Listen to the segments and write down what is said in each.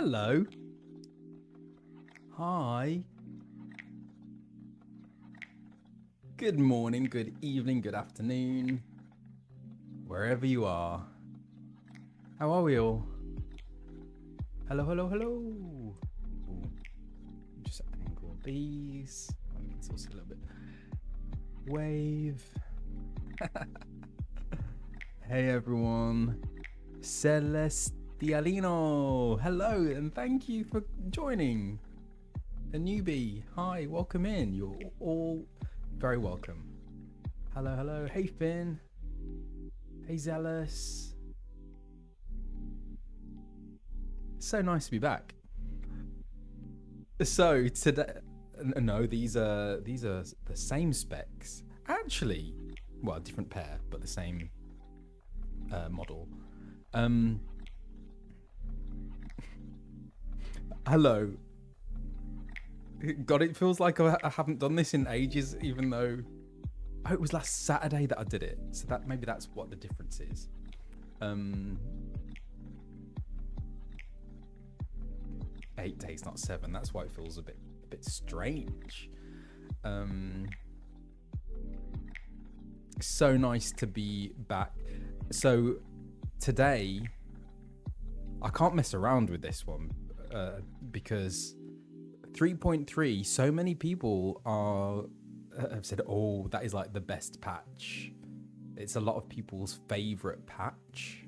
Hello. Hi. Good morning, good evening, good afternoon, wherever you are. How are we all? Hello, hello, hello. Ooh. Just angle these. It's also a little bit wave. Hey everyone. Celestialino. Hello and thank you for joining. A newbie. Hi, welcome in. You're all very welcome. Hello, hello. Hey Finn. Hey Zealous. So nice to be back. So today, no, these are the same specs. Actually, well, different pair, but the same model. Hello. God, it feels like I haven't done this in ages, even though it was last Saturday that I did it. So that maybe that's what the difference is. 8 days, not 7. That's why it feels a bit strange. So nice to be back. So today, I can't mess around with this one because 3.3, so many people have said, oh, that is like the best patch. It's a lot of people's favorite patch.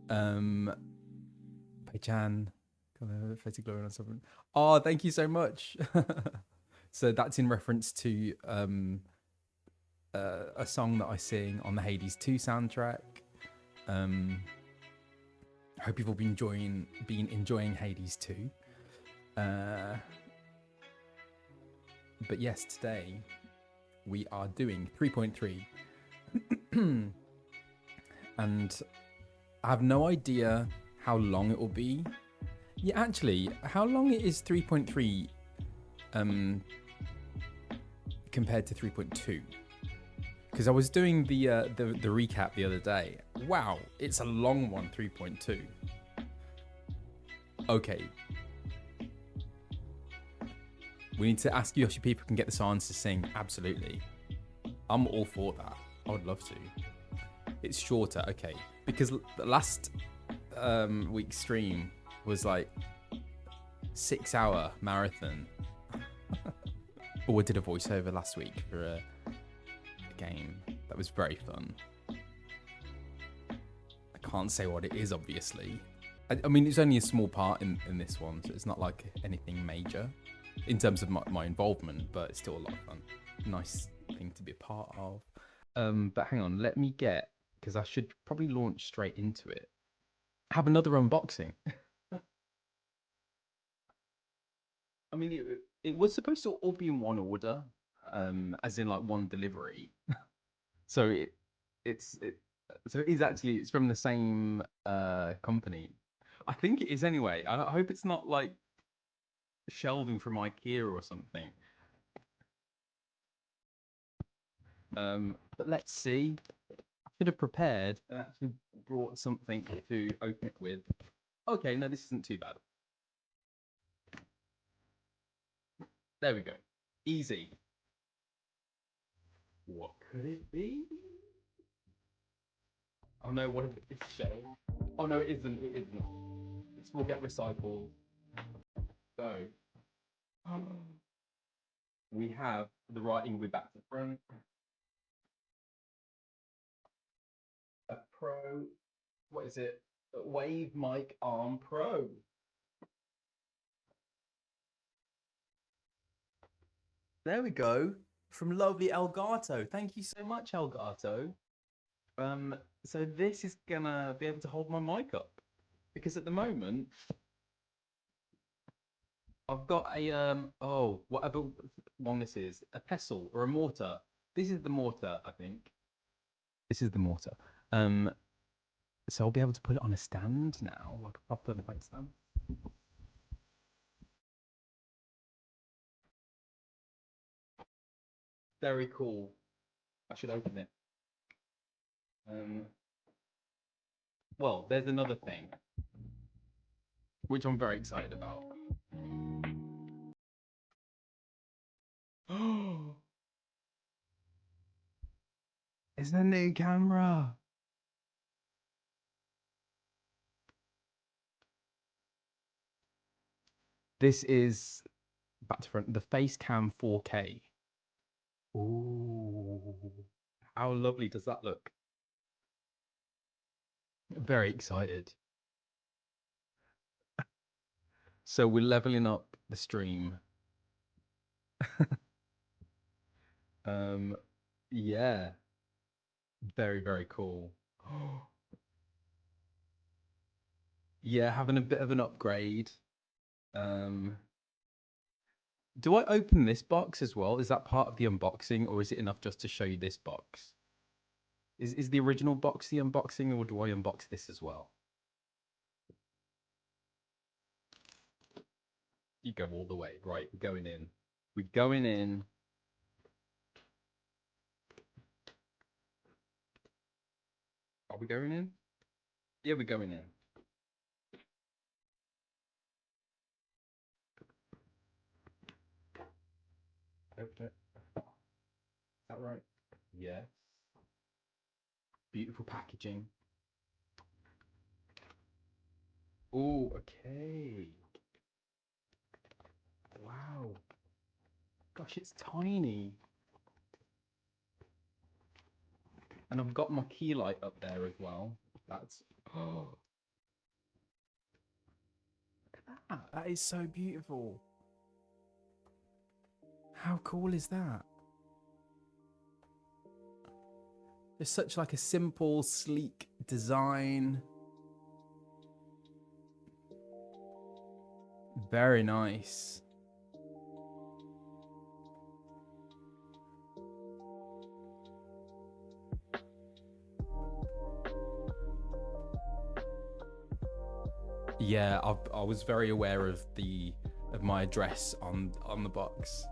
Pei-chan, on something. Oh, thank you so much. So that's in reference to a song that I sing on the Hades 2 soundtrack. I hope you've all been enjoying Hades 2. But yes, today we are doing 3.3. And I have no idea how long it will be. Yeah, actually, how long is 3.3 compared to 3.2? Because I was doing the recap the other day. Wow, it's a long one, 3.2. Okay. We need to ask Yoshi people can get the signs to sing. Absolutely. I'm all for that. I would love to. It's shorter, okay. Because the last week's stream was like 6-hour marathon. Or we did a voiceover last week for a game that was very fun. I can't say what it is, obviously. I mean, it's only a small part in this one, so it's not like anything major in terms of my involvement, but it's still a lot of fun. Nice thing to be a part of. But hang on, let me get, because I should probably launch straight into it. Have another unboxing. I mean, it was supposed to all be in one order, as in like one delivery. So it's from the same company. I think it is anyway. I hope it's not like shelving from IKEA or something. But let's see. I should have prepared and actually brought something to open it with. Okay, no, this isn't too bad. There we go. Easy. What could it be? Oh no, what if it's shell? Oh no, it isn't. It isn't. This will get recycled. So we have the writing with back to front. A Pro. What is it? A Wave Mic Arm Pro. There we go. From lovely Elgato. Thank you so much, Elgato. So this is gonna be able to hold my mic up, because at the moment I've got a whatever one this is, a pestle or a mortar. This is the mortar, I think. This is the mortar. So I'll be able to put it on a stand now, like a proper mic stand. Very cool. I should open it. Well, there's another thing. which I'm very excited about. Oh, it's a new camera. This is back to front, the Facecam 4K. Ooh, how lovely does that look? Very excited. So we're leveling up the stream. Yeah, very, very cool. Yeah, having a bit of an upgrade. Do I open this box as well? Is that part of the unboxing, or is it enough just to show you this box? Is the original box the unboxing, or do I unbox this as well? You go all the way. Right, we're going in. We're going in. Are we going in? Yeah, we're going in. Open it. Is that right? Yes. Beautiful packaging. Oh, okay. Wow. Gosh, it's tiny. And I've got my key light up there as well. That's... Oh, look at that. That is so beautiful. How cool is that? It's such like a simple, sleek design. Very nice. Yeah, I was very aware of my address on the box.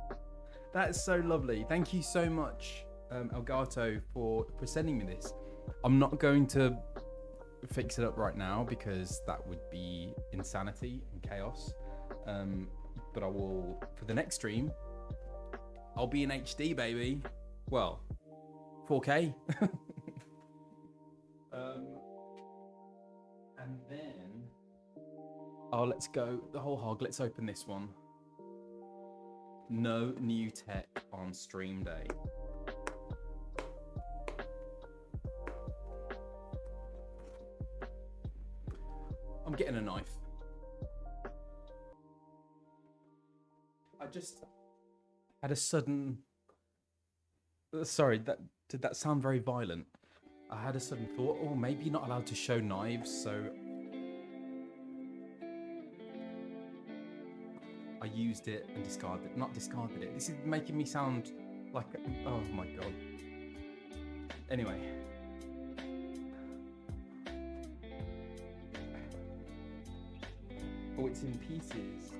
That is so lovely. Thank you so much, Elgato, for sending me this. I'm not going to fix it up right now because that would be insanity and chaos. But I will, for the next stream, I'll be in HD, baby. Well, 4K. And then, oh, let's go the whole hog. Let's open this one. No new tech on stream day. I'm getting a knife. I just had a sudden... Sorry, did that sound very violent? I had a sudden thought, oh, maybe you're not allowed to show knives, so... I used it and discarded it. Not discarded it. This is making me sound like... Oh my god. Anyway. Oh, it's in pieces.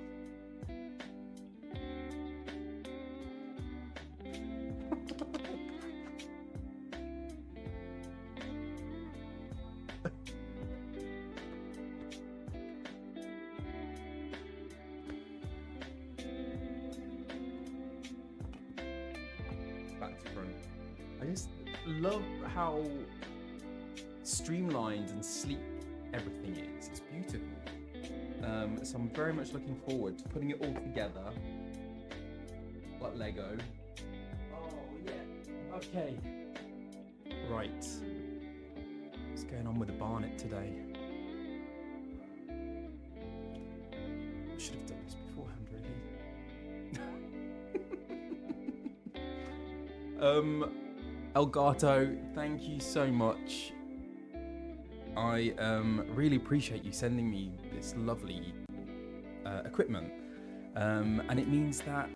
I just love how streamlined and sleek everything is. It's beautiful. So I'm very much looking forward to putting it all together like Lego. Oh yeah. Okay. Right. What's going on with the Barnet today? I should have done this beforehand, really. Elgato, thank you so much. I really appreciate you sending me this lovely equipment, and it means that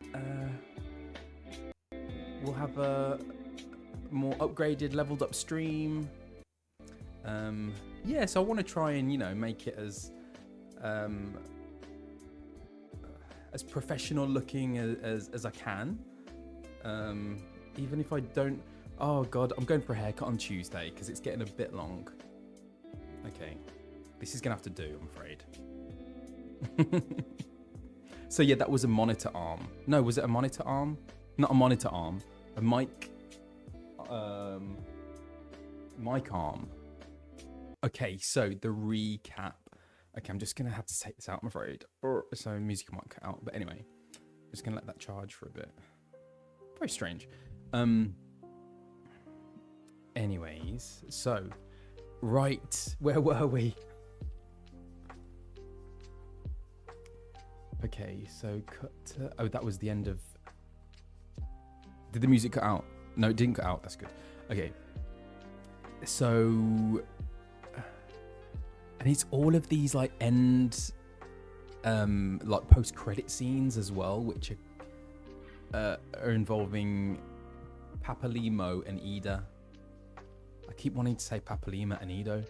we'll have a more upgraded, leveled up stream. Yeah, so I want to try and, you know, make it as professional looking as I can, even if I don't. Oh god, I'm going for a haircut on Tuesday because it's getting a bit long. Okay, this is gonna have to do, I'm afraid. So yeah, that was a monitor arm. No, was it a monitor arm? Not a monitor arm. A mic arm. Okay, so the recap. Okay, I'm just gonna have to take this out, I'm afraid. So music might cut out, but anyway, just gonna let that charge for a bit. Very strange. Anyways, so right, where were we? Okay, so cut to, oh, that was the end of. Did the music cut out? No, it didn't cut out. That's good. Okay, so, and it's all of these like end, like post-credit scenes as well, which are involving Papalimo and Ida. I keep wanting to say Papalima and Ido.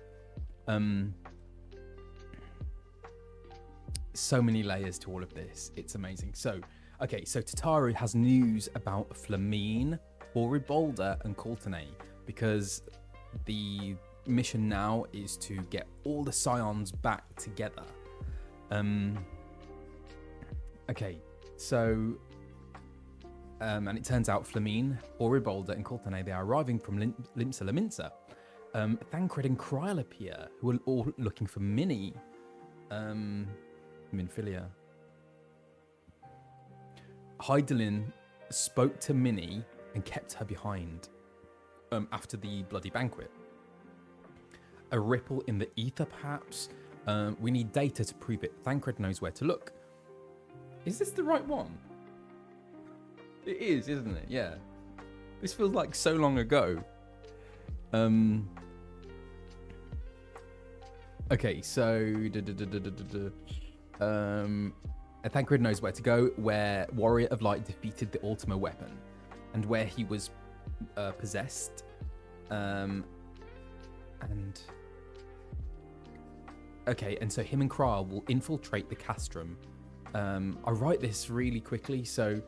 So many layers to all of this. It's amazing. So, okay, so Tataru has news about Flamine, Boribolda, and Coulternay, because the mission now is to get all the Scions back together. Okay, so and it turns out Flamine, Boribolda, and Coulternay, they are arriving from Limsa Laminsa. Thancred and Kryl appear, who are all looking for Minnie. Minfilia. Hydaelyn spoke to Minnie and kept her behind after the bloody banquet. A ripple in the ether, perhaps? We need data to prove it. Thancred knows where to look. Is this the right one? It is, isn't it? Yeah. This feels like so long ago. Okay, so Thancred knows where to go, where Warrior of Light defeated the Ultima weapon, and where he was possessed. And okay, and so him and Kryl will infiltrate the castrum. I write this really quickly, so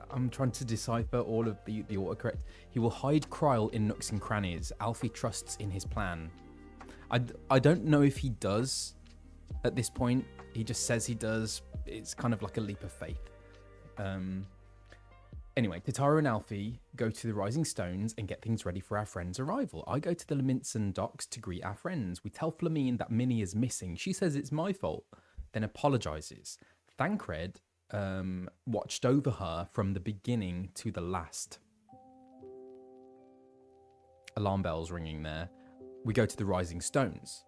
I'm trying to decipher all of the autocorrect. He will hide Kryl in nooks and crannies. Alfie trusts in his plan. I don't know if he does at this point. He just says he does. It's kind of like a leap of faith. Anyway, Tataru and Alfie go to the Rising Stones and get things ready for our friend's arrival. I go to the Laminsan docks to greet our friends. We tell Flamine that Minnie is missing. She says it's my fault, then apologizes. Thancred watched over her from the beginning to the last. Alarm bells ringing there. We go to the Rising Stones.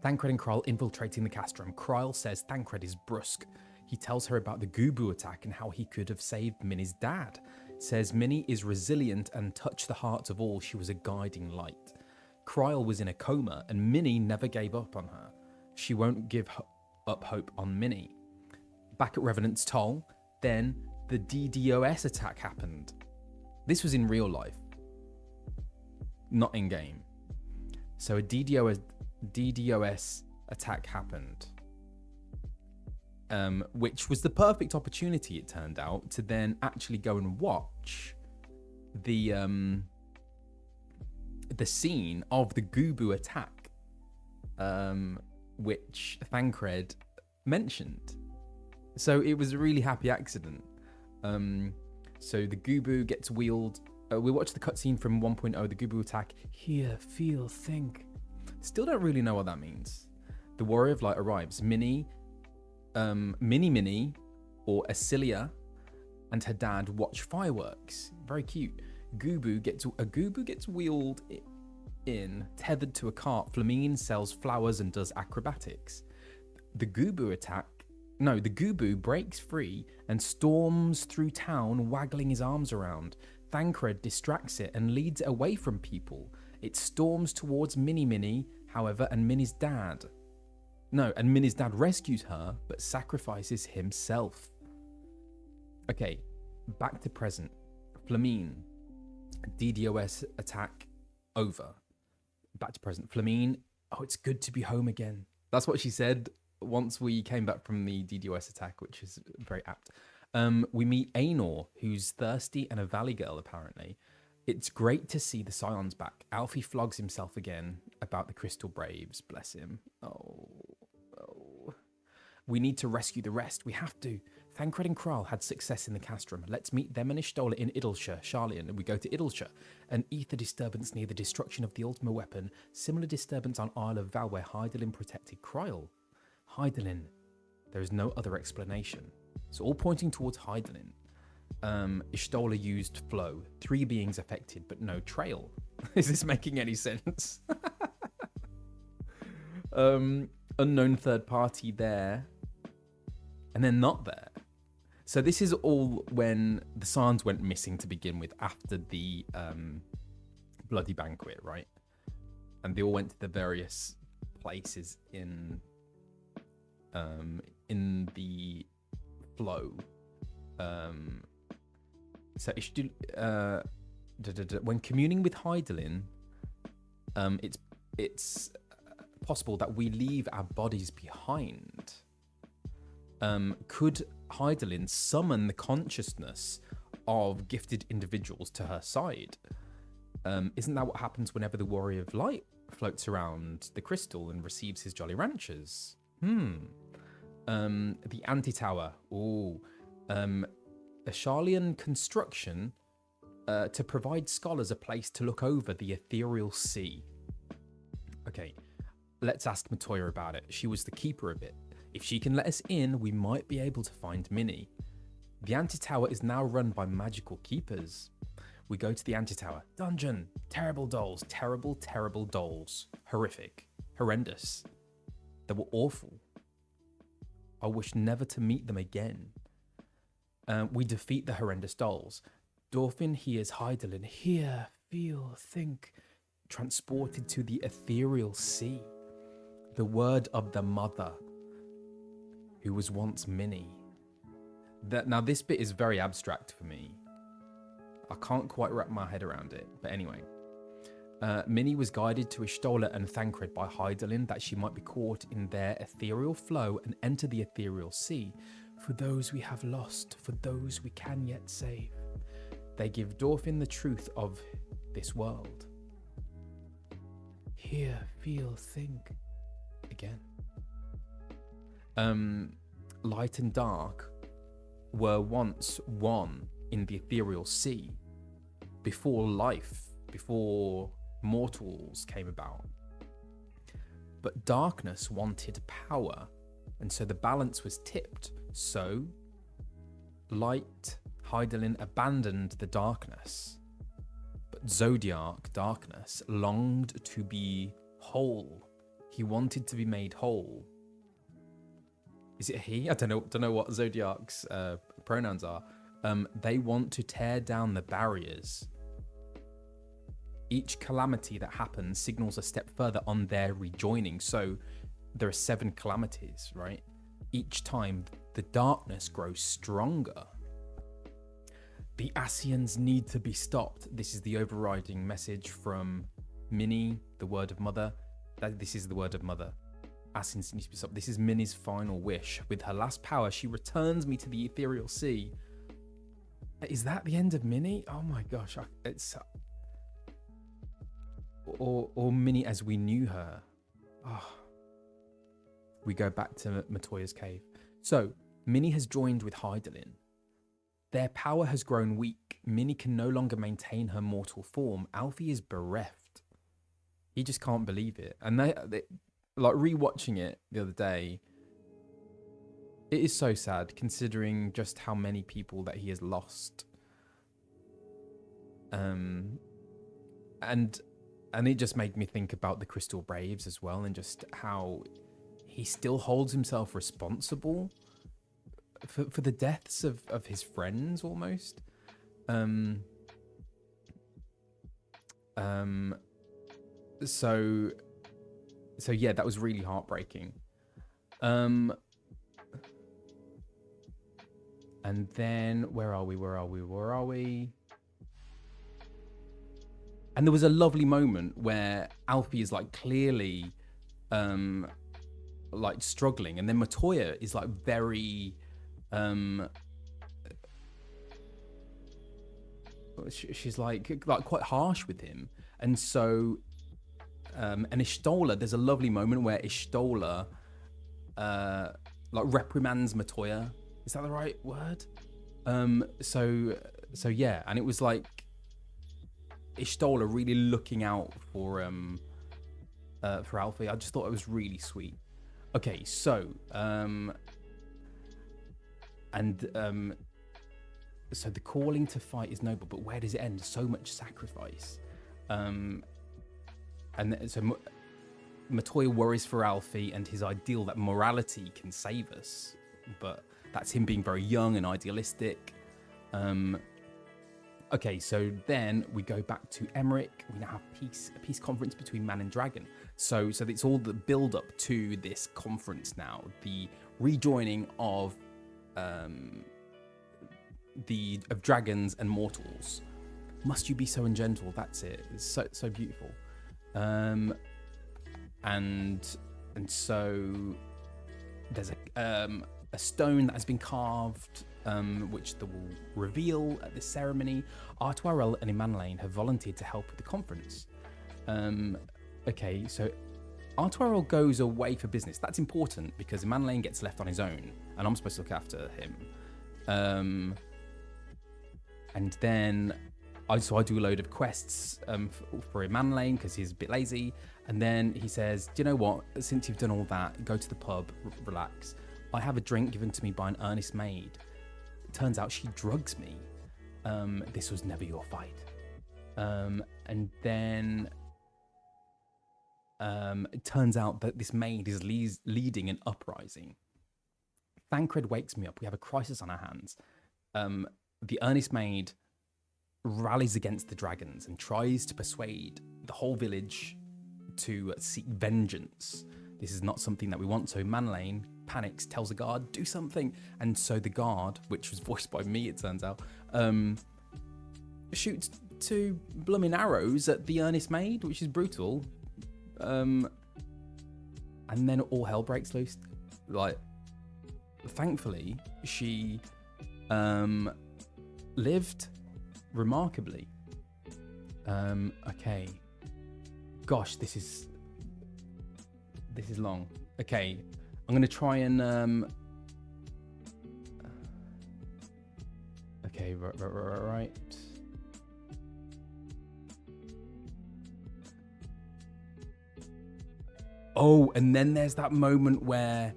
Thancred and Kryl infiltrating the castrum. Kryl says Thancred is brusque. He tells her about the Gubu attack and how he could have saved Minnie's dad. Says Minnie is resilient and touched the hearts of all. She was a guiding light. Kryl was in a coma and Minnie never gave up on her. She won't give up hope on Minnie. Back at Revenant's Toll, then the DDoS attack happened. This was in real life, not in game. So a DDoS attack happened, which was the perfect opportunity, it turned out, to then actually go and watch the scene of the Gubu attack, which Thancred mentioned. So it was a really happy accident. So the Gubu gets wheeled. We watched the cutscene from 1.0, the Gubu attack. Hear, feel, think. Still don't really know what that means. The Warrior of Light arrives. Minnie, or Asilia, and her dad watch fireworks. Very cute. A Gubu gets wheeled in, tethered to a cart. Flamine sells flowers and does acrobatics. The Gubu breaks free and storms through town, waggling his arms around. Thancred distracts it and leads it away from people. It storms towards Minnie, however, and Minnie's dad rescues her, but sacrifices himself. Okay, back to present. Flamine, DDoS attack over. Back to present. Flamine, oh, it's good to be home again. That's what she said once we came back from the DDoS attack, which is very apt. We meet Ainor, who's thirsty and a valley girl, apparently. It's great to see the Scions back. Alfie flogs himself again about the Crystal Braves, bless him. Oh. We need to rescue the rest. We have to. Thancred and Kral had success in the castrum. Let's meet them and Ishtola in Idleshire, Charlian, and we go to Idleshire. An ether disturbance near the destruction of the Ultima weapon. Similar disturbance on Isle of Val where Hydaelyn protected Kryl. Hydaelyn. There is no other explanation. It's all pointing towards Hydaelyn. Ishtola used flow. 3 beings affected, but no trail. Is this making any sense? Unknown third party there. And then not there. So this is all when the Scions went missing to begin with after the bloody banquet, right? And they all went to the various places in the flow. So when communing with Hydaelyn, it's possible that we leave our bodies behind. Could Hydaelyn summon the consciousness of gifted individuals to her side? Isn't that what happens whenever the Warrior of Light floats around the crystal and receives his Jolly Ranchers? The Anti-Tower. Ooh. A Charlian construction to provide scholars a place to look over the ethereal sea. Okay, let's ask Matoya about it. She was the keeper of it. If she can let us in, we might be able to find Minnie. The Anti-Tower is now run by magical keepers. We go to the Anti-Tower. Dungeon. Terrible dolls. Terrible, terrible dolls. Horrific. Horrendous. They were awful. I wish never to meet them again. We defeat the horrendous dolls. Dorfin hears Hydaelyn. Hear, feel, think. Transported to the ethereal sea. The word of the mother. Who was once Minnie. Now this bit is very abstract for me. I can't quite wrap my head around it. But anyway. Minnie was guided to Ishtola and Thancred by Hydaelyn that she might be caught in their ethereal flow and enter the ethereal sea. For those we have lost, for those we can yet save. They give Dorfin the truth of this world. Hear, feel, think. Again. Light and dark were once one in the ethereal sea before life, before mortals came about. But darkness wanted power, and so the balance was tipped. So light, Hydaelyn abandoned the darkness, but Zodiac, darkness, longed to be whole. He wanted to be made whole. Is it he? I don't know what Zodiac's pronouns are. They want to tear down the barriers. Each calamity that happens signals a step further on their rejoining. So there are 7 calamities, right? Each time the darkness grows stronger. The Ascians need to be stopped. This is the overriding message from Minnie, the word of mother. This is the word of mother. Ascians need to be stopped. This is Minnie's final wish. With her last power, she returns me to the ethereal sea. Is that the end of Minnie? Oh my gosh, it's or Minnie as we knew her. Oh. We go back to Matoya's cave. So Minnie has joined with Hydaelyn. Their power has grown weak. Minnie can no longer maintain her mortal form. Alfie is bereft. He just can't believe it. And they like rewatching it the other day, it is so sad considering just how many people that he has lost. And it just made me think about the Crystal Braves as well, and just how he still holds himself responsible for the deaths of his friends almost. So yeah, that was really heartbreaking. And then where are we? And there was a lovely moment where Alfie is like clearly like struggling, and then Matoya is like very she's like quite harsh with him. And so and Ishtola, there's a lovely moment where Ishtola like reprimands Matoya. Is that the right word? So yeah, and it was like Ishtola really looking out for Alfie. I just thought it was really sweet. Okay, so so the calling to fight is noble, but where does it end? So much sacrifice. So Matoya worries for Alfie and his ideal that morality can save us, but that's him being very young and idealistic. Okay, so then we go back to Emmerich. We now have a peace conference between man and dragon. So it's all the build up to this conference now, the rejoining of dragons and mortals. Must you be so ungentle? That's it. It's so beautiful. And so there's a stone that has been carved, which they will reveal at this ceremony. Artuarel and Imanolaine have volunteered to help with the conference. Okay, so Artuarel goes away for business. That's important because Imanolaine gets left on his own, and I'm supposed to look after him. And then I do a load of quests for Imanolaine because he's a bit lazy. And then he says, do you know what? Since you've done all that, go to the pub, relax. I have a drink given to me by an earnest maid. It turns out she drugs me. This was never your fight. And then it turns out that this maid is leading an uprising. Thancred wakes me up. We have a crisis on our hands. The earnest maid rallies against the dragons and tries to persuade the whole village to seek vengeance. This is not something that we want. So Imanolaine panics, tells the guard, do something. And so the guard, which was voiced by me, it turns out, shoots 2 blooming arrows at the earnest maid, which is brutal. And then all hell breaks loose. Like, thankfully, she lived remarkably. Okay. Gosh, this is long. Okay, I'm gonna try and okay, right. Oh, and then there's that moment where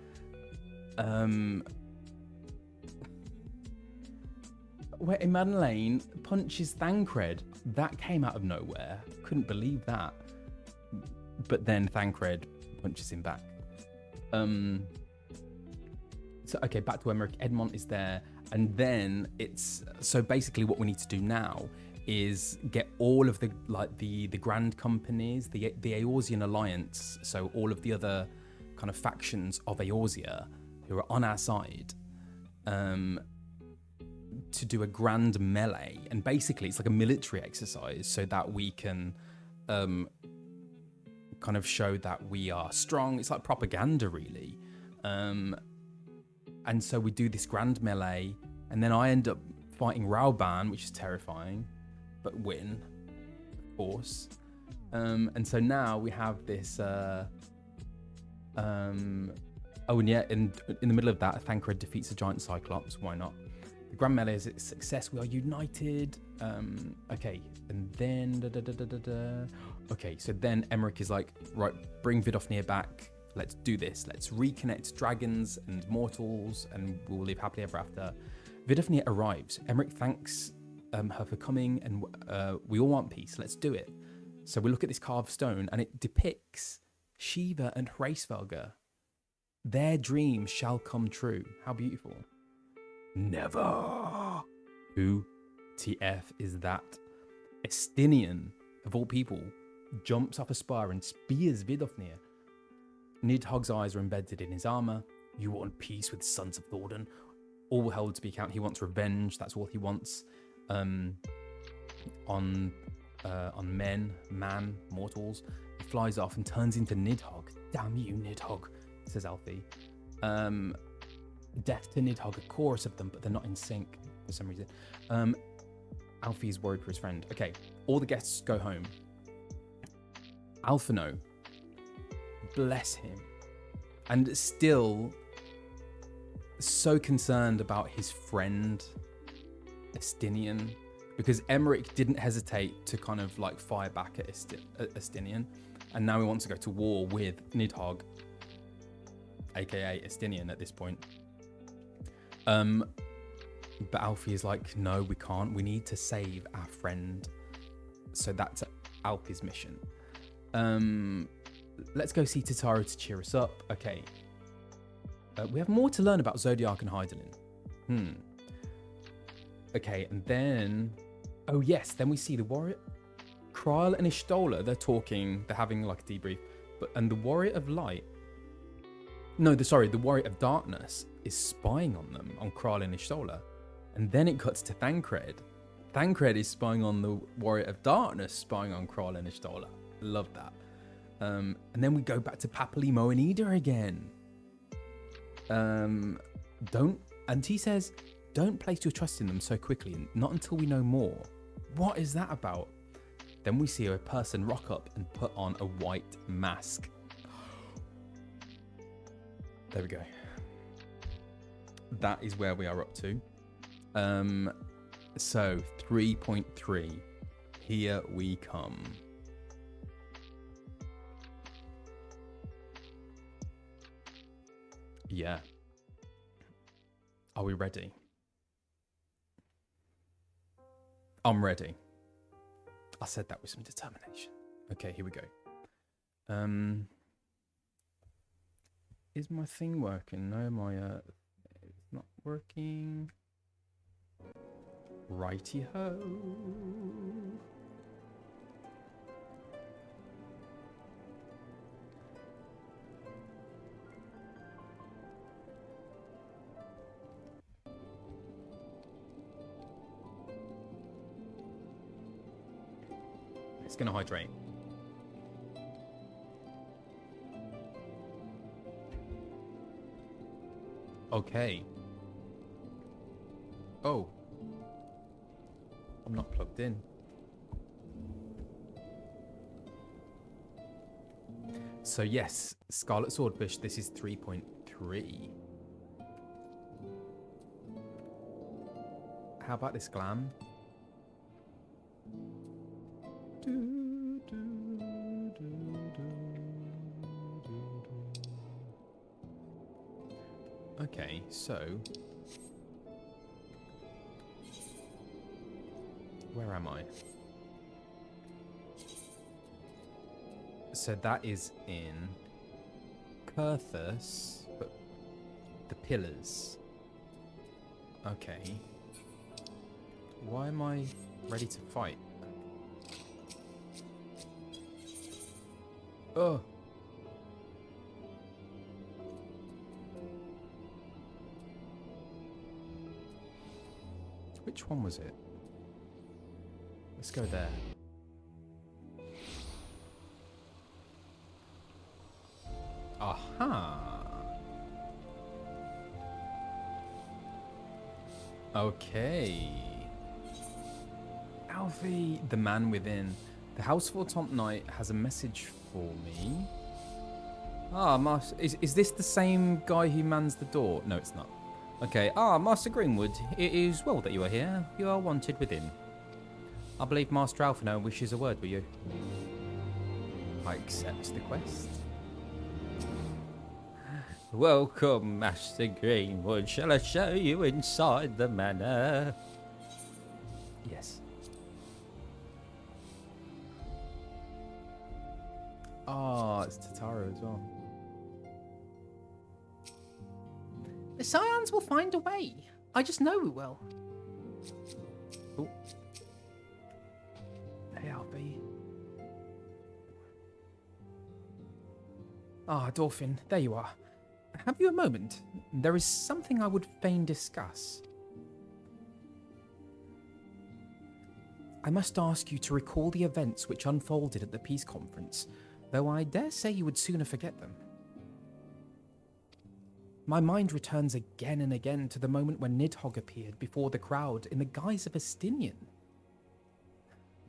Imanolaine punches Thancred. That came out of nowhere. Couldn't believe that. But then Thancred punches him back. So okay, back to Emmerich. Edmond is there, and then it's so basically what we need to do now is get all of the grand companies, the Eorzean Alliance, so all of the other kind of factions of Eorzea who are on our side, to do a grand melee. And basically it's like a military exercise so that we can kind of show that we are strong. It's like propaganda, really. And so we do this grand melee, and then I end up fighting Rauban, which is terrifying, but win, of course. And so now we have this oh, and yeah, in the middle of that, Thancred defeats a giant Cyclops. Why not? The grand melee is a success. We are united. Okay, and then okay, so then Emmerich is like, right, bring Vidofnir back. Let's do this. Let's reconnect dragons and mortals, and we'll live happily ever after. Vidofnir arrives. Emmerich thanks her for coming, and we all want peace. Let's do it. So we look at this carved stone, and it depicts Shiva and Hraesvelgr. Their dreams shall come true. How beautiful. Never. Who TF is that? Estinian, of all people, jumps off a spire and spears Vidofnir. Nidhogg's eyes are embedded in his armor. You want peace with sons of Thordan? All held to be account. He wants revenge. That's all he wants. On mortals. He flies off and turns into Nidhogg. Damn you, Nidhogg, says Alfie. Death to Nidhogg, a chorus of them, but they're not in sync for some reason. Alfie is worried for his friend. Okay, all the guests go home. Alphinaud, bless him, and still so concerned about his friend Estinian, because Emmerich didn't hesitate to kind of like fire back at Estinian, and now he wants to go to war with Nidhogg, aka Estinian at this point. But Alfie is like, no, we can't. We need to save our friend. So that's Alfie's mission. Let's go see Totaro to cheer us up. Okay. We have more to learn about Zodiac and Hydaelyn. Okay, and then... Oh, yes. Then we see the warrior... Kryl and Ishtola, they're talking. They're having like a debrief. And the Warrior of Light... No, the Warrior of Darkness is spying on them, on Kryl and Ishtola. And then it cuts to Thancred. Thancred is spying on the Warrior of Darkness, spying on Kryl and Ishtola. Love that. And then we go back to Papalymo and Ida again. And he says, don't place your trust in them so quickly, not until we know more. What is that about? Then we see a person rock up and put on a white mask. There we go. That is where we are up to. So 3.3. Here we come. Yeah. Are we ready? I'm ready. I said that with some determination. Okay, here we go. Is my thing working? No, it's not working. Righty-ho. It's gonna hydrate. Okay. Oh. I'm not plugged in. So yes, Scarlet Swordfish, this is 3.3. How about this glam? Okay, so where am I? So that is in Kurthus, but the pillars. Okay. Why am I ready to fight? Oh. Which one was it? Let's go there. Aha. Okay. Alfie, the man within. The House Fortemps Knight has a message for me. Ah, Master, is this the same guy who mans the door? No, it's not. Okay. Ah, Master Greenwood, it is well that you are here. You are wanted within. I believe Master Alphinaud wishes a word with you. I accept the quest. Welcome, Master Greenwood. Shall I show you inside the manor? Yes. Oh, it's Totaro as well. The Scions will find a way. I just know we will. Oh. Hey, Alfie. Ah, Dolphin, there you are. Have you a moment? There is something I would fain discuss. I must ask you to recall the events which unfolded at the peace conference, though I dare say you would sooner forget them. My mind returns again and again to the moment when Nidhogg appeared before the crowd in the guise of Estinian.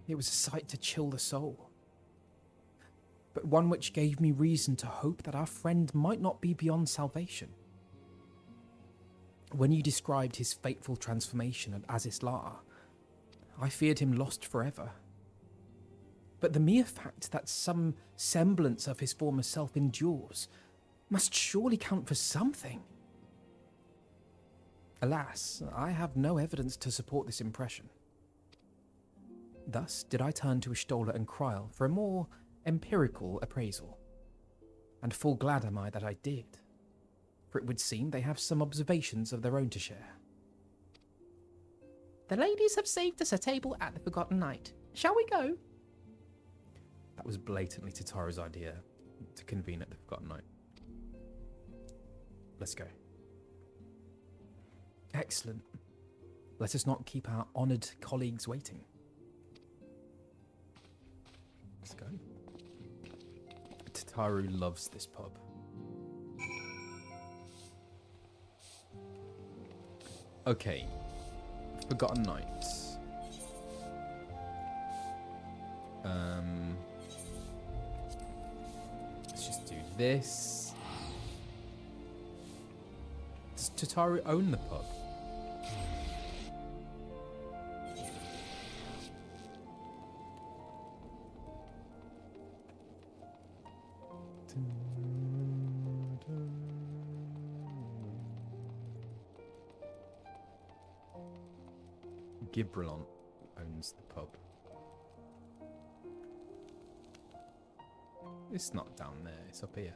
It was a sight to chill the soul, but one which gave me reason to hope that our friend might not be beyond salvation. When you described his fateful transformation at Azislar, I feared him lost forever. But the mere fact that some semblance of his former self endures must surely count for something. Alas, I have no evidence to support this impression. Thus did I turn to Ishtola and Kryl for a more empirical appraisal. And full glad am I that I did, for it would seem they have some observations of their own to share. The ladies have saved us a table at the Forgotten Night. Shall we go? That was blatantly Tataru's idea, to convene at the Forgotten Night. Let's go. Excellent. Let us not keep our honoured colleagues waiting. Let's go. Tataru loves this pub. Okay. Forgotten Nights. Let's just do this. Does Tataru own the pub? Gibralon owns the pub. It's not down there, it's up here.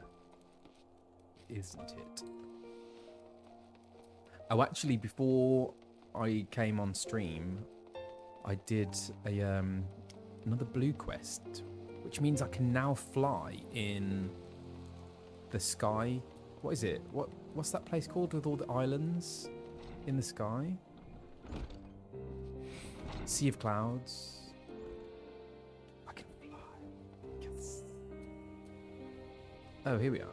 Isn't it? Oh, actually, before I came on stream, I did a another blue quest, which means I can now fly in the sky. What is it? What's that place called with all the islands in the sky? Sea of Clouds. I can fly. Yes. Oh, here we are.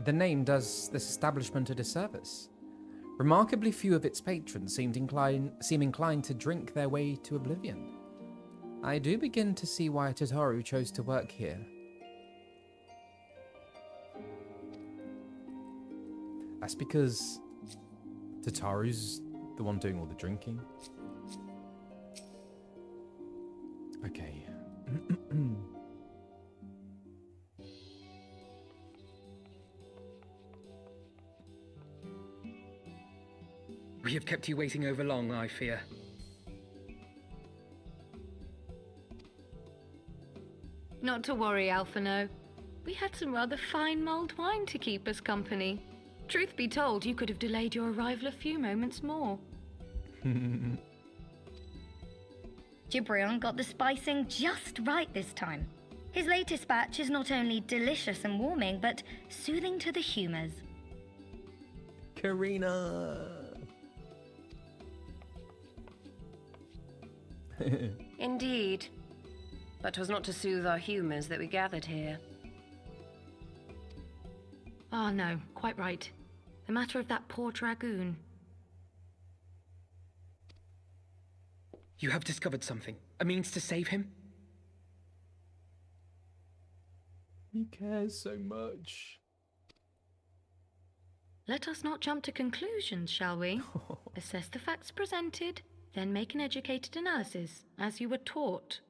The name does this establishment a disservice. Remarkably few of its patrons seem inclined to drink their way to oblivion. I do begin to see why Tataru chose to work here. That's because Tataru's the one doing all the drinking. Okay. We have kept you waiting over long, I fear. Not to worry, Alphinaud. We had some rather fine mulled wine to keep us company. Truth be told, you could have delayed your arrival a few moments more. Gibrion got the spicing just right this time. His latest batch is not only delicious and warming, but soothing to the humours. Karina! Indeed. But 'twas not to soothe our humours that we gathered here. Ah, no, quite right. The matter of that poor dragoon. You have discovered something. A means to save him? He cares so much. Let us not jump to conclusions, shall we? Assess the facts presented, then make an educated analysis, as you were taught.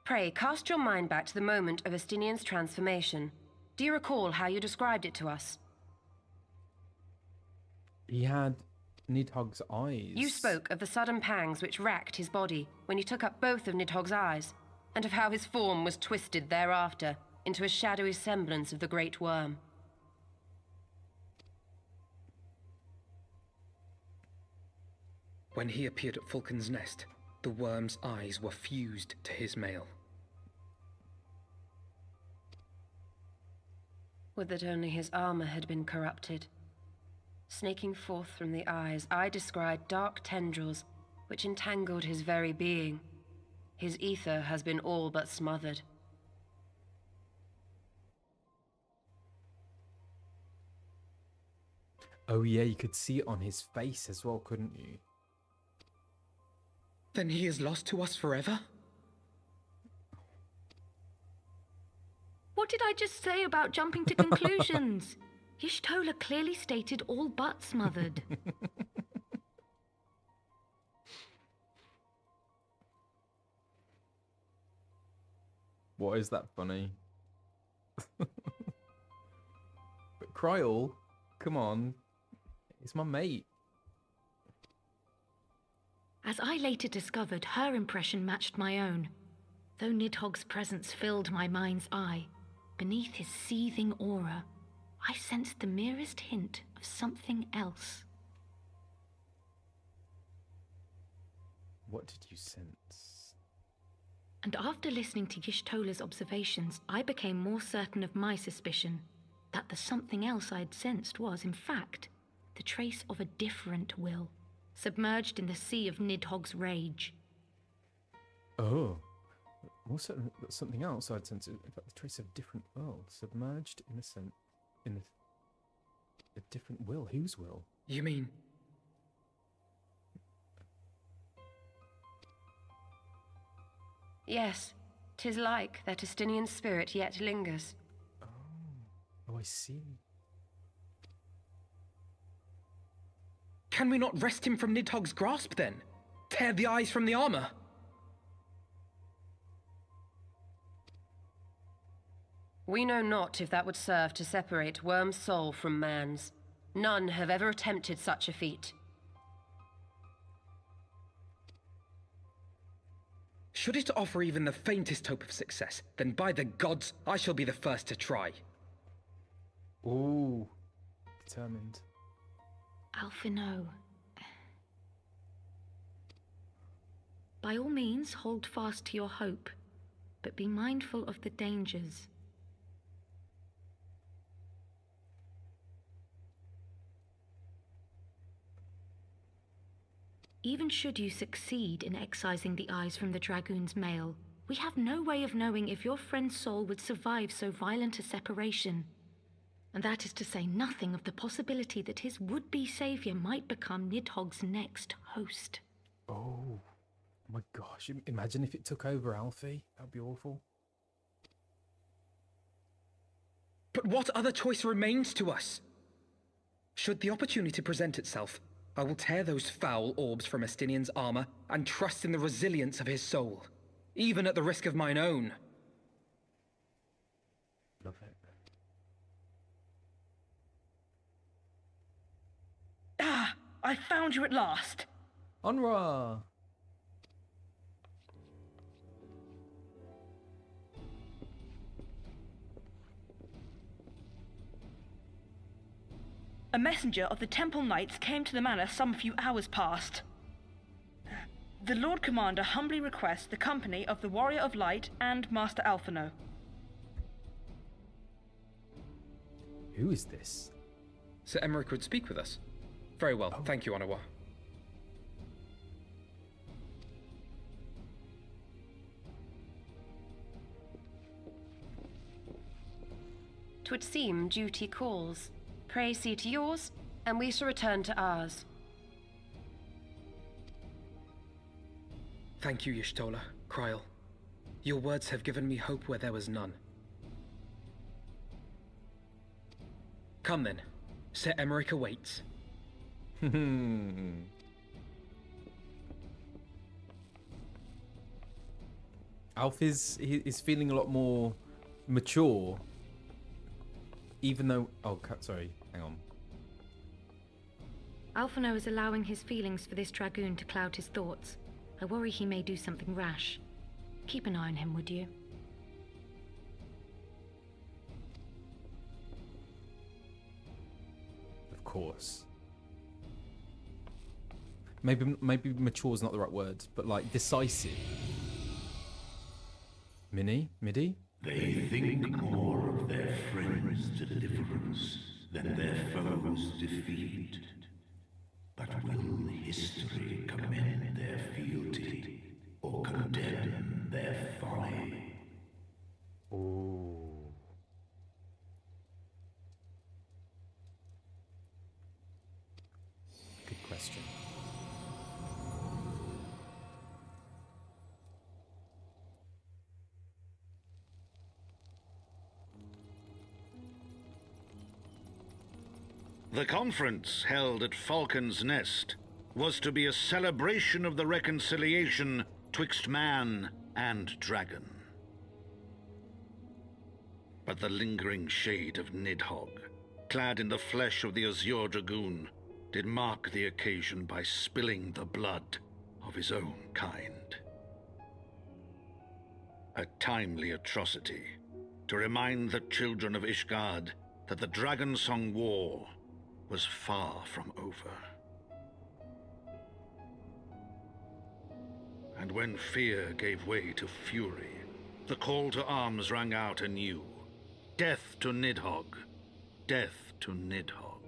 Pray, cast your mind back to the moment of Estinian's transformation. Do you recall how you described it to us? He had Nidhogg's eyes. You spoke of the sudden pangs which racked his body when you took up both of Nidhogg's eyes, and of how his form was twisted thereafter into a shadowy semblance of the great worm. When he appeared at Falcon's Nest, the worm's eyes were fused to his mail. Would that only his armor had been corrupted. Snaking forth from the eyes, I descried dark tendrils which entangled his very being, His ether has been all but smothered. Oh yeah, you could see it on his face as well, couldn't you? Then he is lost to us forever? What did I just say about jumping to conclusions? Y'shtola clearly stated all but smothered. What is that funny? But Kryl, come on. It's my mate. As I later discovered, her impression matched my own. Though Nidhogg's presence filled my mind's eye, beneath his seething aura, I sensed the merest hint of something else. What did you sense? And after listening to Y'shtola's observations, I became more certain of my suspicion, that the something else I'd sensed was, in fact, the trace of a different will, submerged in the sea of Nidhogg's rage. Oh. What's something else I'd sense? In fact, the trace of different will, submerged in a different will. Whose will? You mean... Yes, 'tis like that Estinian spirit yet lingers. Oh, I see. Can we not wrest him from Nidhogg's grasp, then? Tear the eyes from the armor? We know not if that would serve to separate Worm's soul from man's. None have ever attempted such a feat. Should it offer even the faintest hope of success, then by the gods, I shall be the first to try. Ooh. Determined. Alphinaud. By all means, hold fast to your hope, but be mindful of the dangers. Even should you succeed in excising the eyes from the Dragoon's mail, we have no way of knowing if your friend's soul would survive so violent a separation. And that is to say nothing of the possibility that his would-be savior might become Nidhogg's next host. Oh my gosh, imagine if it took over Alfie. That'd be awful. But what other choice remains to us? Should the opportunity present itself, I will tear those foul orbs from Estinian's armor and trust in the resilience of his soul, even at the risk of mine own. Love it. Ah! I found you at last! Onra! A messenger of the Temple Knights came to the manor some few hours past. The Lord Commander humbly requests the company of the Warrior of Light and Master Alphinaud. Who is this? Sir Emmerich would speak with us. Very well, thank you, Onawa. 'Twould seem duty calls. Pray see to yours, and we shall return to ours. Thank you, Y'shtola, Kryl. Your words have given me hope where there was none. Come then. Sir Emmerich awaits. Alf is feeling a lot more mature, even though... Oh, sorry, hang on. Alphinaud is allowing his feelings for this Dragoon to cloud his thoughts. I worry he may do something rash. Keep an eye on him, would you? Of course. Maybe mature is not the right word, but like decisive. Midi? They think more of their friends' deliverance than their foes' defeat. But will history commend their fealty or condemn Ooh. Good question. The conference held at Falcon's Nest was to be a celebration of the reconciliation twixt man and dragon. But the lingering shade of Nidhogg, clad in the flesh of the Azure Dragoon, did mark the occasion by spilling the blood of his own kind. A timely atrocity to remind the children of Ishgard that the Dragon Song War was far from over. And when fear gave way to fury, the call to arms rang out anew. Death to Nidhogg! Death to Nidhogg!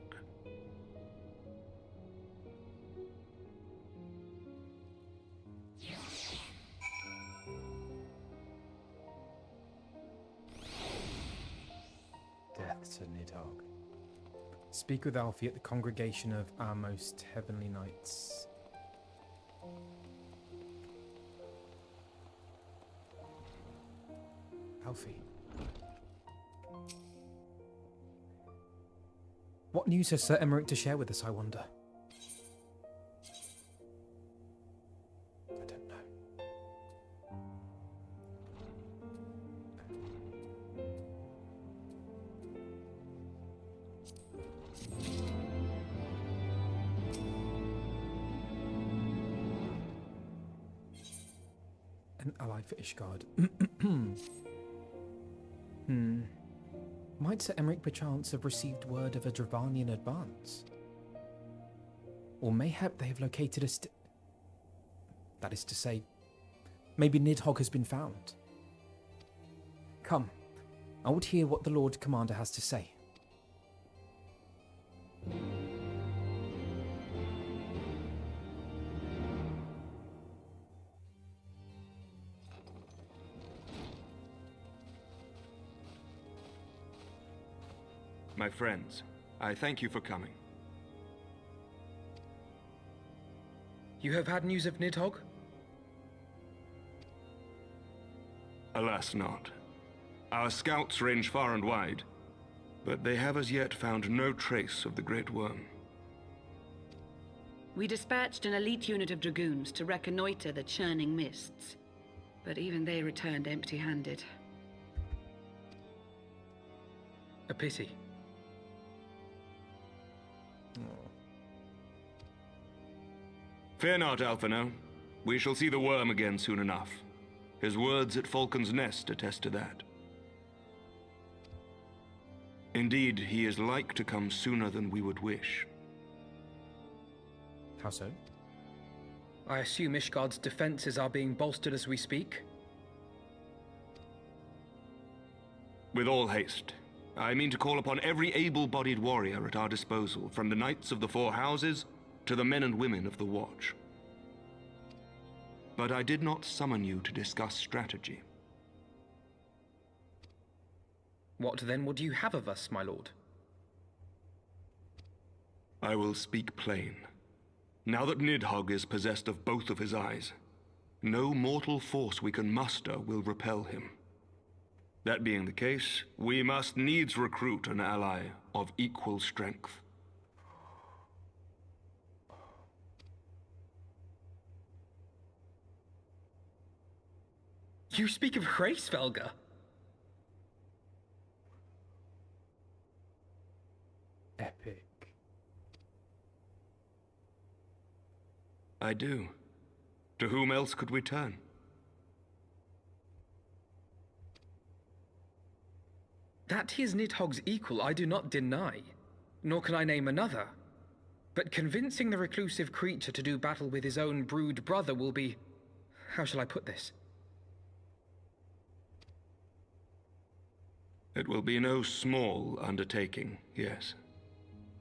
Death to Nidhogg. Speak with Alfie at the congregation of our most heavenly knights. Alfie. What news has Sir Emmerich to share with us, I wonder? I don't know. An ally for Ishgard. Might Sir Emmerich perchance have received word of a Dravanian advance? Or mayhap they have located a that is to say, maybe Nidhogg has been found. Come, I would hear what the Lord Commander has to say. My friends, I thank you for coming. You have had news of Nidhogg? Alas not. Our scouts range far and wide, but they have as yet found no trace of the Great Worm. We dispatched an elite unit of dragoons to reconnoiter the churning mists, but even they returned empty-handed. A pity. Fear not, Alphinaud. We shall see the worm again soon enough. His words at Falcon's Nest attest to that. Indeed, he is like to come sooner than we would wish. How so? I assume Ishgard's defenses are being bolstered as we speak? With all haste. I mean to call upon every able-bodied warrior at our disposal, from the Knights of the Four Houses to the men and women of the Watch. But I did not summon you to discuss strategy. What then would you have of us, my lord? I will speak plain. Now that Nidhogg is possessed of both of his eyes, no mortal force we can muster will repel him. That being the case, we must needs recruit an ally of equal strength. You speak of Hraesvelgr? Epic. I do. To whom else could we turn? That he is Nidhogg's equal I do not deny, nor can I name another. But convincing the reclusive creature to do battle with his own brood brother will be... how shall I put this? It will be no small undertaking, yes.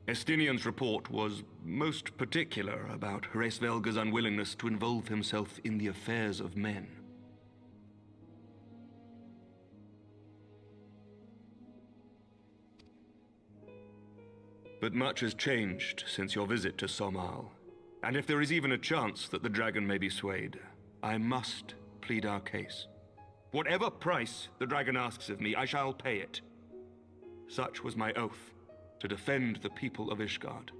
Estinian's report was most particular about Hraesvelgr's unwillingness to involve himself in the affairs of men. But much has changed since your visit to Somal. And if there is even a chance that the dragon may be swayed, I must plead our case. Whatever price the dragon asks of me, I shall pay it. Such was my oath, to defend the people of Ishgard.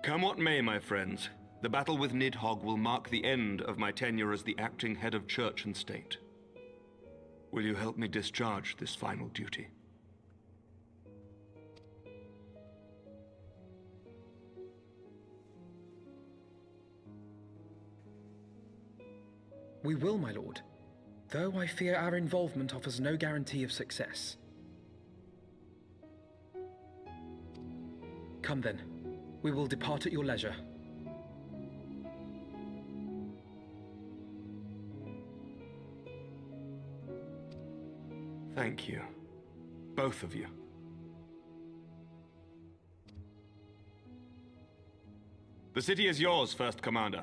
Come what may, my friends, the battle with Nidhogg will mark the end of my tenure as the acting head of church and state. Will you help me discharge this final duty? We will, my lord, though I fear our involvement offers no guarantee of success. Come then, we will depart at your leisure. Thank you. Both of you. The city is yours, First Commander.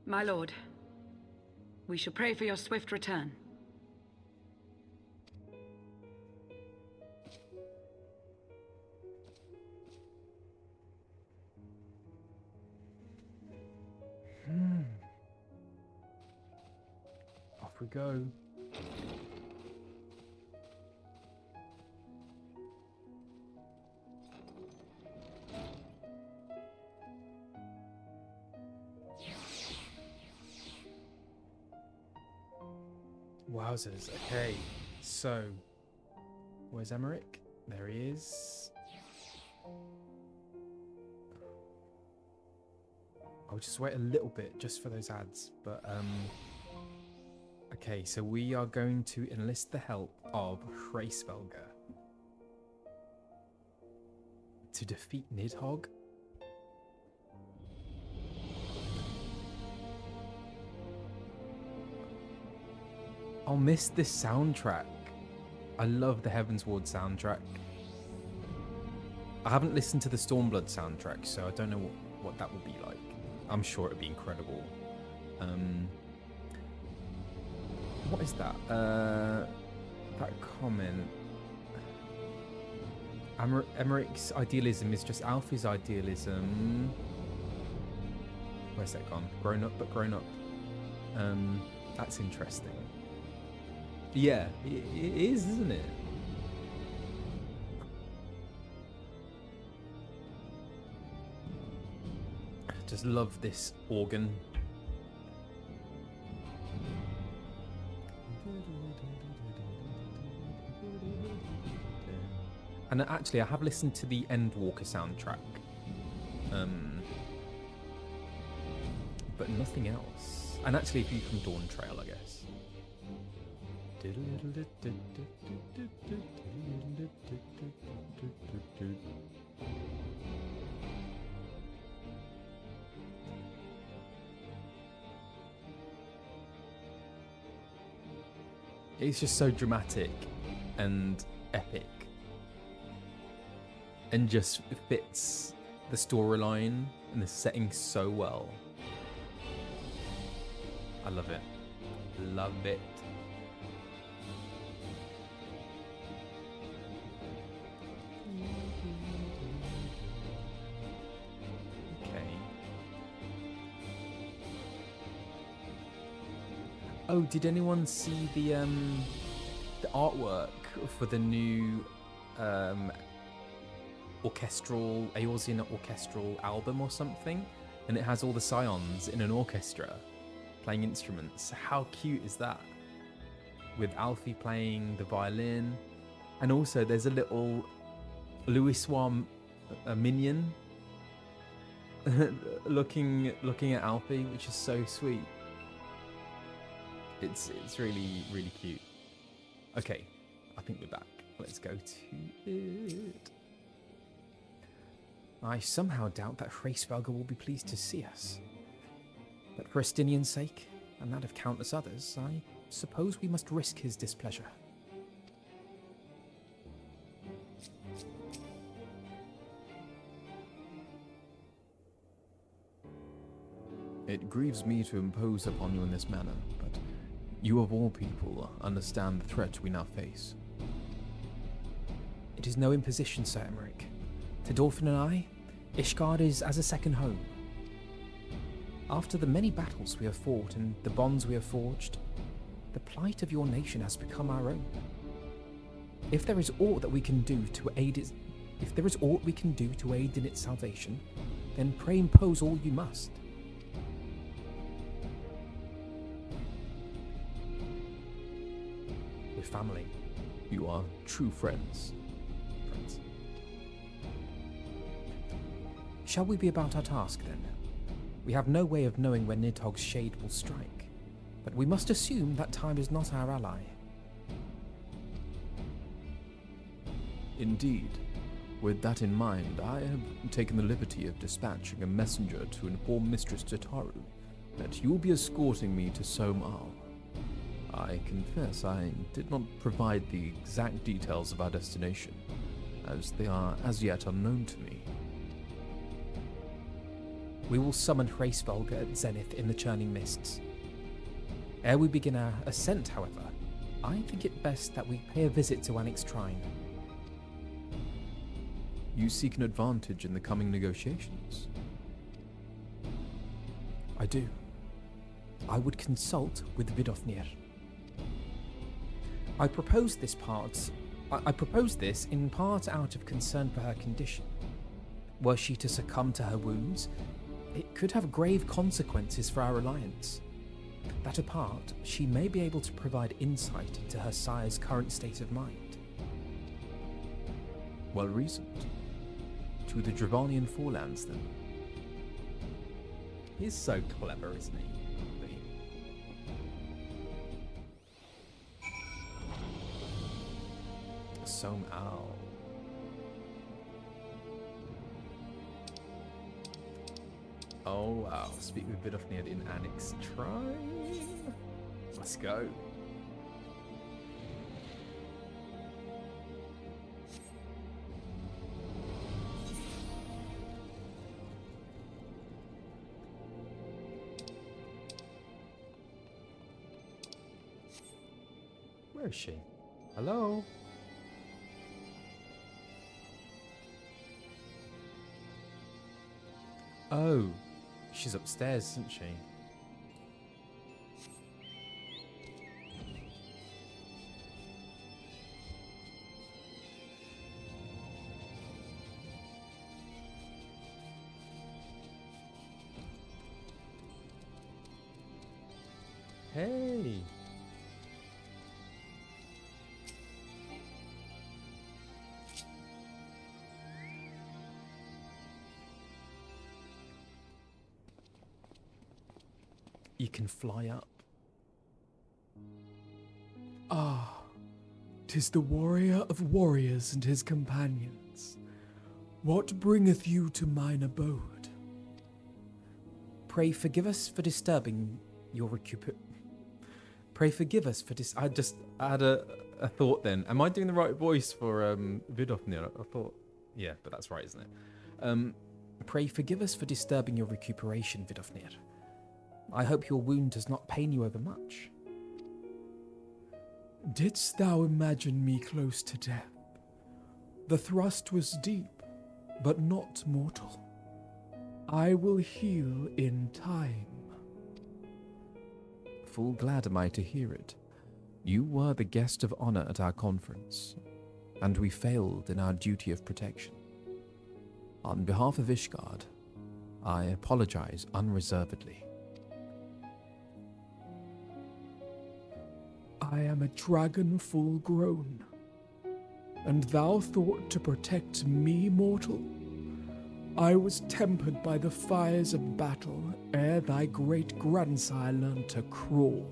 My lord, we shall pray for your swift return. Off we go. Wowzers. Okay, so where's Emmerich? There he is. I'll just wait a little bit just for those ads, but okay, so we are going to enlist the help of Hraesvelgr to defeat Nidhogg. I'll miss this soundtrack. I love the Heavensward soundtrack. I haven't listened to the Stormblood soundtrack, so I don't know what that will be like. I'm sure it'll be incredible. What is that? That comment. Emmerich's idealism is just Alfie's idealism. Where's that gone? Grown up, but grown up. That's interesting. Yeah, it is, isn't it? I just love this organ. And actually, I have listened to the Endwalker soundtrack, but nothing else. And actually, View from Dawn Trail, I guess. It's just so dramatic and epic, and just fits the storyline and the setting so well. I love it. Love it. Oh, did anyone see the artwork for the new Eorzean orchestral album or something? And it has all the scions in an orchestra playing instruments. How cute is that? With Alfie playing the violin, and also there's a little Louisoix minion looking at Alfie, which is so sweet. It's really, really cute. Okay, I think we're back. Let's go to it. I somehow doubt that Hraesvelgr will be pleased to see us. But for Estinian's sake, and that of countless others, I suppose we must risk his displeasure. It grieves me to impose upon you in this manner, but you of all people understand the threat we now face. It is no imposition, Sir Emmerich. To Dorfin and I, Ishgard is as a second home. After the many battles we have fought and the bonds we have forged, the plight of your nation has become our own. If there is aught that we can do to aid its, if there is aught we can do to aid in its salvation, then pray impose all you must. We're family. You are true friends. Shall we be about our task then? We have no way of knowing when Nidhogg's shade will strike, but we must assume that time is not our ally. Indeed. With that in mind, I have taken the liberty of dispatching a messenger to inform Mistress Tataru that you will be escorting me to Som'al. I confess I did not provide the exact details of our destination, as they are as yet unknown to me. We will summon Hraesvelga at Zenith in the churning mists. Ere we begin our ascent, however, I think it best that we pay a visit to Annick's Shrine. You seek an advantage in the coming negotiations? I do. I would consult with Vidofnir. I propose this in part out of concern for her condition. Were she to succumb to her wounds, it could have grave consequences for our alliance. That apart, she may be able to provide insight into her sire's current state of mind. Well reasoned. To the Dravanian Forelands, then. He's so clever, isn't he? Som'al. Oh wow, speak with Vidofnir in Annick's Shrine. Let's go. Where is she? Hello? Oh, she's upstairs, isn't she? Hey. You can fly up. Ah, 'tis the warrior of warriors and his companions. What bringeth you to mine abode? Pray forgive us for disturbing your Pray forgive us for I had a thought then. Am I doing the right voice for Vidofnir? I thought, yeah, but that's right, isn't it? Pray forgive us for disturbing your recuperation, Vidofnir. I hope your wound does not pain you overmuch. Didst thou imagine me close to death? The thrust was deep, but not mortal. I will heal in time. Full glad am I to hear it. You were the guest of honor at our conference, and we failed in our duty of protection. On behalf of Ishgard, I apologize unreservedly. I am a dragon full grown, and thou thought to protect me, mortal? I was tempered by the fires of battle ere thy great grandsire learned to crawl.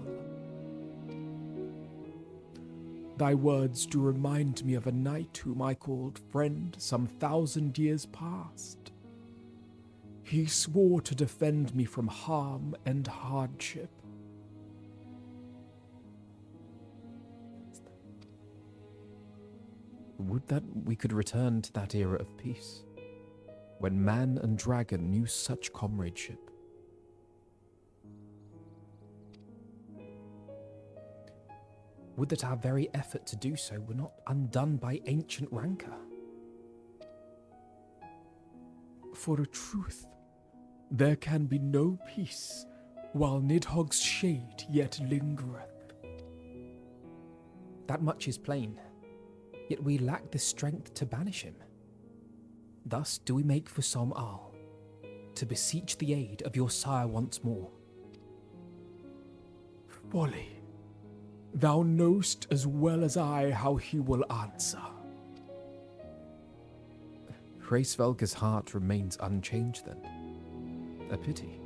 Thy words do remind me of a knight whom I called friend some 1,000 years past. He swore to defend me from harm and hardship. Would that we could return to that era of peace, when man and dragon knew such comradeship. Would that our very effort to do so were not undone by ancient rancor. For a truth, there can be no peace while Nidhogg's shade yet lingereth. That much is plain, yet we lack the strength to banish him. Thus do we make for Som Al, to beseech the aid of your sire once more. Folly. Thou knowst as well as I how he will answer. Hraesvelg's heart remains unchanged then. A pity.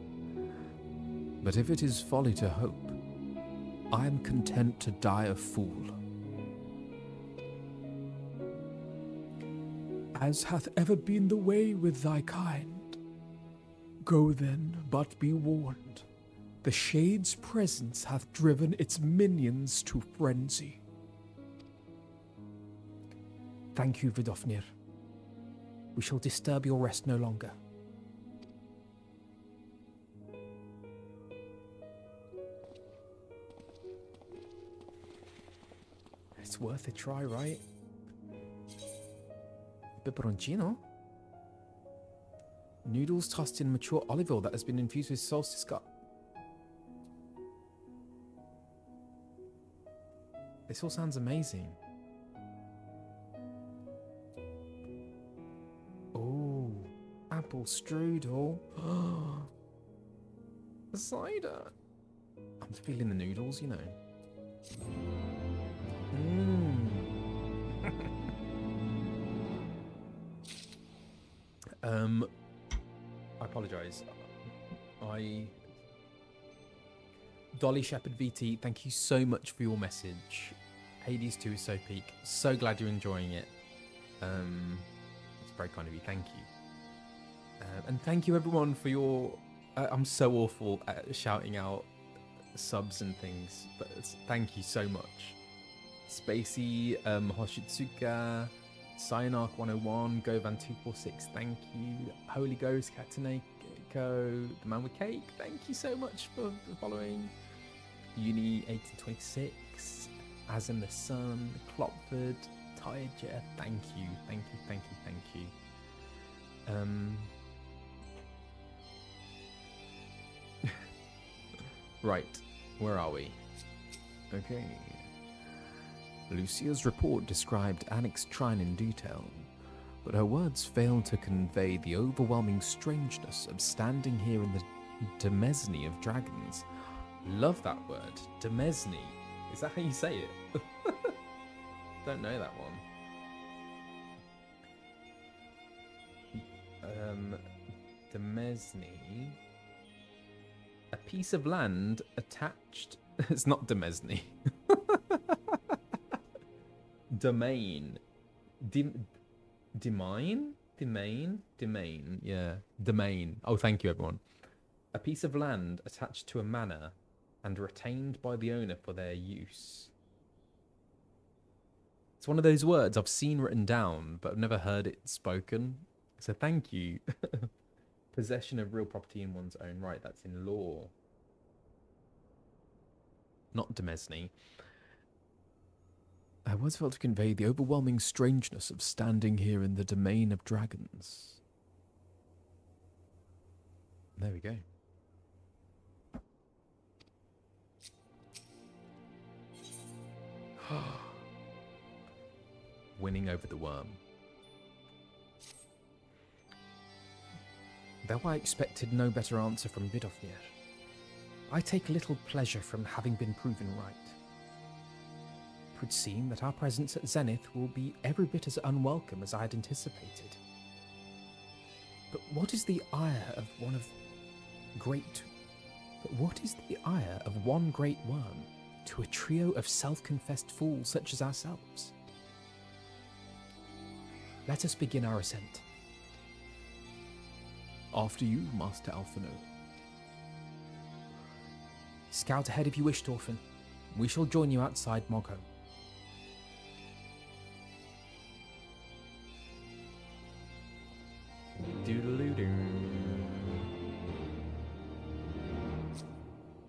But if it is folly to hope, I am content to die a fool. As hath ever been the way with thy kind. Go then, but be warned. The Shade's presence hath driven its minions to frenzy. Thank you, Vidofnir. We shall disturb your rest no longer. It's worth a try, right? Peperoncino? Noodles tossed in mature olive oil that has been infused with solstice scotch. This all sounds amazing. Oh, apple strudel. Cider. I'm feeling the noodles, you know. I apologise. Dolly Shepherd VT, thank you so much for your message. Hades 2 is so peak. So glad you're enjoying it. It's very kind of you. Thank you. And thank you everyone for your... I'm so awful at shouting out subs and things, but thank you so much. Spacey, Hoshitsuka, Cyanarch 101, Govan246, thank you. Holy Ghost, Kataneko, the man with cake, thank you so much for following. Uni 1826, Azim the Sun, Clopford, Tired Jeff, thank you. Right, where are we? Okay. Lucia's report described Annex Trine in detail, but her words failed to convey the overwhelming strangeness of standing here in the Demesne of dragons. Love that word, Demesne. Is that how you say it? Don't know that one. Demesne. A piece of land attached... It's not Demesne. Domain. Domain? Yeah. Domain. Oh, thank you, everyone. A piece of land attached to a manor and retained by the owner for their use. It's one of those words I've seen written down, but I've never heard it spoken. So thank you. Possession of real property in one's own right. That's in law. Not Demesne. I was felt to convey the overwhelming strangeness of standing here in the domain of dragons. There we go. Winning over the worm. Though I expected no better answer from Vidofnir, I take little pleasure from having been proven right. It would seem that our presence at Zenith will be every bit as unwelcome as I had anticipated. But what is the ire of one great worm to a trio of self-confessed fools such as ourselves? Let us begin our ascent. After you, Master Alphinaud. Scout ahead if you wish, Dorfin. We shall join you outside Mogholm. Doodaloo-doo.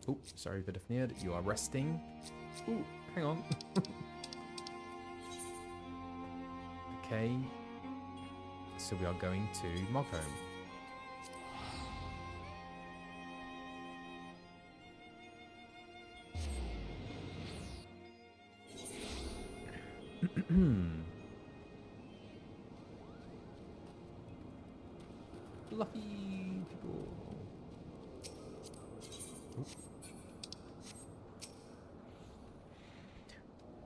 Oh, sorry, Vidofnir, you are resting. Ooh, hang on. Okay. So we are going to Mogholm. Fluffy people.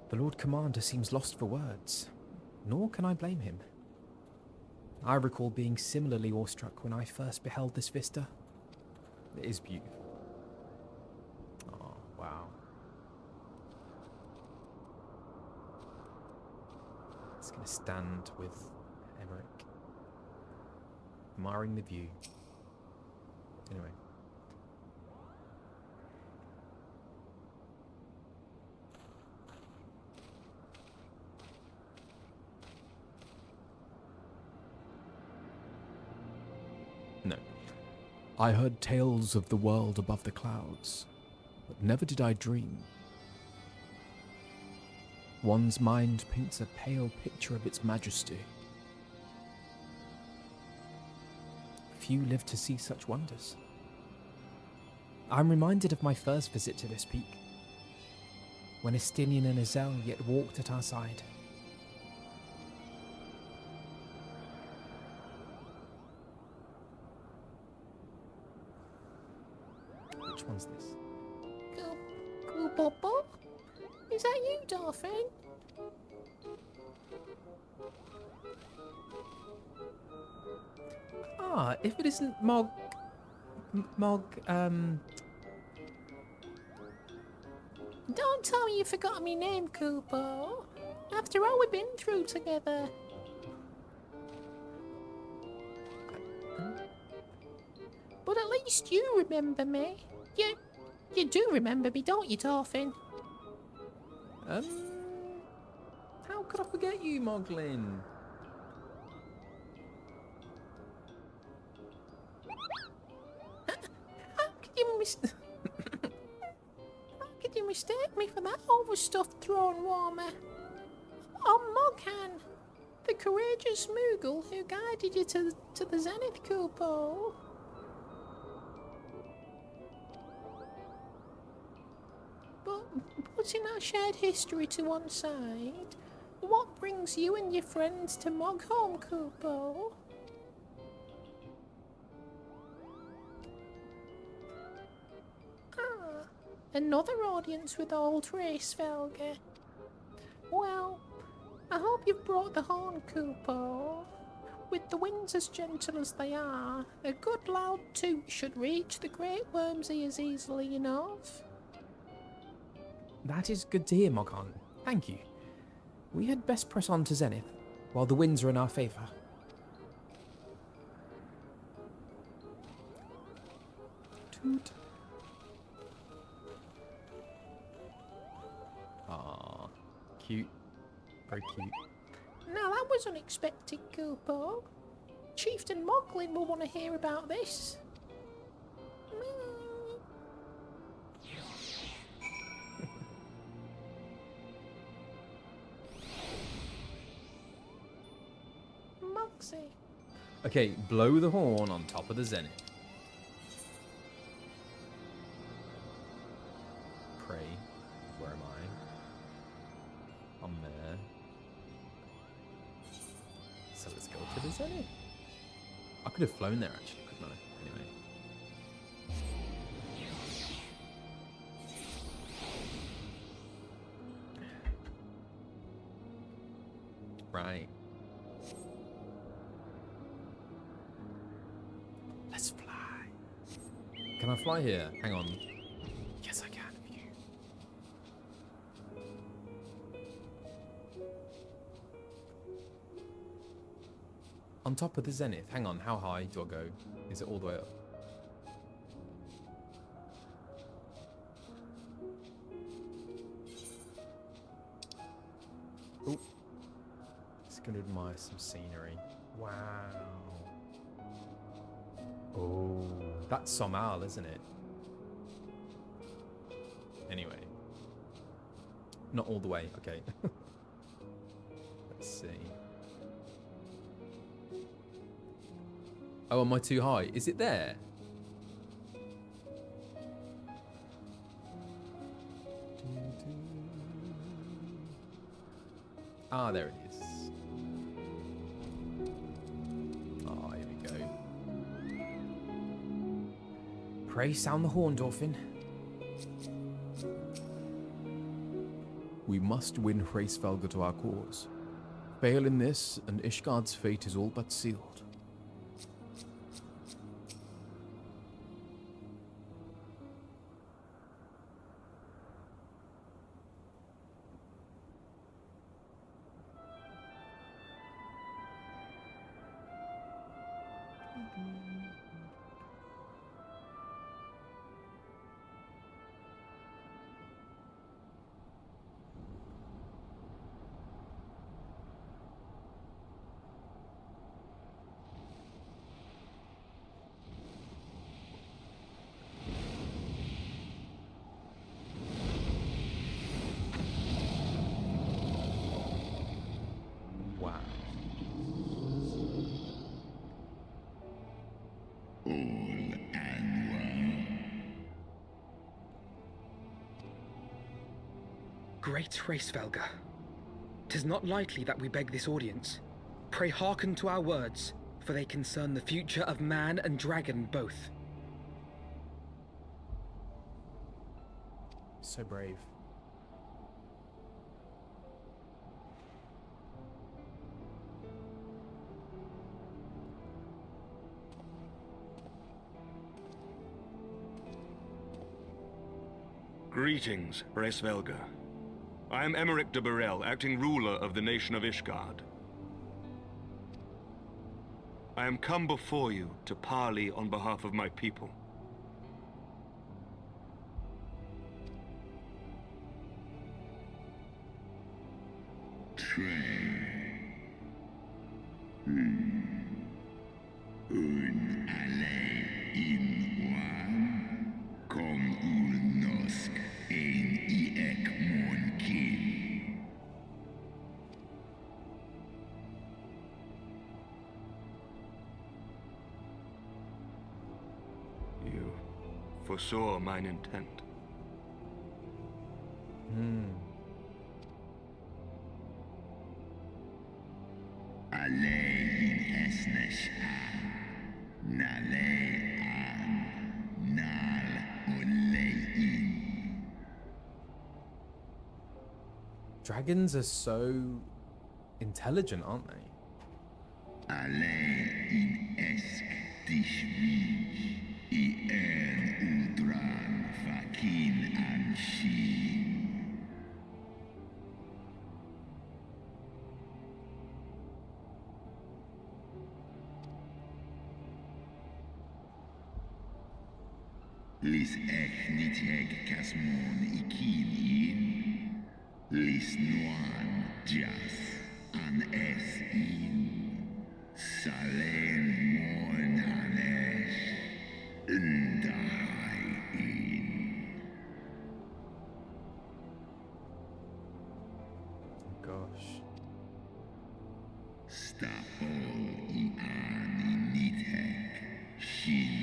The Lord Commander seems lost for words, nor can I blame him. I recall being similarly awestruck when I first beheld this vista. It is beautiful. Oh, wow. It's going to stand with Emmerich, admiring the view. Anyway. No. I heard tales of the world above the clouds, but never did I dream. One's mind paints a pale picture of its majesty. Few live to see such wonders. I'm reminded of my first visit to this peak, when Estinian and Azel yet walked at our side. Which one's this? Bobo? Is that you, Dolphin? Ah, if it isn't Don't tell me you forgot my name, Kupo. After all we've been through together. But at least you remember me. You do remember me, don't you, Dolphin? How could I forget you, Moglin? How could you mistake me for that overstuffed throne warmer? I'm Moghan, the courageous Moogle who guided you to the Zenith, Kupo. But putting our shared history to one side, what brings you and your friends to Mogholm, Kupo? Ah, another audience with old race, Velga. Well, I hope you've brought the horn, Kupo. With the winds as gentle as they are, a good loud toot should reach the great worm's ears easily enough. That is good to hear, Moghan. Thank you. We had best press on to Zenith, while the winds are in our favour. Toot. Ah, cute. Very cute. Now that was unexpected, Kupo. Chieftain Moglin will want to hear about this. Moxie. Okay, blow the horn on top of the Zenith. Pray. Where am I? I'm there. So let's go to the Zenith. I could have flown there actually, couldn't I? Anyway. Right. Let's fly. Can I fly here? Hang on. Yes, I can. Phew. On top of the Zenith. Hang on. How high do I go? Is it all the way up? Ooh. Just gonna admire some scenery. Wow. Oh, that's Somal, isn't it? Anyway. Not all the way. Okay. Let's see. Oh, am I too high? Is it there? Ah, there it is. Ah, here we go. Pray sound the horn, Dolphin. We must win Hraesvelgr to our cause. Fail in this, and Ishgard's fate is all but sealed. Wow. Great Hraesvelgr, 'tis not lightly that we beg this audience. Pray hearken to our words, for they concern the future of man and dragon both. So brave. Greetings, Hraesvelgr. I am Emeric de Burrell, acting ruler of the nation of Ishgard. I am come before you to parley on behalf of my people. You foresaw mine intent. Dragons are so intelligent, aren't they? Lis ech nitheg casmon ikin lis noan jas an es in salen mon anesh undai in. Gosh. Stapol I an nitheg shin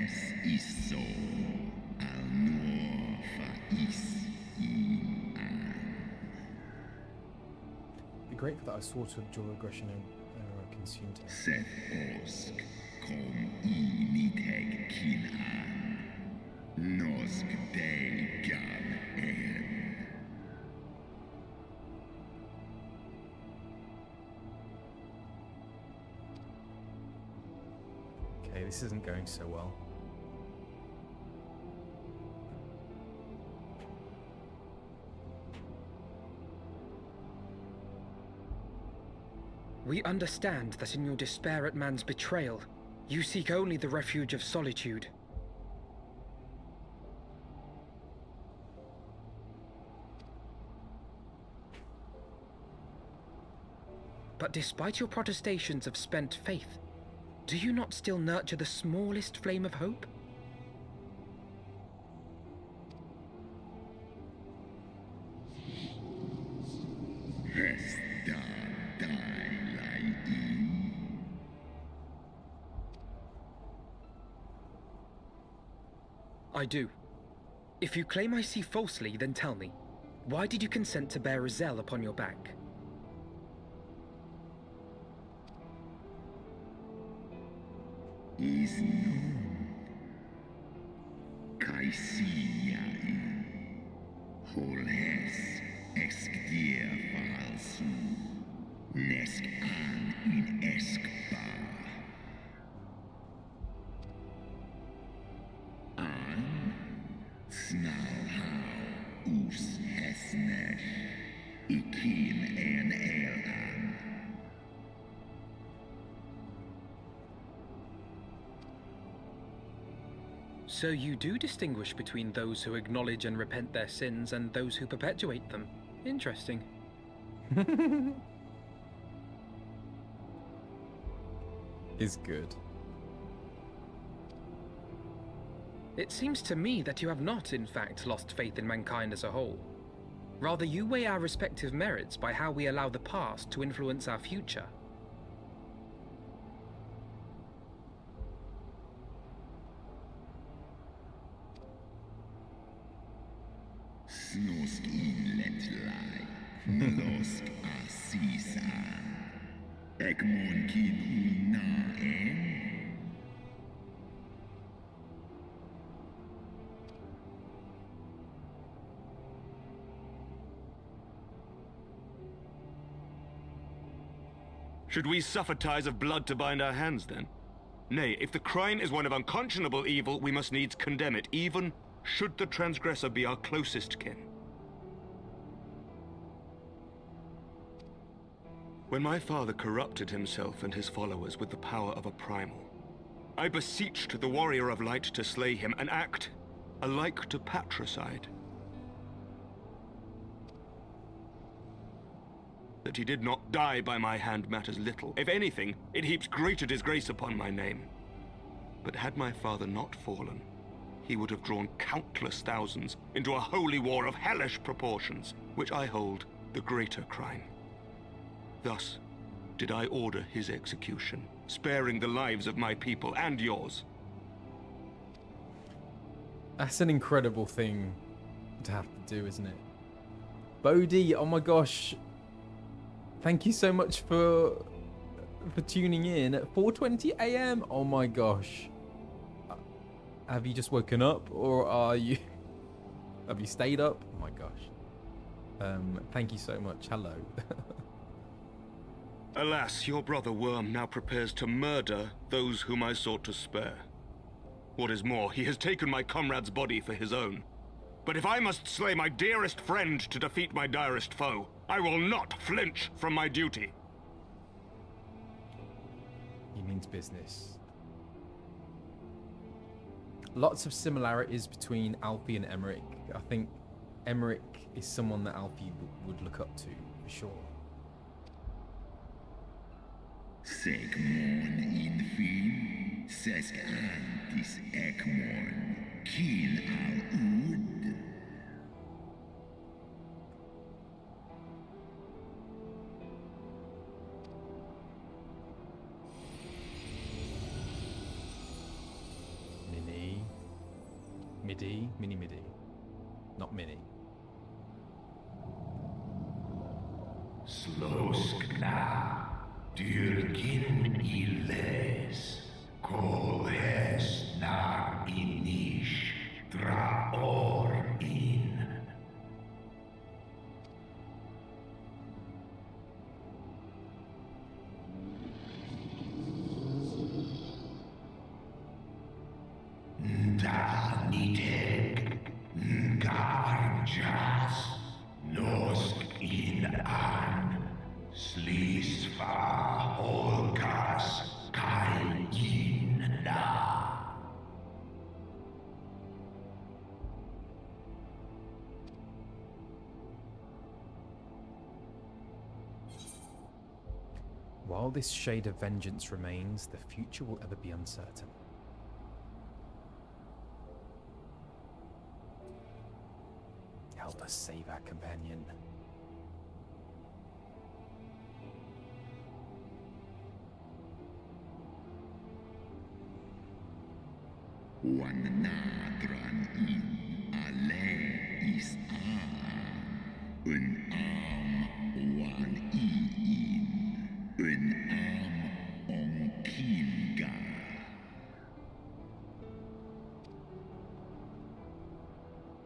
es iso al nor fa is in an. It'd be grateful that I saw to abjure aggression and consumed him. Seth osk kom I nitheg kin an nosk de gan en. Okay, this isn't going so well. We understand that in your despair at man's betrayal, you seek only the refuge of solitude. But despite your protestations of spent faith, do you not still nurture the smallest flame of hope? I do. If you claim I see falsely, then tell me, why did you consent to bear a Zell upon your back? Is known. Kaisiai. Holhes exkdier falsu. Nesk an in eskba. An snauhau us hesnesh. Ikin en elan. So you do distinguish between those who acknowledge and repent their sins and those who perpetuate them. Interesting. Is good. It seems to me that you have not, in fact, lost faith in mankind as a whole. Rather, you weigh our respective merits by how we allow the past to influence our future. Snosk in letlai, Mlosk asisan. Ekmon kin unaen. Should we suffer ties of blood to bind our hands, then? Nay, if the crime is one of unconscionable evil, we must needs condemn it, even should the transgressor be our closest kin. When my father corrupted himself and his followers with the power of a primal, I beseeched the warrior of light to slay him, an act alike to patricide. That he did not die by my hand matters little. If anything, it heaps greater disgrace upon my name. But had my father not fallen, he would have drawn countless thousands into a holy war of hellish proportions, which I hold the greater crime. Thus did I order his execution, sparing the lives of my people and yours. That's an incredible thing to have to do, isn't it? Bodhi, oh my gosh. Thank you so much for tuning in at 4:20 a.m. Oh my gosh. Have you just woken up, or have you stayed up? Oh my gosh. Thank you so much. Hello. Alas, your brother Worm now prepares to murder those whom I sought to spare. What is more, he has taken my comrade's body for his own. But if I must slay my dearest friend to defeat my direst foe, I will not flinch from my duty. He means business. Lots of similarities between Alfie and Emmerich. I think Emmerich is someone that Alfie would look up to, for sure. Segmon infin, sesk antis ekmon, kin al ud. Mini. Not mini. Sloskna, dyrkin illes, kolhes na inish, draor in. Da niteg, garjas, nosk in an, slisva holgas, kai in na. While this shade of vengeance remains, the future will ever be uncertain. Help us save our companion. One na dran in, alle is an arm wan in, an arm on Kinga.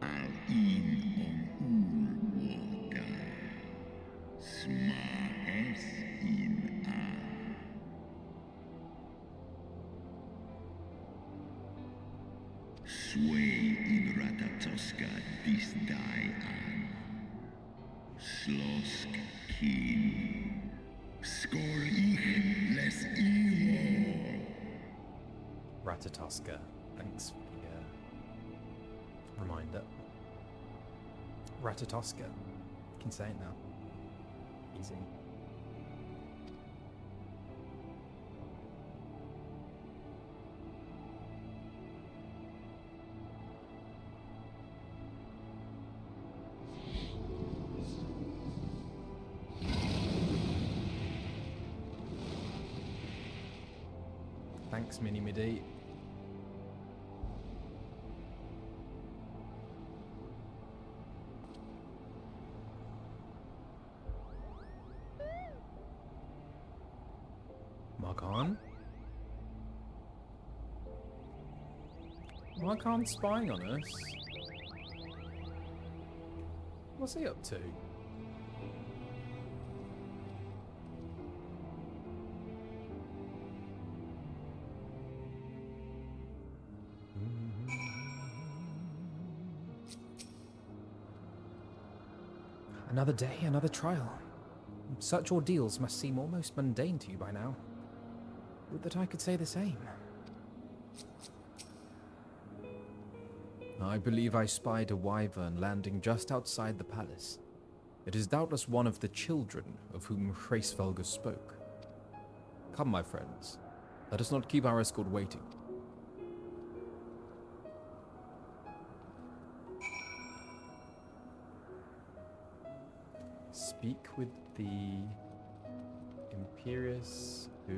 Al in on Ulwater, smahes in Sway in Ratatoska dis die an. Slosk kin. Skor ich les Iwo. Ratatoska. Thanks for the reminder. Ratatoska. Can say it now. Easy. Thanks, Mini Midi. Markon? Markon's spying on us. What's he up to? Another day, another trial. Such ordeals must seem almost mundane to you by now. Would that I could say the same. I believe I spied a wyvern landing just outside the palace. It is doubtless one of the children of whom Hraesvelgur spoke. Come, my friends. Let us not keep our escort waiting. Speak with the Imperious who?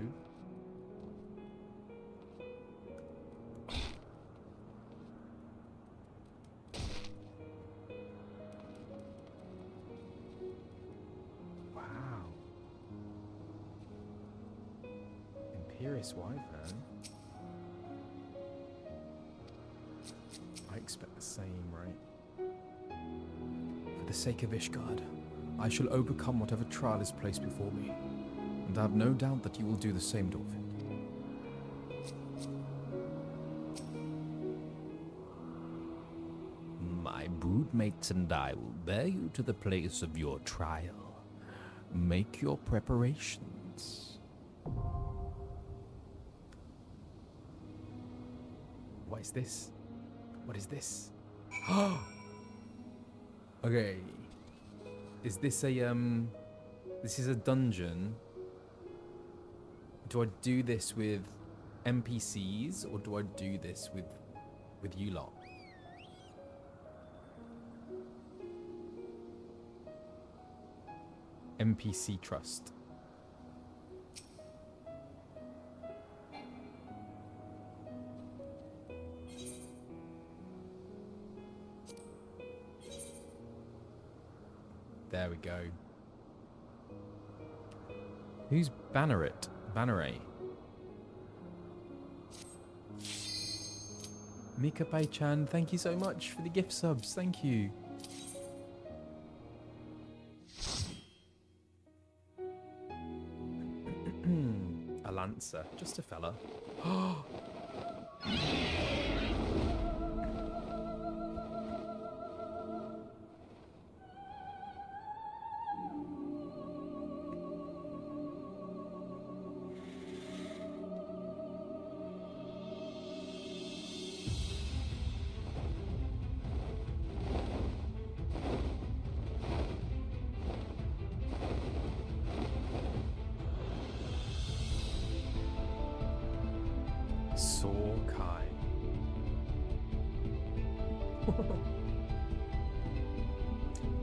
Wow. Imperious Wyvern? I expect the same, right? For the sake of Ishgard, I shall overcome whatever trial is placed before me, and I have no doubt that you will do the same, Dorfin. My broodmates and I will bear you to the place of your trial. Make your preparations. What is this? What is this? Okay. Is this a, this is a dungeon. Do I do this with NPCs, or do I do this with you lot? NPC trust. There we go. Who's Banneret? Banneret. Mika Pai-chan, thank you so much for the gift subs. Thank you. A lancer. Just a fella.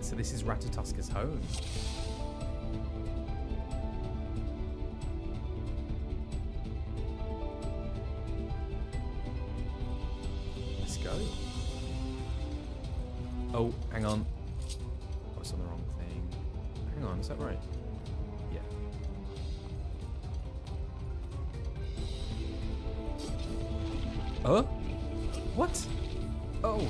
So this is Ratatoska's home. Let's go. Oh, hang on. I was on the wrong thing. Hang on, is that right? Yeah. What? Oh.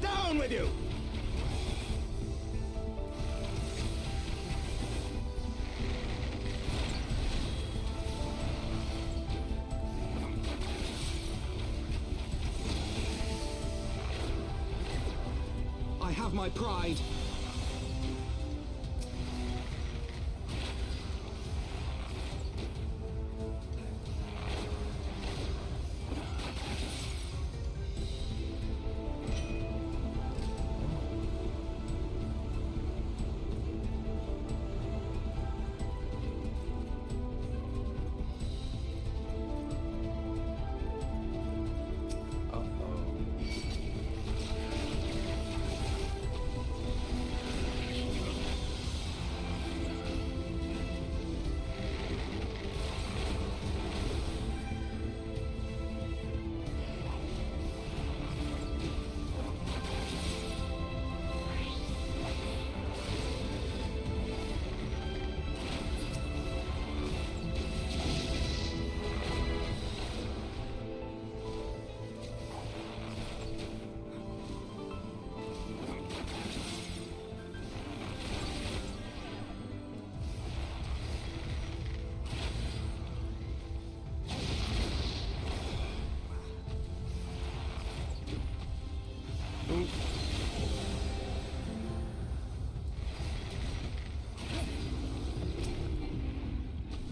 Down with you! I have my pride.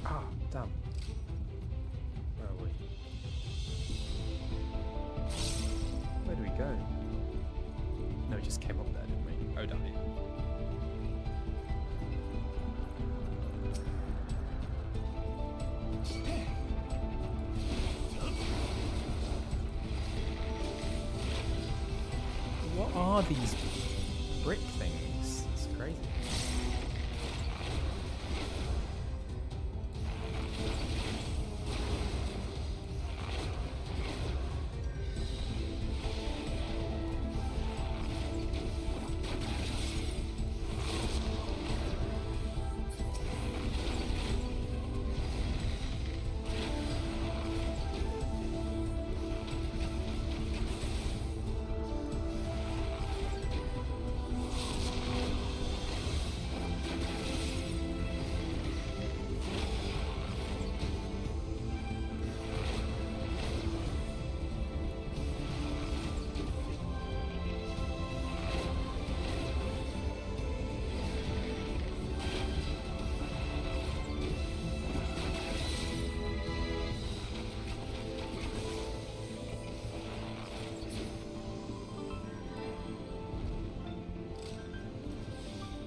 Ah, damn. Where are we? Where do we go? No, we just came up there, didn't we? Oh, down here. What are these brick things? It's crazy.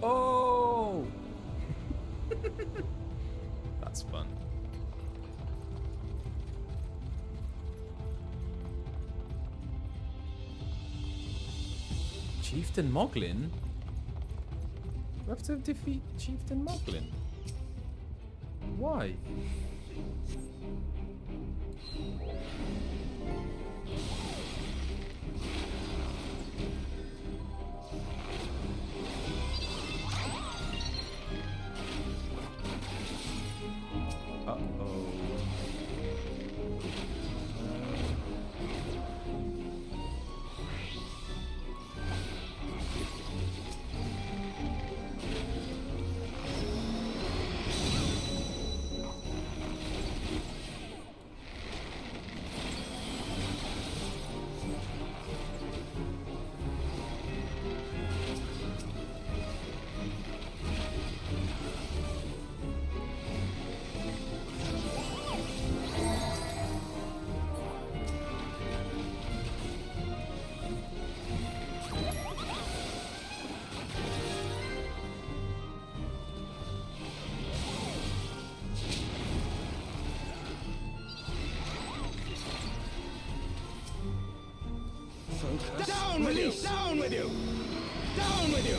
Oh! That's fun. Chieftain Moglin? We have to defeat Chieftain Moglin. Why? Down with you!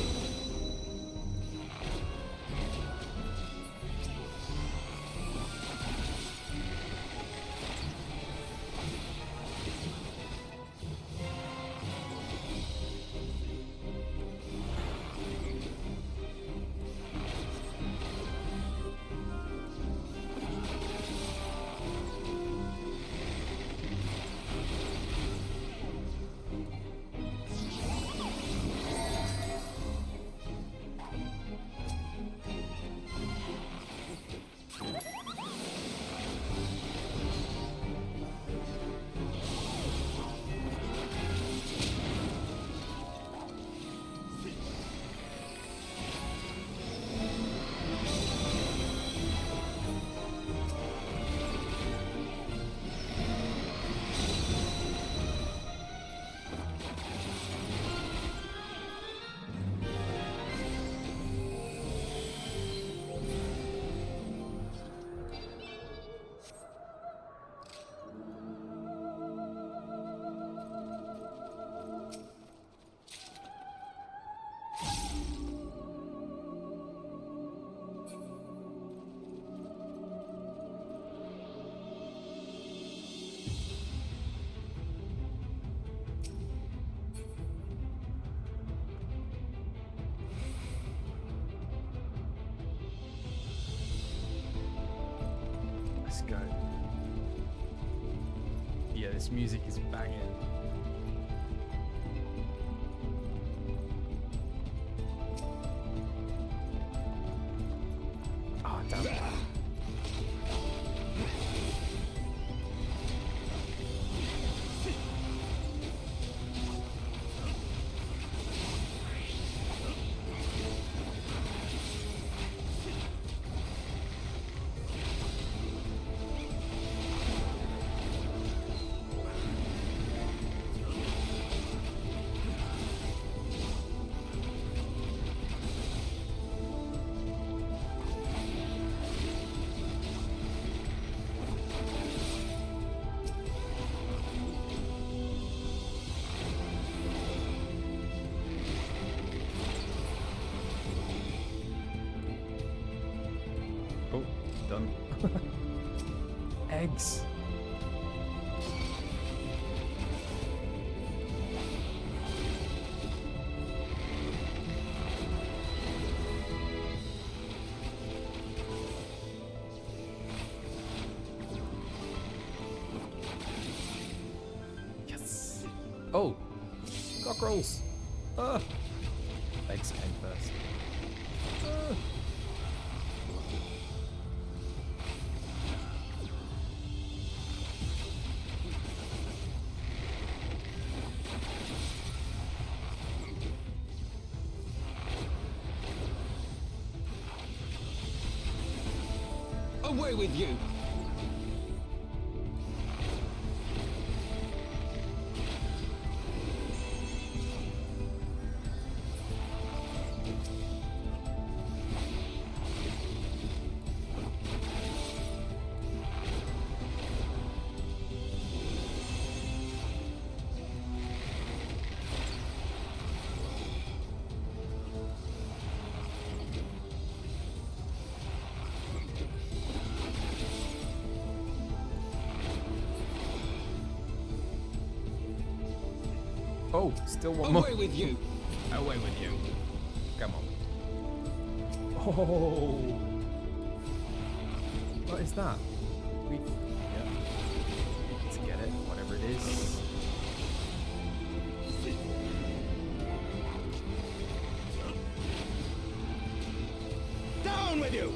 Let's go. Yeah, this music is banging. Oh, damn. Oh, done. Eggs. Yes. Oh, cockerels. Eggs came first. Away with you! Oh, still one more. Away with you! Away with you. Come on. Oh. What is that? Yeah. Let's get it, whatever it is. Down with you!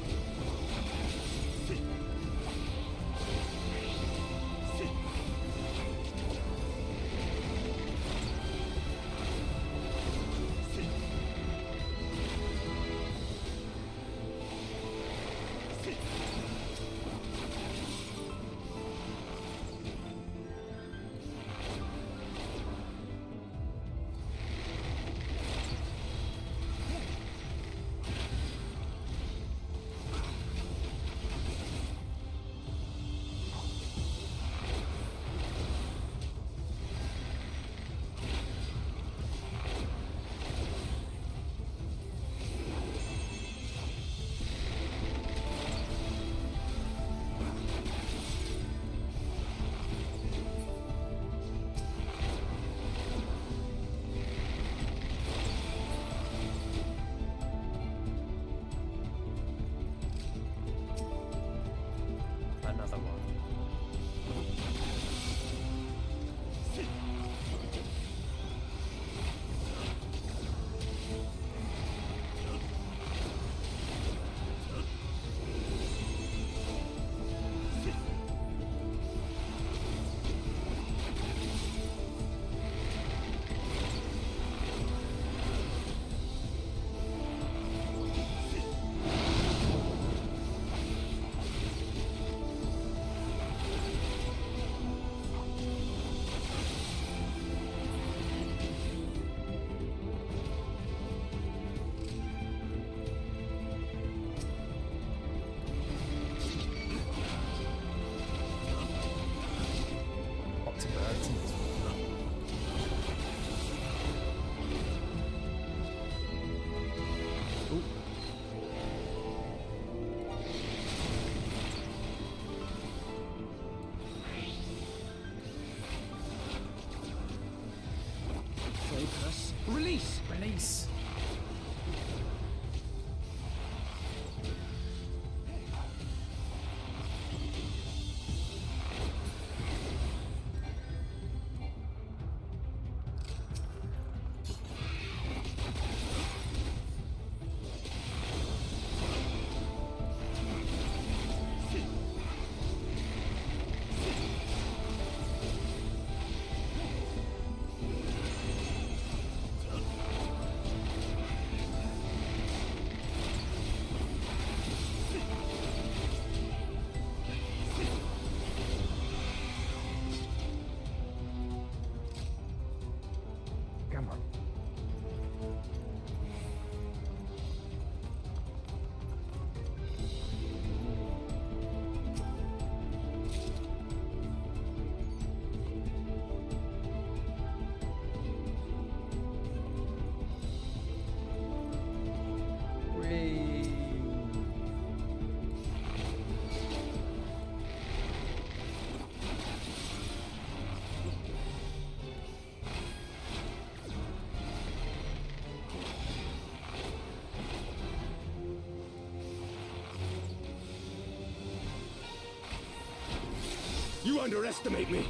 You underestimate me.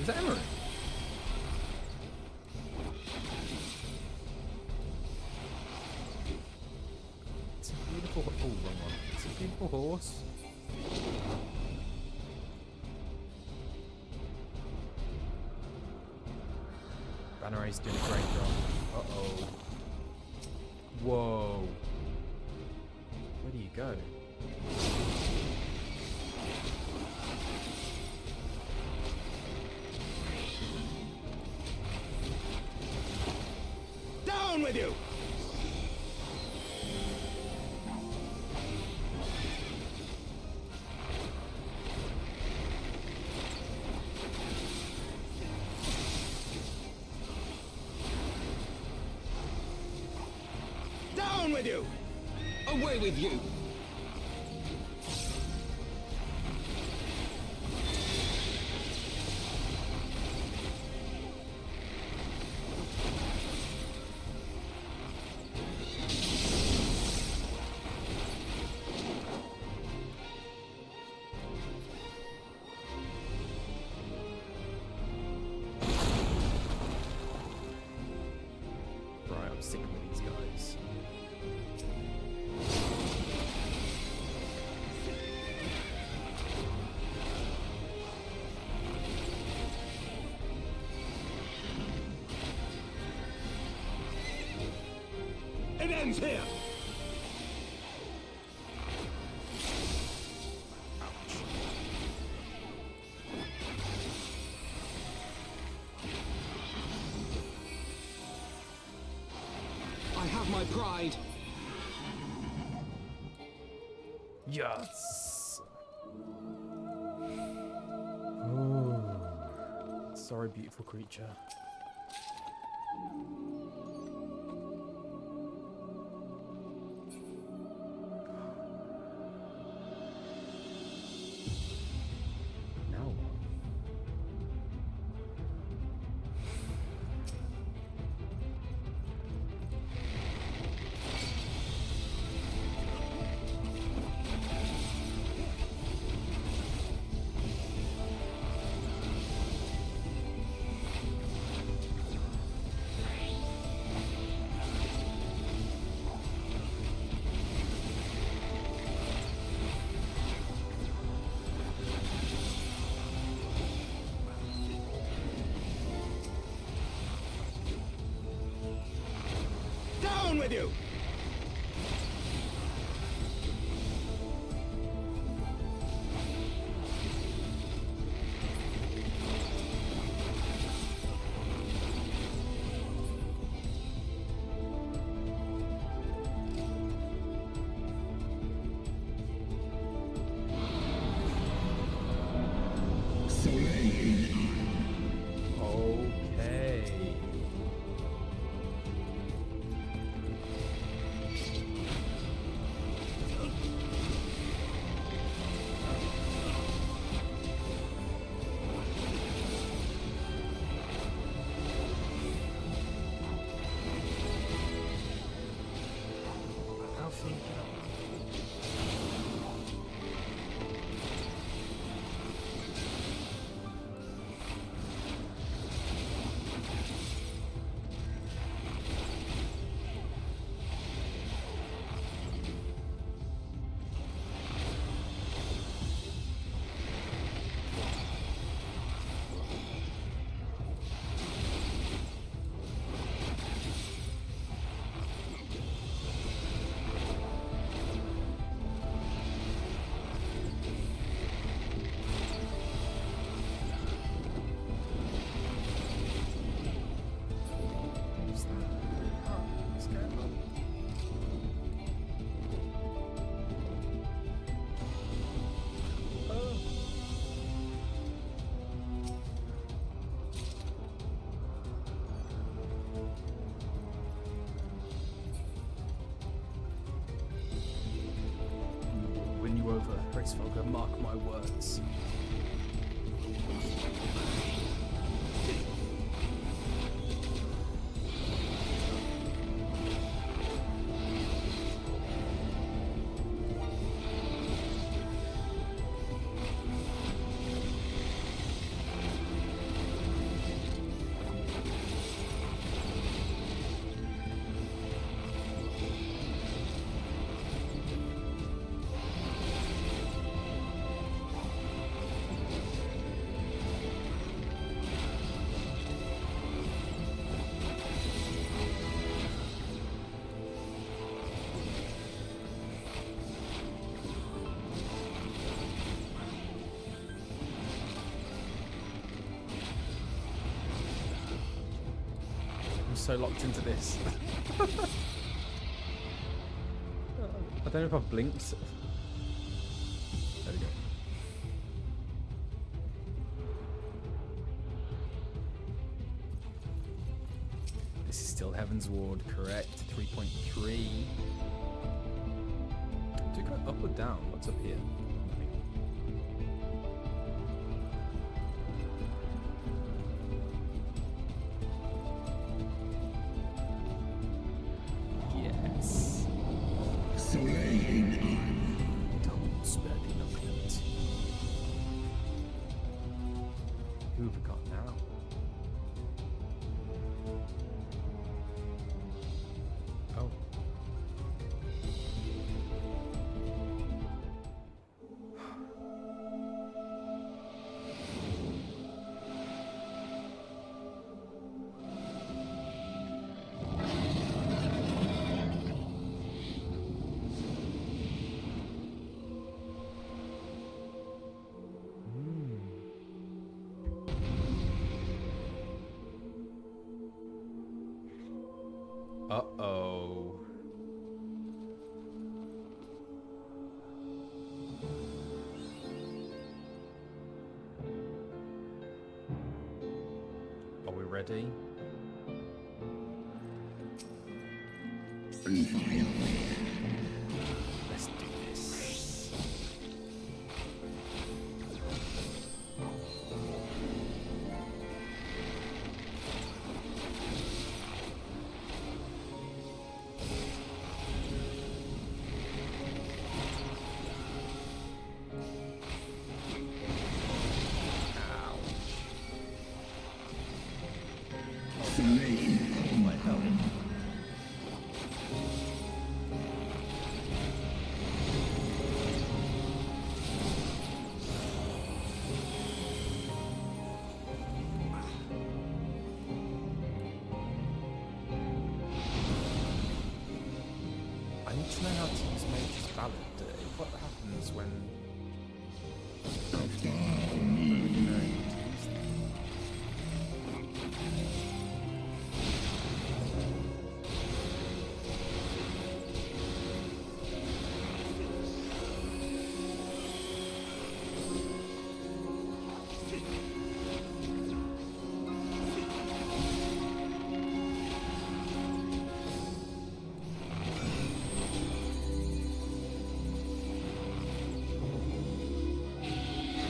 Is that Emery? It's a beautiful. Oh, wrong one. It's a beautiful horse. Banneray's doing a great job. Uh-oh. Whoa. Where do you go? Down with you! Down with you! Away with you! Right, I'm sticking with these guys. It ends here! I have my pride. Yes. Oh. Sorry, beautiful creature. Now what? Down with you! Okay. Win you over, Gracefolker, mark my words. so locked into this. I don't know if I've blinked. There we go. This is still Heavensward, correct? 3.3. Do we go up or down? What's up here? Yes. Don't spare the inoculant. Who have we got now? Oh. Uh-oh. Are we ready? Let's do this. I need to know how to use Mage's Ballad. What happens when...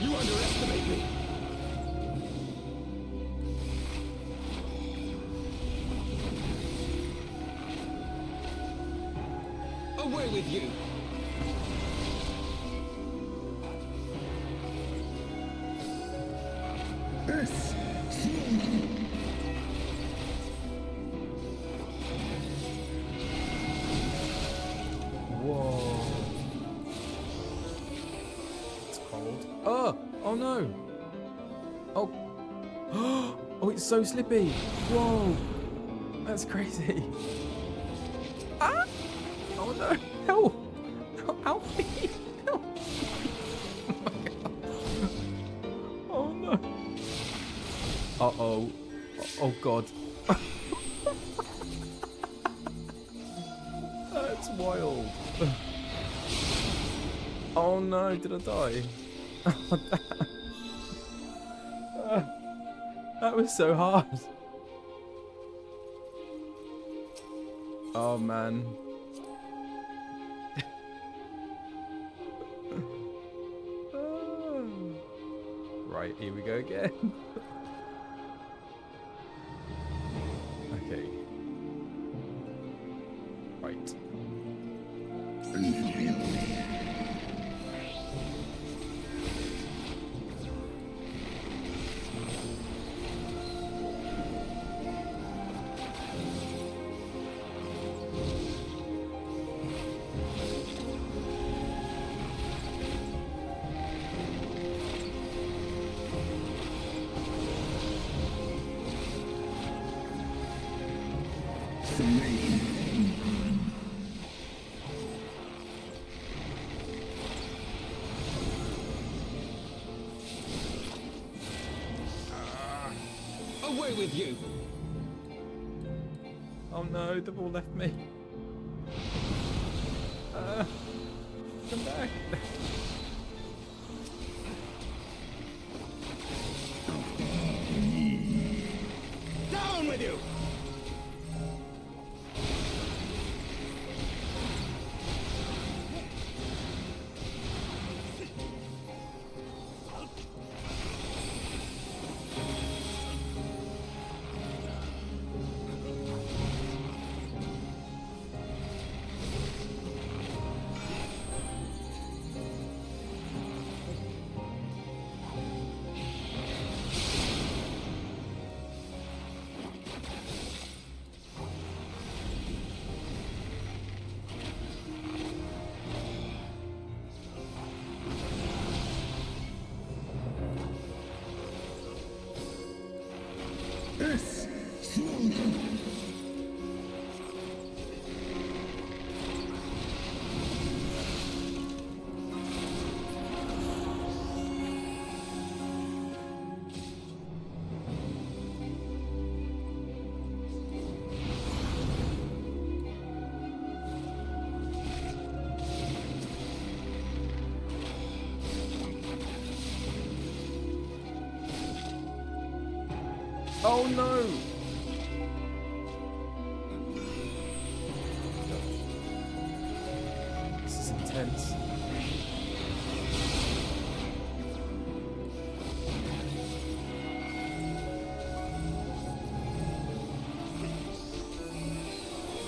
You underestimate me. Away with you. Whoa. It's cold. Oh! Oh no! Oh! Oh, it's so slippy! Whoa! That's crazy! Ah! Oh no! Help! Alfie! Help! Oh my god! Oh no! Uh-oh. Oh god. That's wild. Oh no, did I die? That was so hard. Oh man. Right, here we go again. Okay. Right. Away with you. no, they've all left me. Come back. Down with you! Oh no! This is intense.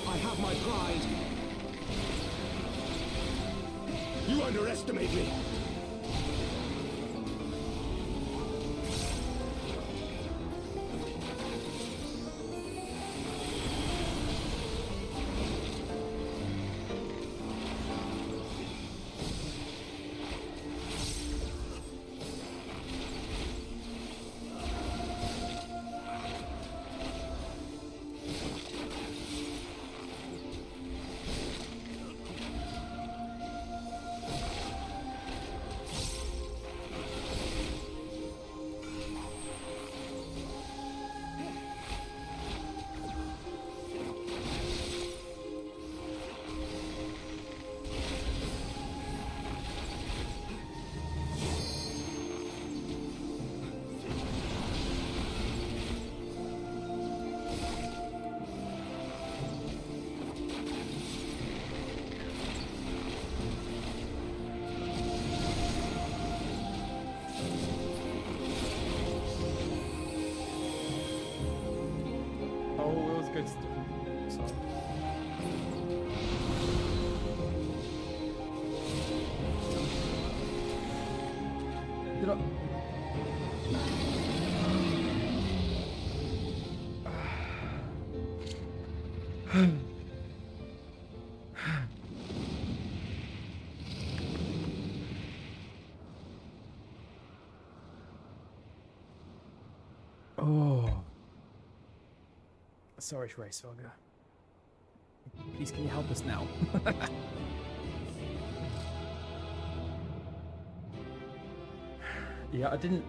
I have my pride. You underestimate me. Good stuff. Sorry. Did I... Oh. Sorry, Racefelger. Please, can you help us now? Yeah, I didn't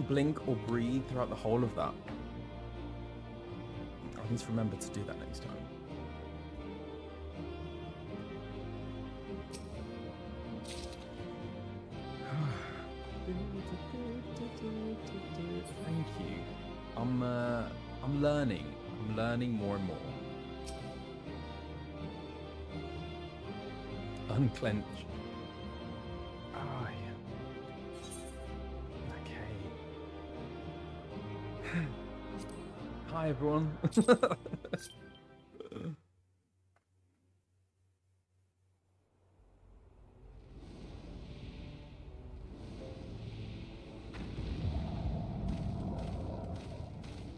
blink or breathe throughout the whole of that. I need to remember to do that next time. Thank you. I'm learning. I'm learning more and more. Unclench. Ah, yeah. Okay. Hi, everyone.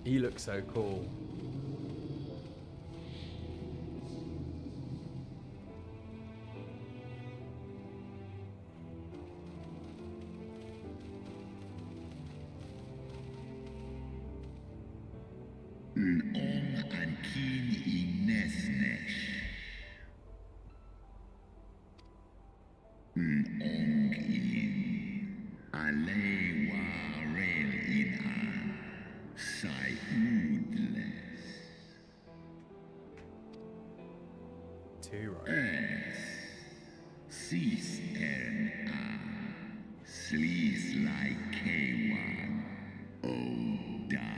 He looks so cool. Sai Udle. 2, right? Cease Sleaze like K1. Oda.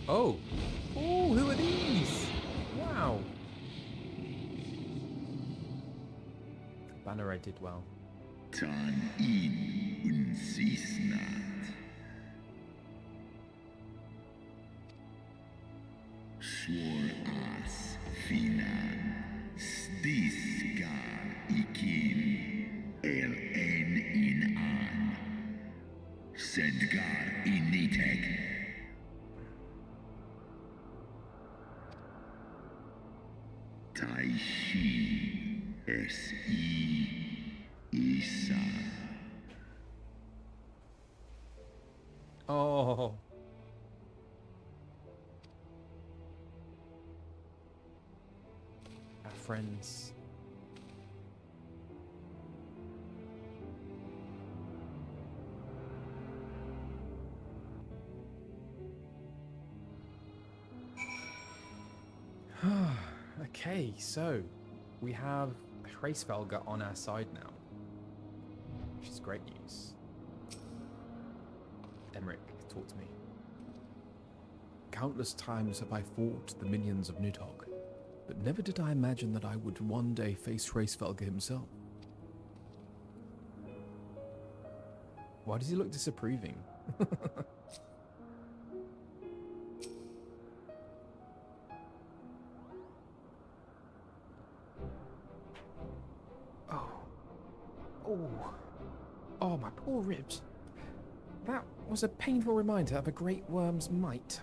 Oh! Oh, who are these? Wow. Banner, I did well. Tan in unsisnat. Swore as Fina. Stiskar ikin. En in an. Sedgar initek. Taishi Isa. Oh. Our friends. Okay, so we have Hraesvelga on our side now, which is great news. Emmerich, talk to me. Countless times have I fought the minions of Nidhogg, but never did I imagine that I would one day face Hraesvelga himself. Why does he look disapproving? Oh, my poor ribs. That was a painful reminder of a great worm's might.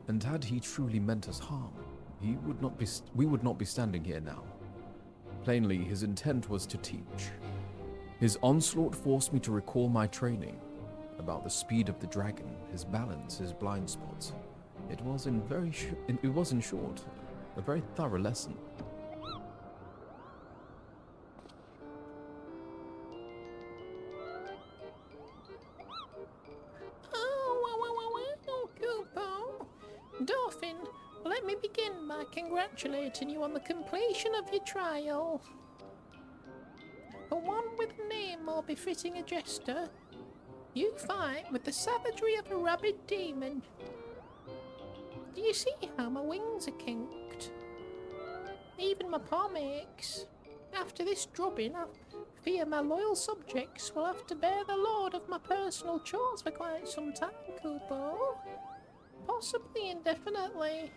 And had he truly meant us harm, we would not be standing here now. Plainly, his intent was to teach. His onslaught forced me to recall my training about the speed of the dragon, his balance, his blind spots. It was in short, a very thorough lesson. Dolphin, let me begin by congratulating you on the completion of your trial. For one with a name more befitting a jester, you fight with the savagery of a rabid demon. Do you see how my wings are kinked? Even my palm aches. After this drubbing, I fear my loyal subjects will have to bear the load of my personal chores for quite some time, Kupo. Possibly indefinitely.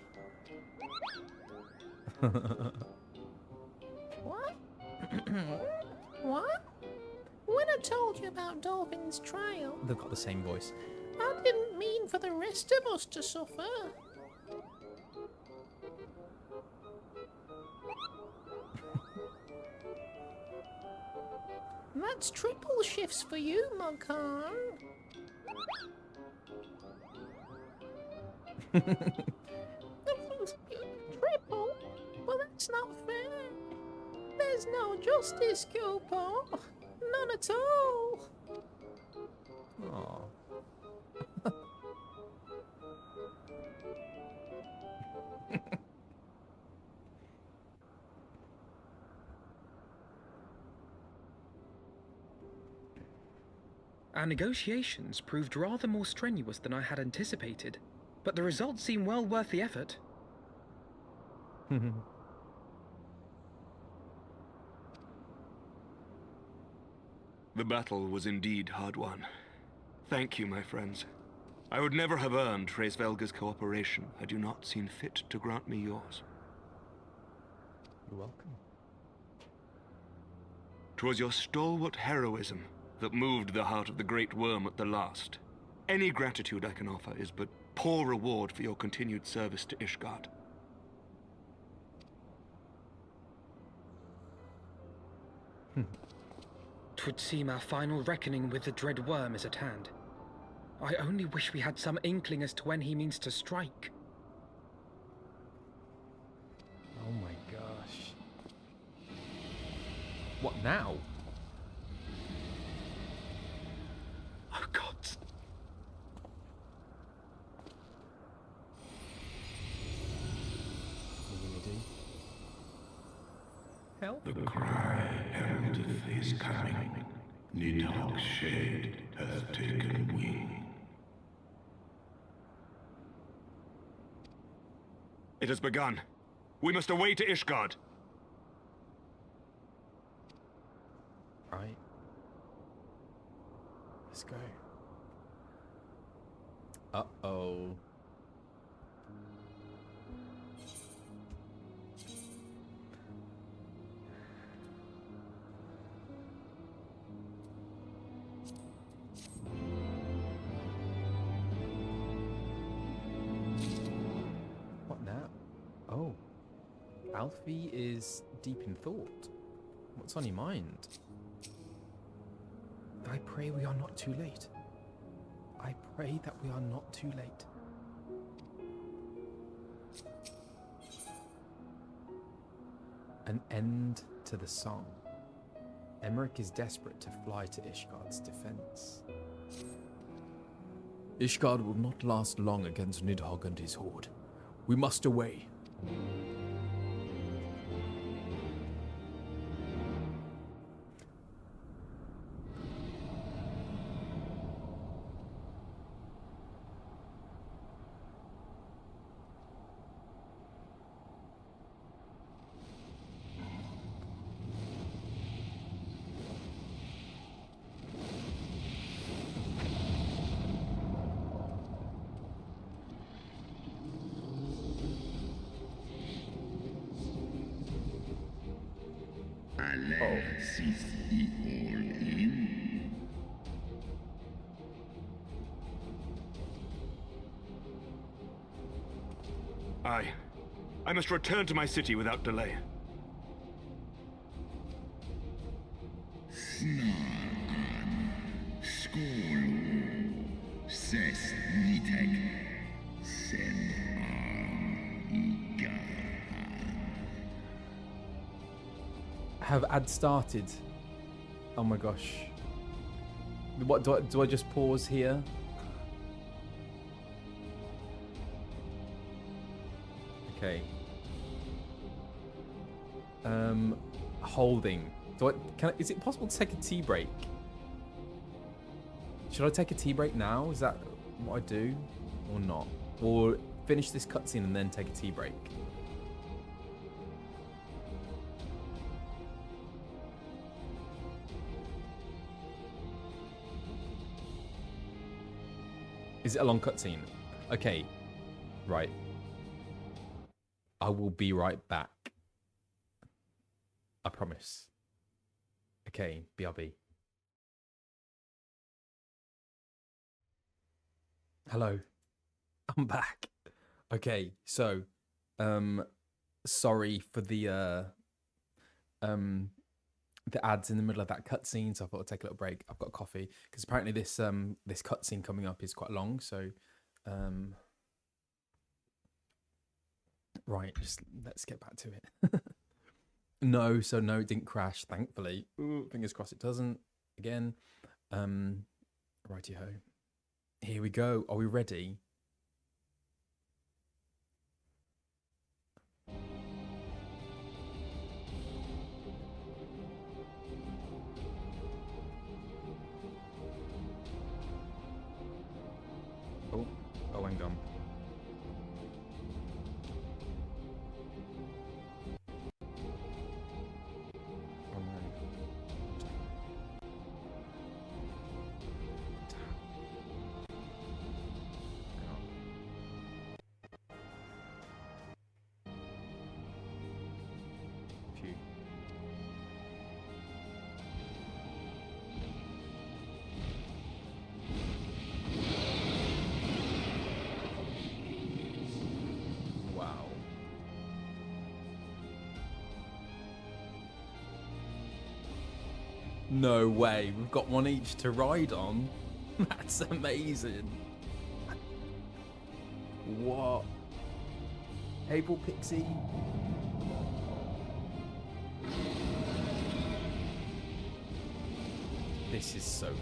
What? What? When I told you about Dolphin's trial, They've got the same voice. I didn't mean for the rest of us to suffer. That's triple shifts for you, Mokan. Triple? Well, that's not fair. There's no justice, Kupo. None at all. Aww. Our negotiations proved rather more strenuous than I had anticipated, but the results seem well worth the effort. The battle was indeed hard won. Thank you, my friends. I would never have earned Hraesvelga's cooperation had you not seen fit to grant me yours. You're welcome. 'Twas your stalwart heroism that moved the heart of the Great Worm at the last. Any gratitude I can offer is but poor reward for your continued service to Ishgard. Twould seem our final reckoning with the dread worm is at hand. I only wish we had some inkling as to when he means to strike. What now? Oh, God. What are you gonna do? Help? The cry heraldeth his coming. Nidhogg's shade hath taken wing. It has begun. We must away to Ishgard. Right. Let's go. Uh-oh. What now? Oh. Alfie is deep in thought. What's on your mind? I pray we are not too late. I pray that we are not too late. An end to the song. Emmerich is desperate to fly to Ishgard's defense. Ishgard will not last long against Nidhogg and his horde. We must away. Alas, is he all in? Aye. I must return to my city without delay. Snar'an, skål, ses Nidhogg, send arm i garhan. Have ads started? Oh my gosh. What do I just pause here? Okay. Holding. Is it possible to take a tea break? Should I take a tea break now? Is that what I do? Or not? Or finish this cutscene and then take a tea break? Is it a long cutscene? Okay. Right. I will be right back. I promise. Okay, BRB. Hello. I'm back. Okay, so sorry for the ads in the middle of that cutscene, so I thought I'd take a little break. I've got coffee because apparently this this cutscene coming up is quite long. So, right, just let's get back to it. No, it didn't crash, thankfully. Ooh, fingers crossed it doesn't again. Righty ho. Here we go. Are we ready? Oh, hang on. Oh no. Hang on. Phew. Wow. No way. We've got one each to ride on. That's amazing. What? Able Pixie? This is so cool.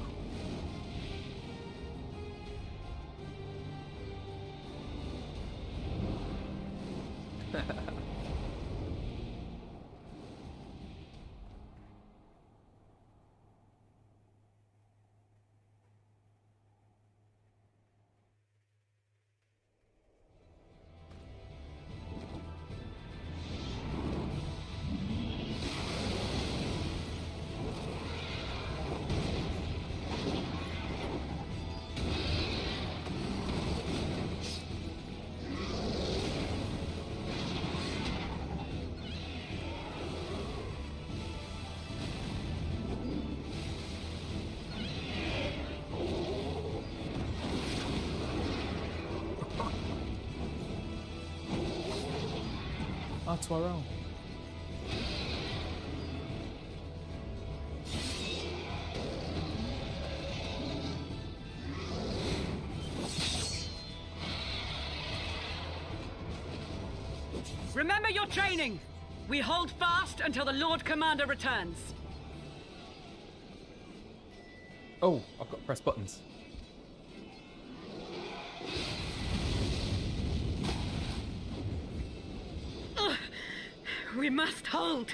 Tyrell. Remember your training! We hold fast until the Lord Commander returns. Oh, I've got to press buttons. We must hold.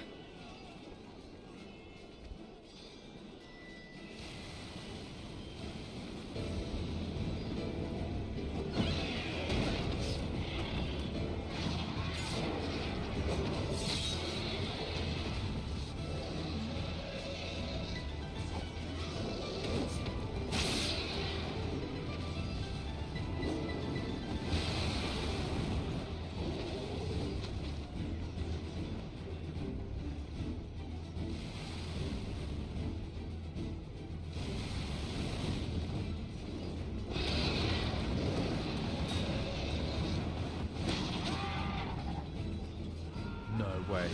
No way.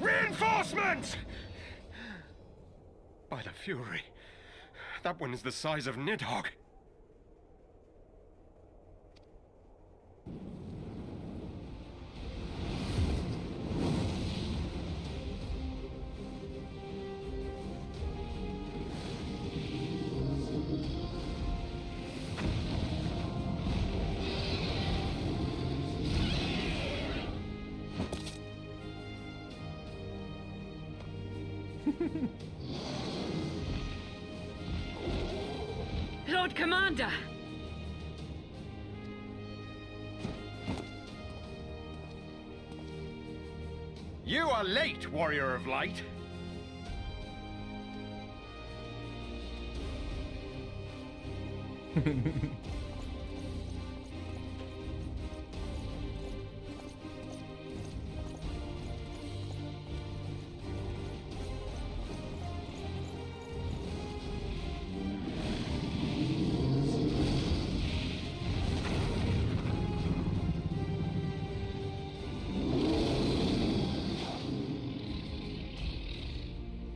Reinforcements! By the Fury, that one is the size of Nidhogg. Lord Commander! You are late, Warrior of Light.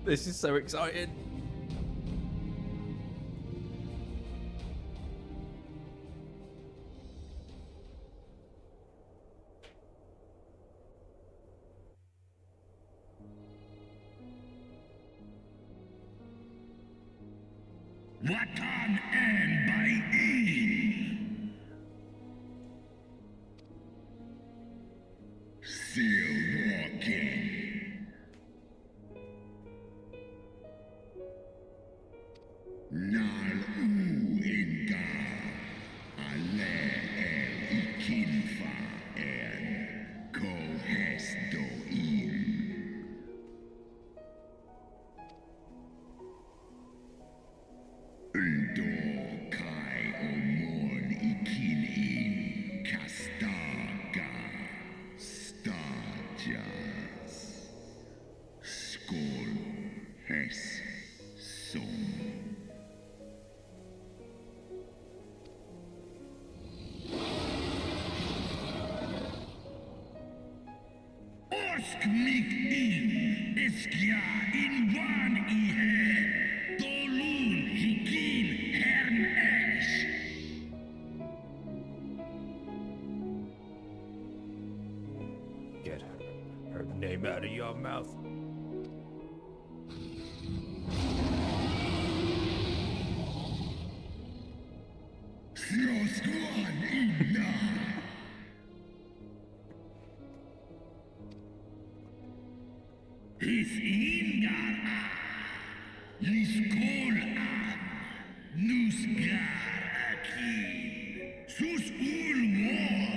This is so exciting. Watan and by E. Still walking. Nal u inga. Ale ikinfa en. Kohes doim. Undo kai omon ikin in kastaga stajas skol hes som. Eskia in one ihe, Dolun hikin hern esh. Get her name out of your mouth. Sroskuan inna. His ingar Liskol Nusgar akin Sus ul war.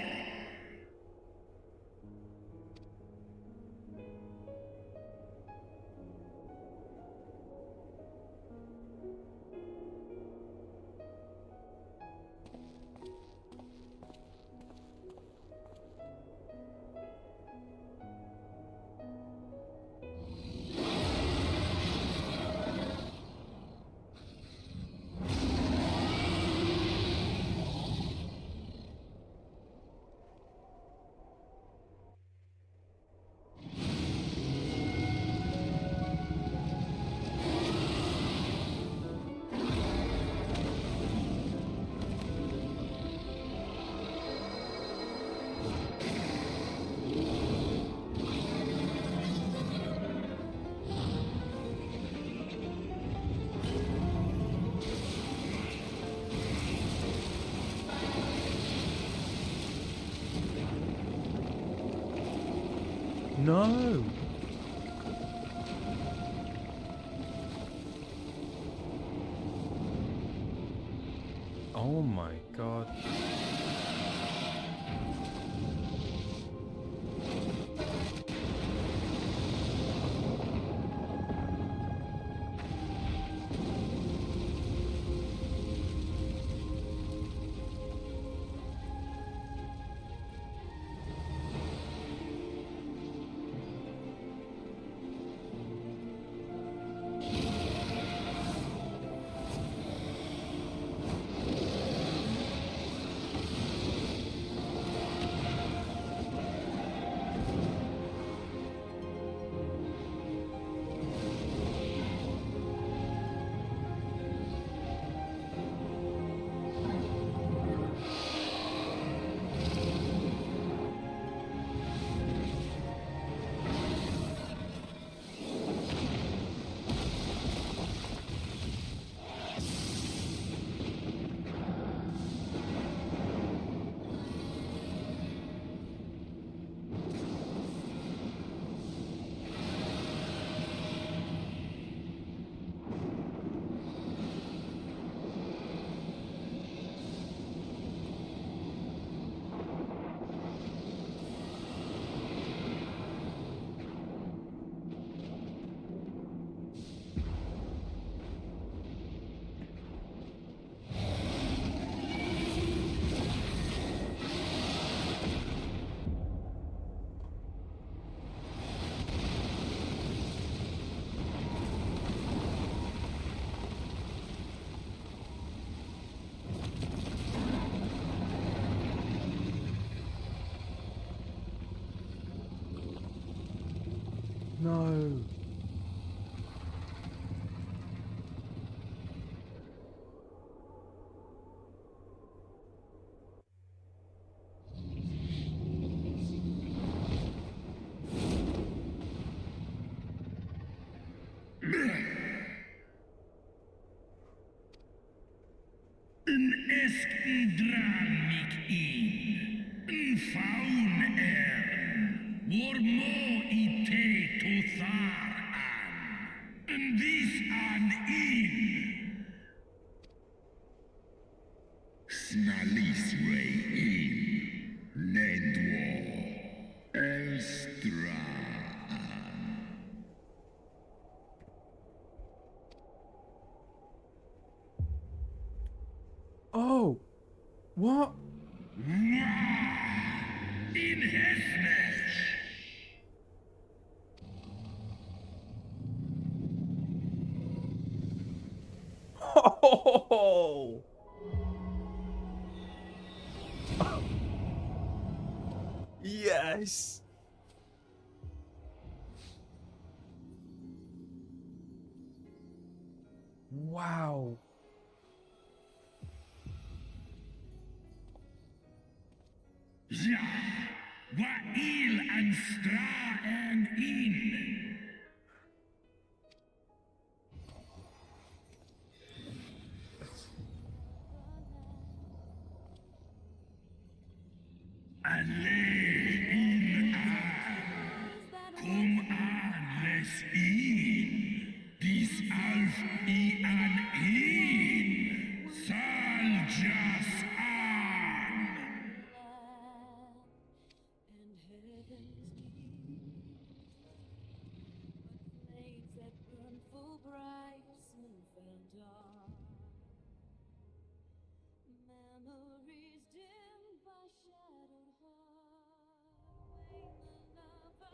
No. Oh my god. No. Esk dran mik in, faun war mo I te to thar an, this an in. Snalis rei in, nedwo, elstra an. Oh, what? In Hesmesh. Oh. Yes. Wow. Ja, wa il an stra en in. Alle in an. Kom an les in. Dis alf I an in. Sal jas an.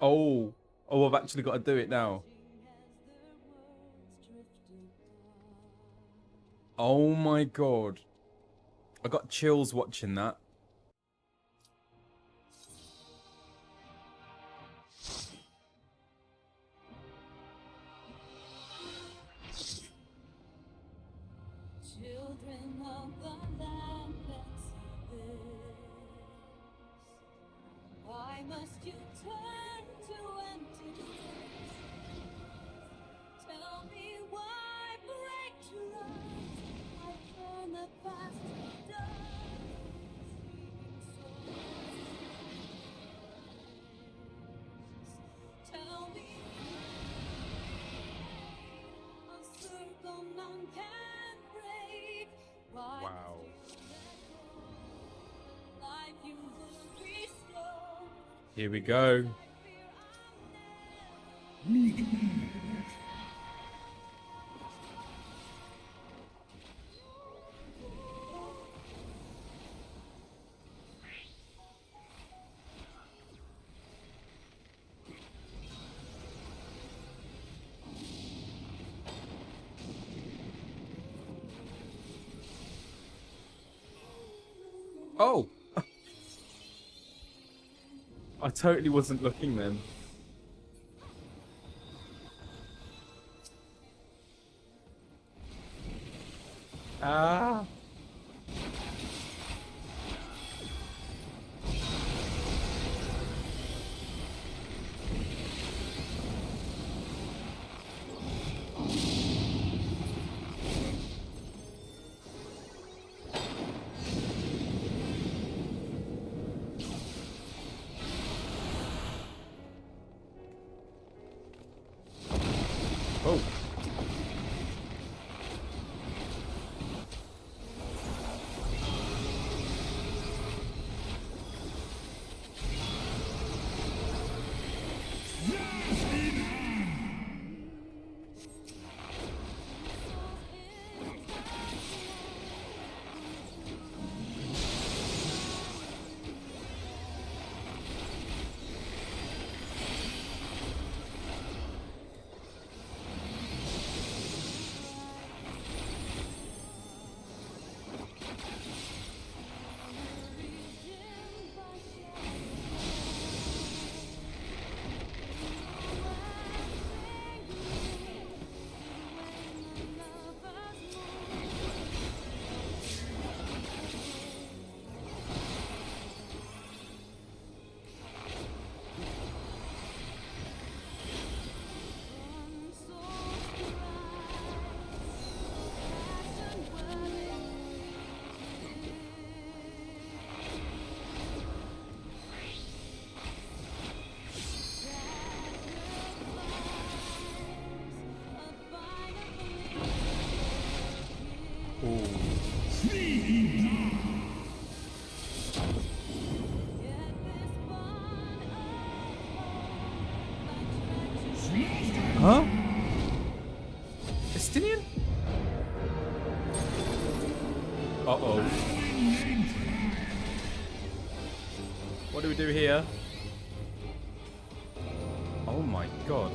Oh, I've actually got to do it now. Oh my god. I got chills watching that. Children of the land that see this, why must you turn to emptiness? Tell me why break trust? I turn the past to dust. Tell me a circle none can break. Why Wow. life you will restore? Here we go. Oh! I totally wasn't looking then. Ah! Oh. Huh? Estinian? Uh-oh. What do we do here? Oh my god.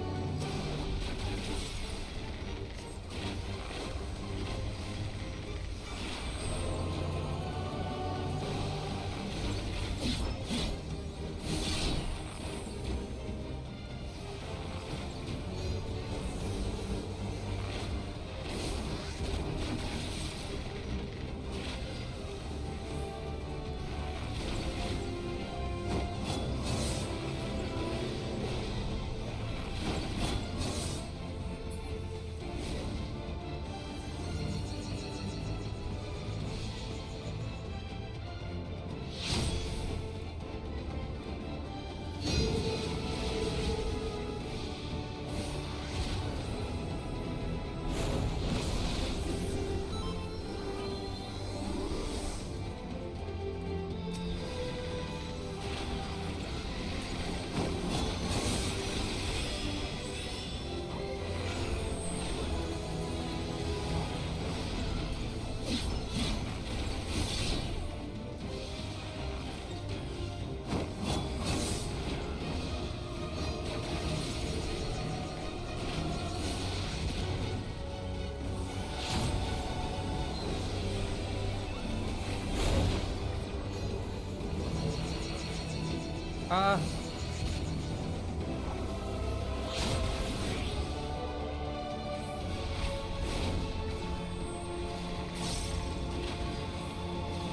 Ah.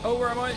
Oh, where am I?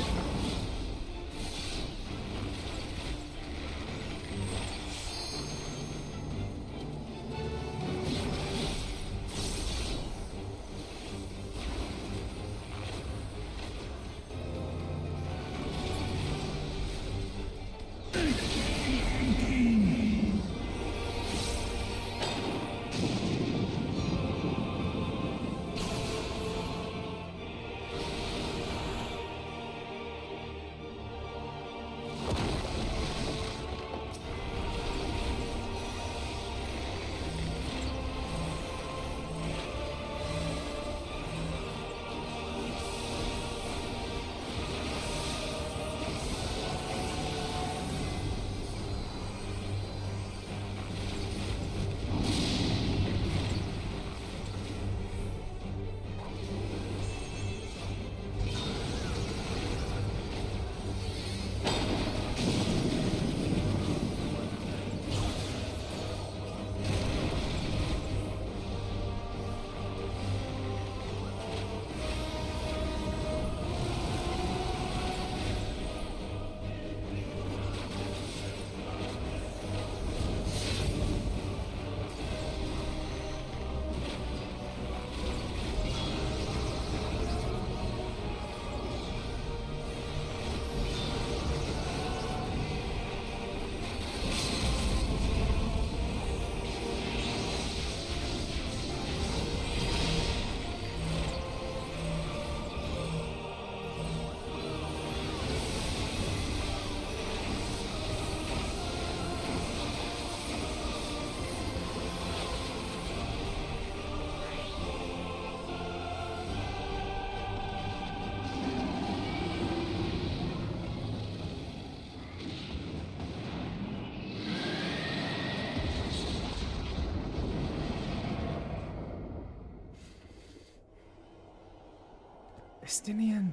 Estinian.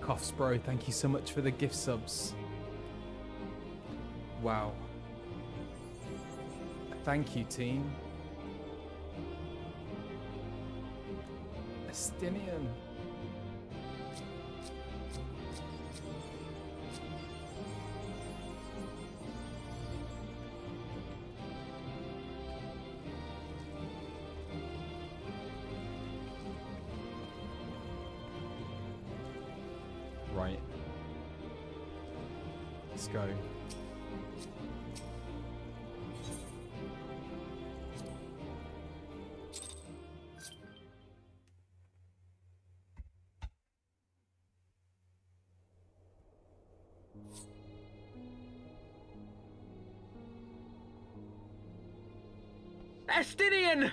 Coughs, bro. Thank you so much for the gift subs. Wow. Thank you, team. Estinian. Right. Let's go. Estinian!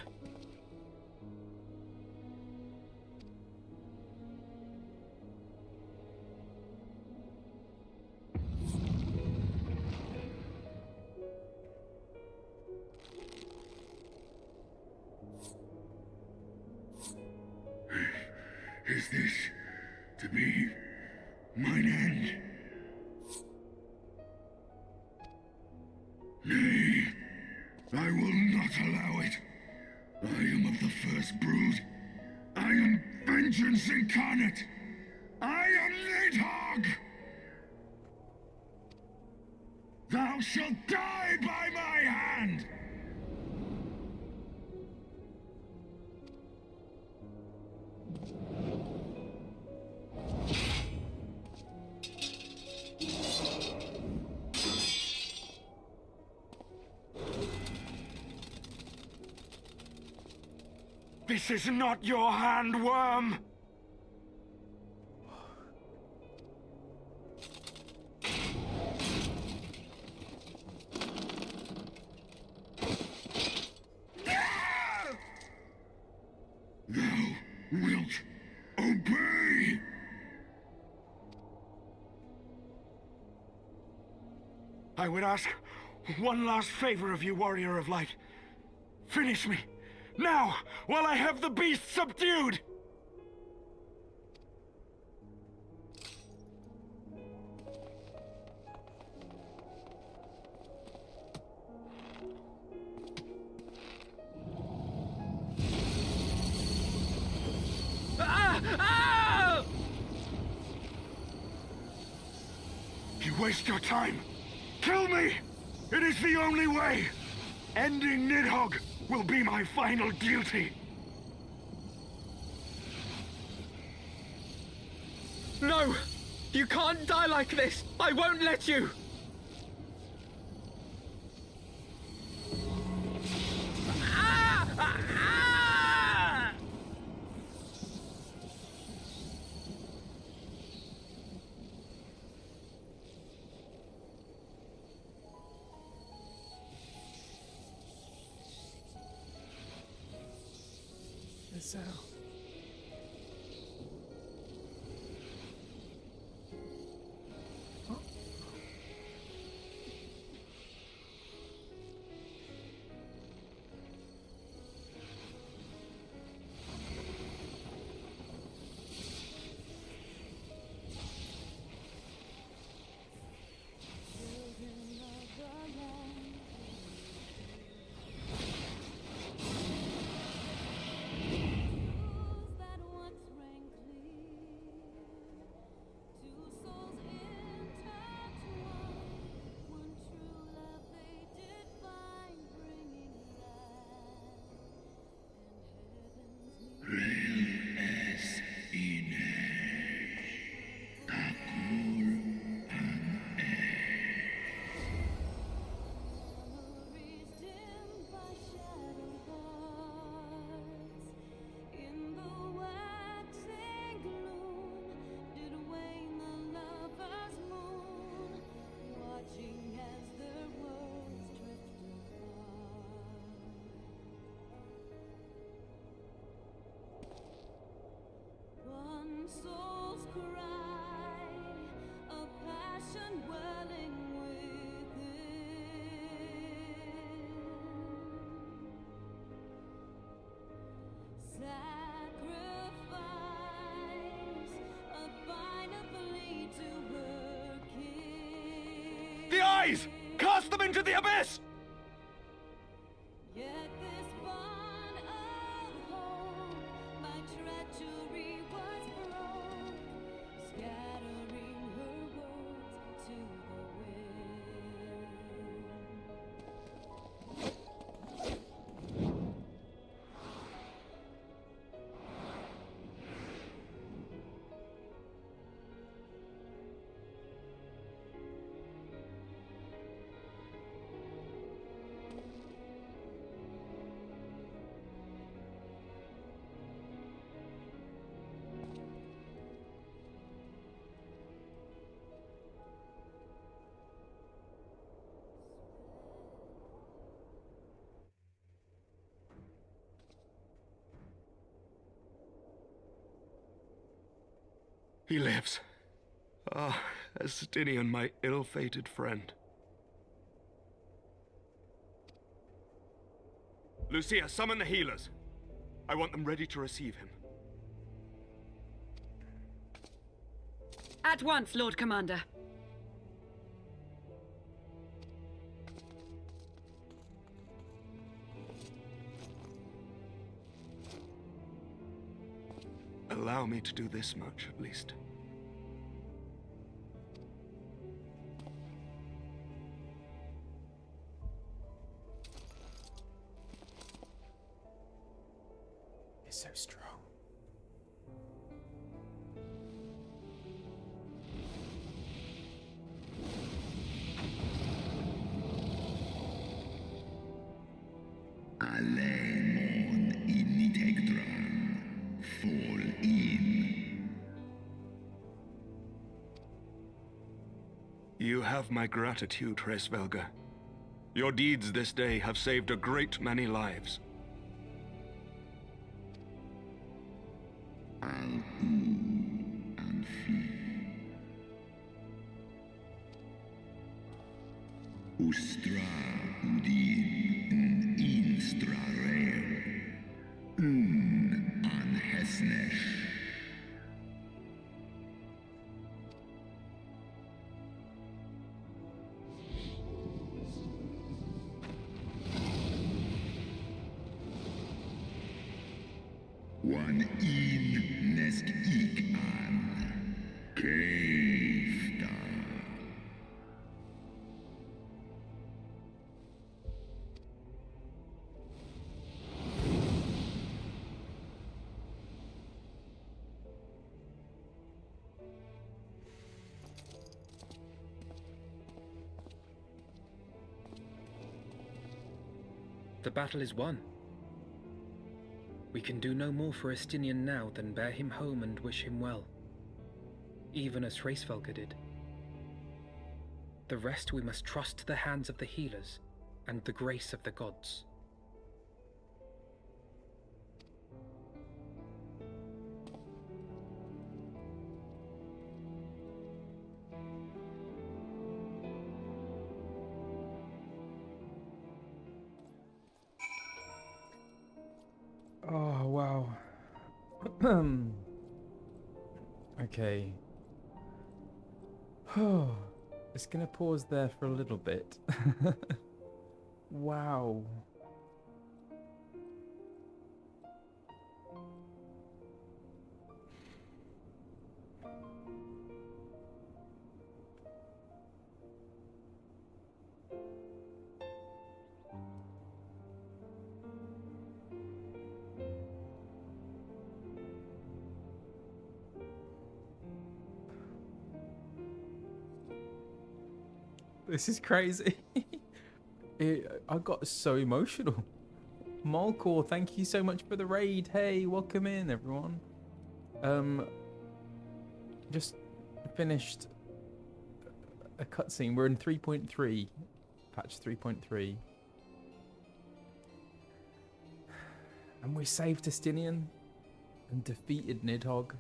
Is this to be mine end? Nay, I will not allow it. I am of the first brood. I am vengeance incarnate. I am Nidhogg! Thou shalt die by my hand! This is not your hand, worm! Thou wilt obey! I would ask one last favor of you, Warrior of Light. Finish me, now, while I have the beast subdued! You waste your time. Kill me! It is the only way! Ending Nidhogg will be my final duty! No! You can't die like this! I won't let you! So. Souls cry, a passion welling within. Sacrifice, a final plea to her king. The eyes! Cast them into the abyss! Yet this bond of hope, my treachery was broke, scattering her words to the wind. He lives. Ah, Estinian, my ill-fated friend. Lucia, summon the healers. I want them ready to receive him. At once, Lord Commander. Allow me to do this much, at least. It's so strong. Alemon initectran, fall in. You have my gratitude, Hresvelga. Your deeds this day have saved a great many lives. Ustra udin instra reo. An hesnesh. One in nesk ik an. Keifta. The battle is won. We can do no more for Estinian now than bear him home and wish him well, even as Hraesvelgr did. The rest we must trust to the hands of the healers and the grace of the gods. Oh, wow. Okay. Just gonna pause there for a little bit. Wow. This is crazy. I got so emotional. Malcor, thank you so much for the raid. Hey, welcome in, everyone. Just finished a cutscene. We're in 3.3, patch 3.3. And we saved Estinian and defeated Nidhogg.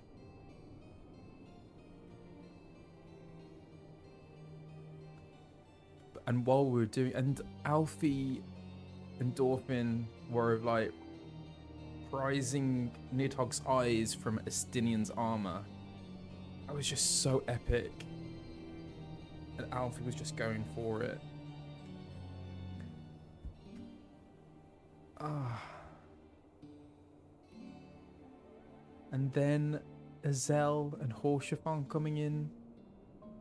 And while we were doing, and Alfie and Dorfin were like prizing Nidhogg's eyes from Estinian's armor. That was just so epic. And Alfie was just going for it. And then Azel and Horshathon coming in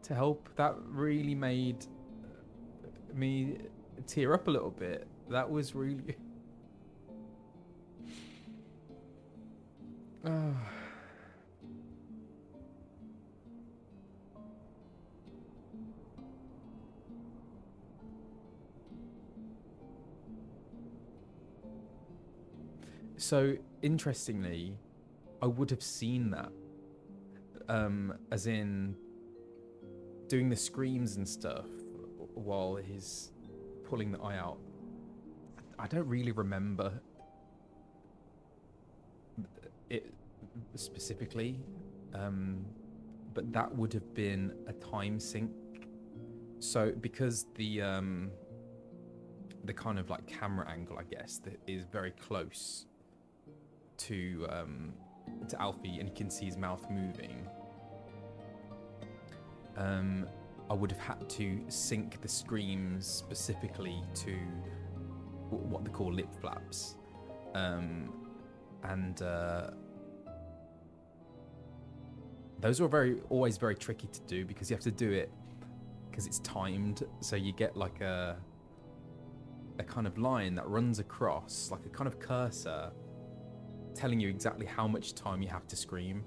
to help. That really made me tear up a little bit. That was really So interestingly, I would have seen that as in doing the screams and stuff while he's pulling the eye out. I don't really remember it specifically, but that would have been a time sync. So because the kind of like camera angle, I guess, that is very close to Alfie, and he can see his mouth moving. I would have had to sync the screams specifically to what they call lip flaps. Those were always very tricky to do because you have to do it because it's timed. So you get like a kind of line that runs across, like a kind of cursor, telling you exactly how much time you have to scream.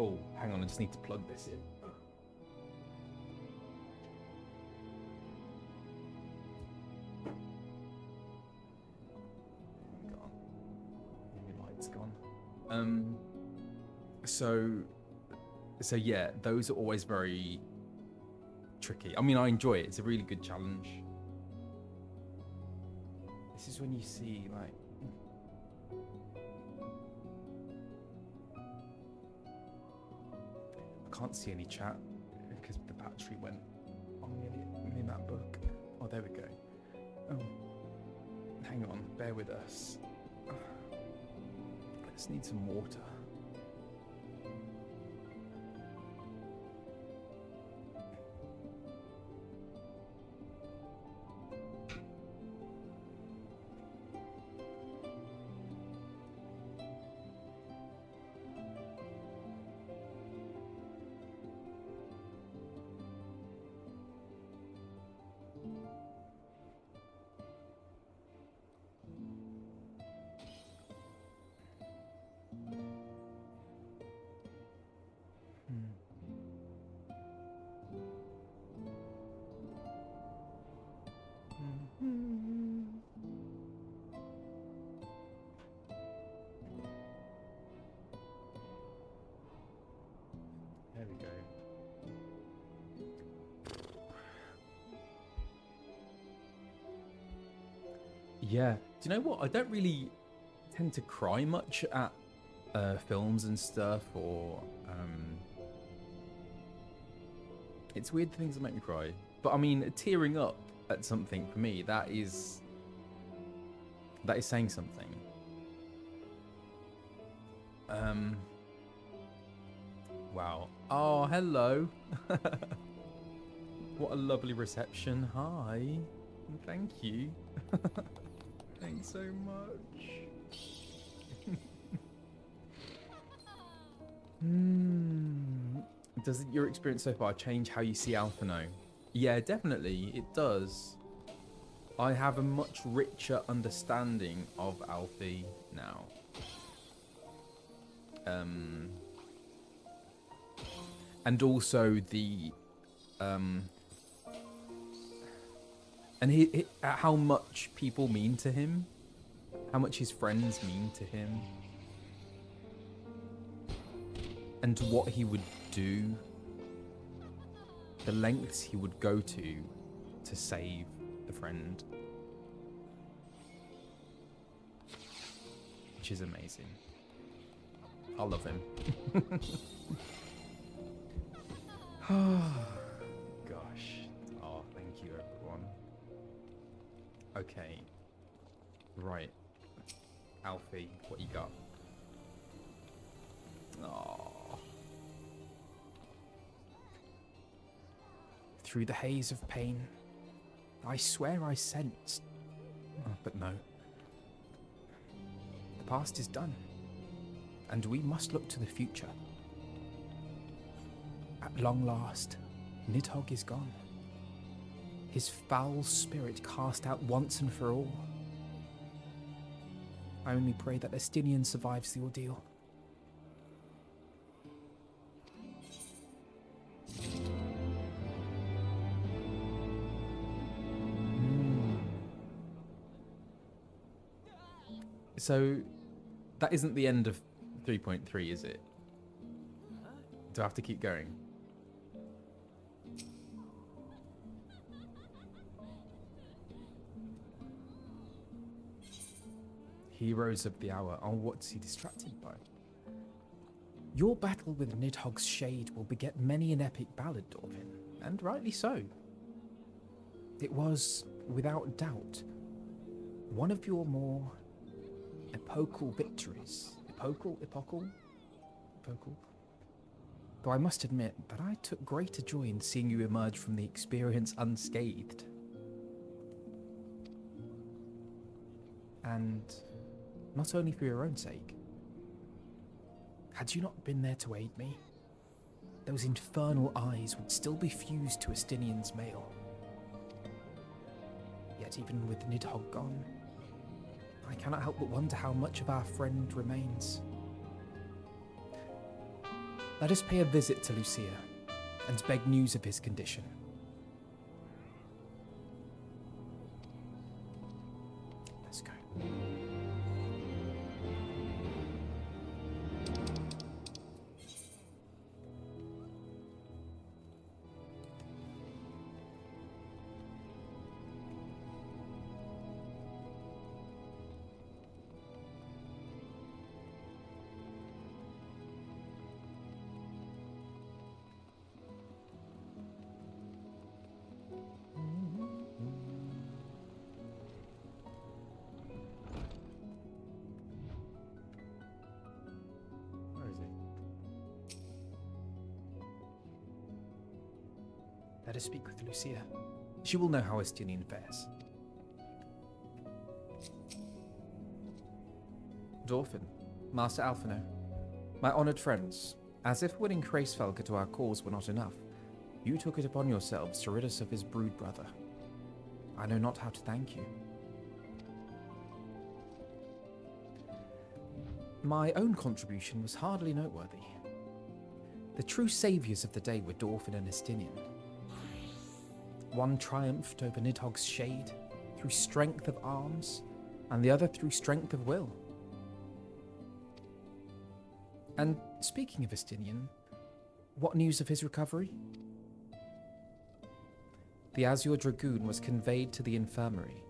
Oh, hang on, I just need to plug this in. Gone. My light's gone. So yeah, those are always very tricky. I mean, I enjoy it. It's a really good challenge. This is when you see, like, I can't see any chat because the battery went on in that book. Oh, there we go. Oh, hang on, bear with us. I just need some water. There we go. Yeah. Do you know what? I don't really tend to cry much at films and stuff, or it's weird things that make me cry. But I mean, tearing up at something for me, that is saying something. Wow. Oh, hello. What a lovely reception. Hi. Thank you. Thanks so much. Does your experience so far change how you see Alphinaud? Yeah, definitely. It does. I have a much richer understanding of Alfie now. And also the and how much people mean to him, how much his friends mean to him, and what he would do, the lengths he would go to save the friend, which is amazing. I love him. Gosh. Oh, thank you, everyone. Okay. Right. Alfie, what you got? Oh. Through the haze of pain, I swear I sensed. But no. The past is done, and we must look to the future. At long last, Nidhogg is gone. His foul spirit cast out once and for all. I only pray that Estinian survives the ordeal. So, that isn't the end of 3.3, is it? Do I have to keep going? Heroes of the hour. Oh, what's he distracted by? Your battle with Nidhogg's shade will beget many an epic ballad, Dorvin, and rightly so. It was, without doubt, one of your more epochal victories. Epochal? Though I must admit that I took greater joy in seeing you emerge from the experience unscathed. And not only for your own sake. Had you not been there to aid me, those infernal eyes would still be fused to Estinian's mail. Yet even with Nidhogg gone, I cannot help but wonder how much of our friend remains. Let us pay a visit to Lucia and beg news of his condition. Let's go. better speak with Lucia. She will know how Estinian fares. Dorfin, Master Alphinaud, my honoured friends, as if winning Kreisfelger to our cause were not enough, you took it upon yourselves to rid us of his brood brother. I know not how to thank you. My own contribution was hardly noteworthy. The true saviours of the day were Dorfin and Estinian. One triumphed over Nidhogg's shade through strength of arms, and the other through strength of will. And speaking of Estinian, what news of his recovery? The Azure Dragoon was conveyed to the infirmary,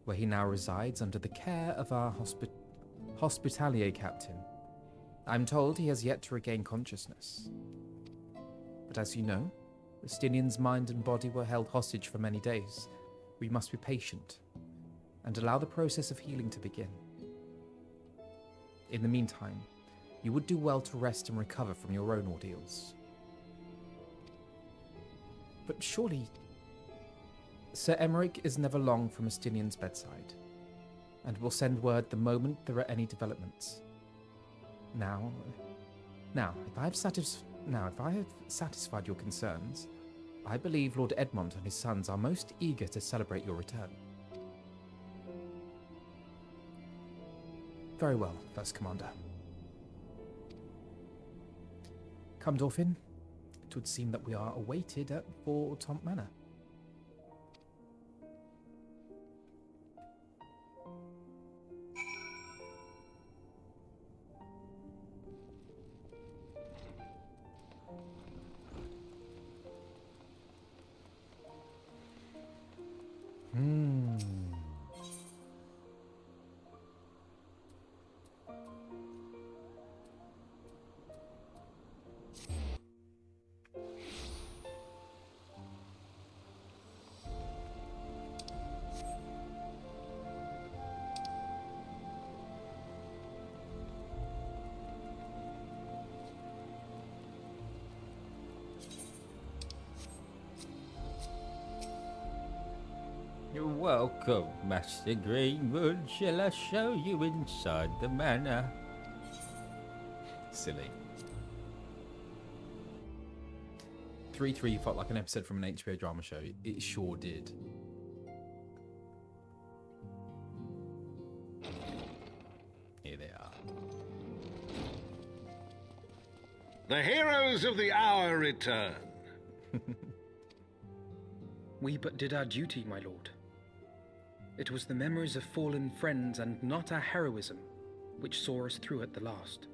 where he now resides under the care of our hospitalier captain. I'm told he has yet to regain consciousness. But as you know, Estinian's mind and body were held hostage for many days. We must be patient and allow the process of healing to begin. In the meantime, you would do well to rest and recover from your own ordeals. But surely, Sir Emmerich is never long from Estinian's bedside, and will send word the moment there are any developments. Now, if I have satisfied your concerns, I believe Lord Edmond and his sons are most eager to celebrate your return. Very well, First Commander. Come, Dorfin. It would seem that we are awaited at Fort Tomp Manor. You're welcome, Master Greenwood. Shall I show you inside the manor? Silly. 3-3 felt like an episode from an HBO drama show. It sure did. Here they are. The heroes of the hour return. We but did our duty, my lord. It was the memories of fallen friends and not our heroism which saw us through at the last.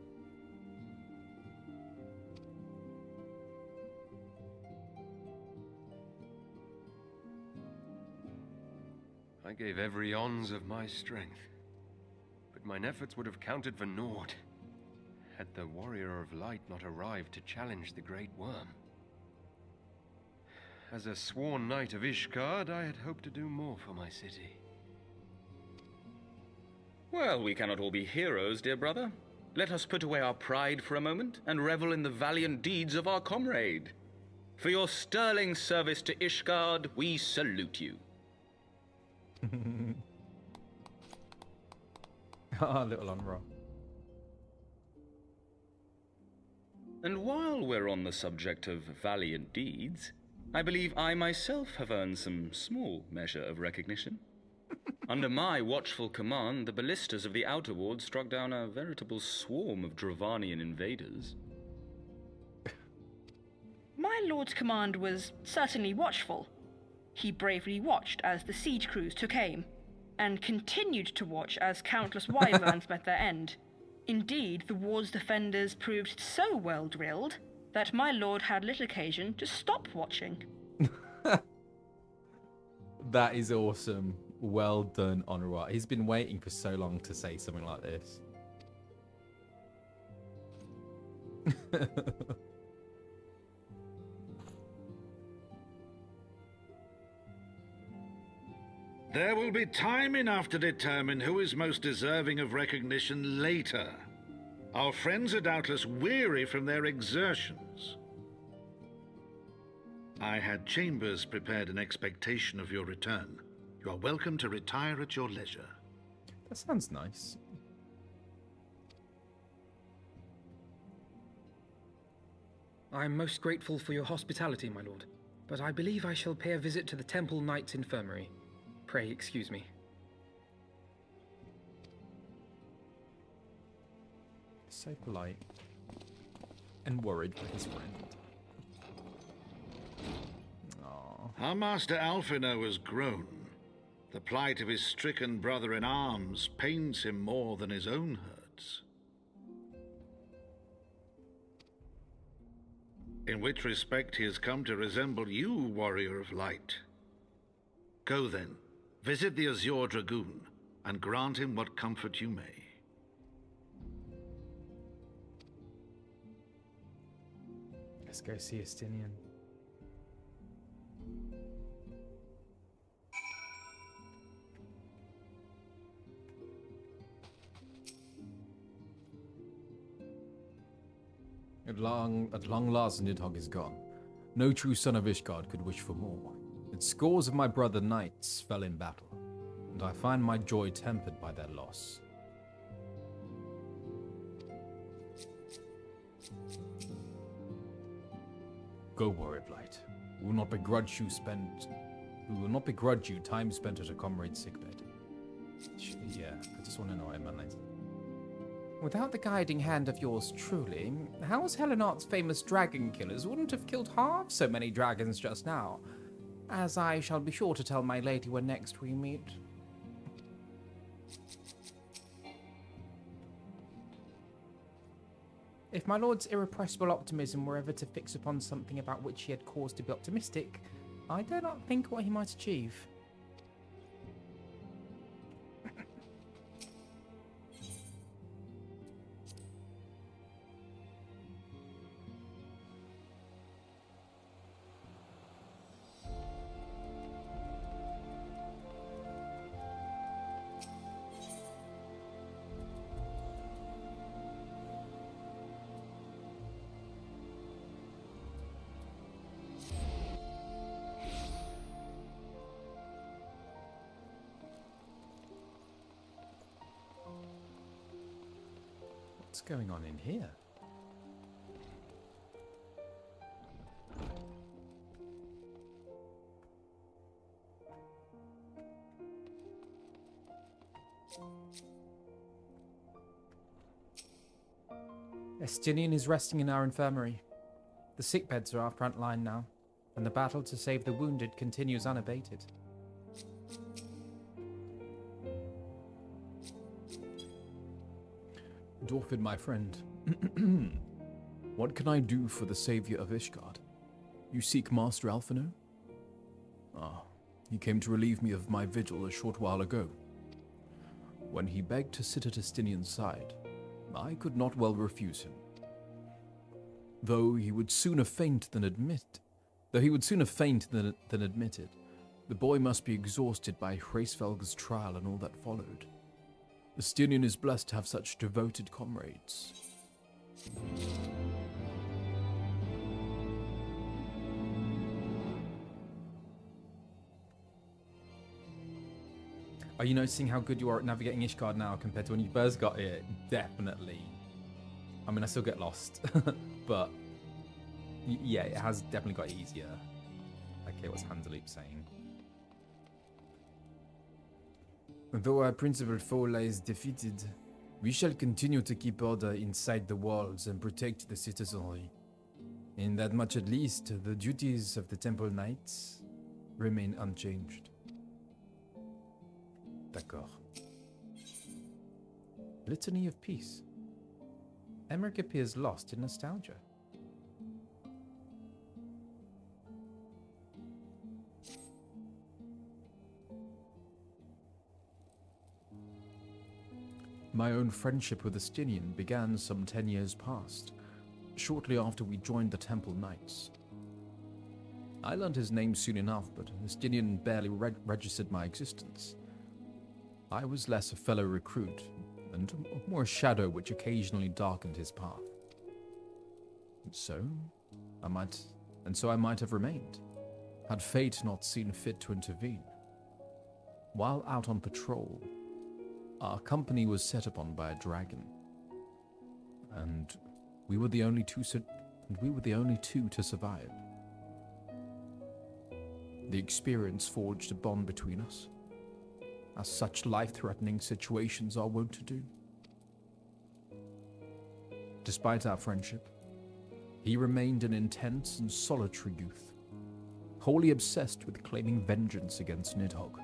I gave every ounce of my strength, but mine efforts would have counted for naught had the Warrior of Light not arrived to challenge the Great Worm. As a sworn knight of Ishgard, I had hoped to do more for my city. Well, we cannot all be heroes, dear brother. Let us put away our pride for a moment and revel in the valiant deeds of our comrade. For your sterling service to Ishgard, we salute you. Ah, little Unra. And while we're on the subject of valiant deeds, I believe I myself have earned some small measure of recognition. Under my watchful command, the ballistas of the Outer Ward struck down a veritable swarm of Dravanian invaders. My lord's command was certainly watchful. He bravely watched as the siege crews took aim, and continued to watch as countless wyverns met their end. Indeed, the ward's defenders proved so well drilled that my lord had little occasion to stop watching. That is awesome. Well done, Honorart. He's been waiting for so long to say something like this. There will be time enough to determine who is most deserving of recognition later. Our friends are doubtless weary from their exertions. I had chambers prepared in expectation of your return. You are welcome to retire at your leisure. That sounds nice. I am most grateful for your hospitality, my lord, but I believe I shall pay a visit to the Temple Knight's infirmary. Pray excuse me. So polite. And worried for his friend. Aww. Our master Alphinaud has grown. The plight of his stricken brother-in-arms pains him more than his own hurts. In which respect he has come to resemble you, warrior of light. Go then, visit the Azure Dragoon, and grant him what comfort you may. Let's go see Estinian. At long last, Nidhogg is gone. No true son of Ishgard could wish for more. Yet scores of my brother knights fell in battle, and I find my joy tempered by their loss. Go, warrior of light. We will not begrudge you time spent at a comrade's sickbed. Yeah, I just want to know what I meant. Without the guiding hand of yours truly, how's Helenart's famous dragon killers wouldn't have killed half so many dragons just now, as I shall be sure to tell my lady when next we meet. If my lord's irrepressible optimism were ever to fix upon something about which he had cause to be optimistic, I dare not think what he might achieve. What's going on in here? Estinian is resting in our infirmary. The sickbeds are our front line now, and the battle to save the wounded continues unabated. Dorfin, my friend, what can I do for the savior of Ishgard? You seek Master Alphinaud? Ah, he came to relieve me of my vigil a short while ago. When he begged to sit at Estinian's side, I could not well refuse him. Though he would sooner faint than admit it, the boy must be exhausted by Hraesvelg's trial and all that followed. Estinian is blessed to have such devoted comrades. Are you noticing how good you are at navigating Ishgard now compared to when you first got here? Definitely. I mean, I still get lost, but yeah, it has definitely got easier. Okay, what's Handaloop saying? Though our principal foe lies defeated, we shall continue to keep order inside the walls and protect the citizenry. In that much at least, the duties of the Temple Knights remain unchanged. D'accord. Litany of Peace. Emmerich appears lost in nostalgia. My own friendship with Estinian began some 10 years past, shortly after we joined the Temple Knights. I learned his name soon enough, but Estinian barely registered my existence. I was less a fellow recruit, and more a shadow which occasionally darkened his path. And so I might have remained. Had fate not seen fit to intervene, while out on patrol, our company was set upon by a dragon, and we were the only two to survive. The experience forged a bond between us, as such life-threatening situations are wont to do. Despite our friendship, he remained an intense and solitary youth, wholly obsessed with claiming vengeance against Nidhogg.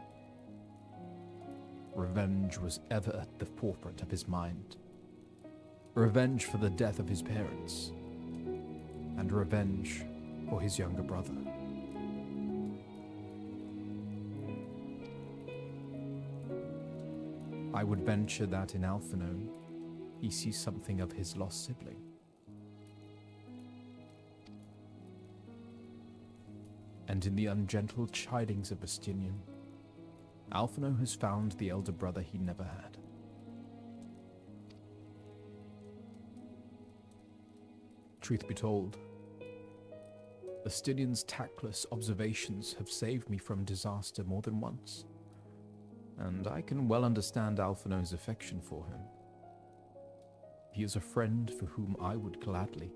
Revenge was ever at the forefront of his mind. Revenge for the death of his parents, and revenge for his younger brother. I would venture that in Alphinaud, he sees something of his lost sibling. And in the ungentle chidings of Estinian, Alphinaud has found the elder brother he never had. Truth be told, Estinian's tactless observations have saved me from disaster more than once, and I can well understand Alphinaud's affection for him. He is a friend for whom I would gladly.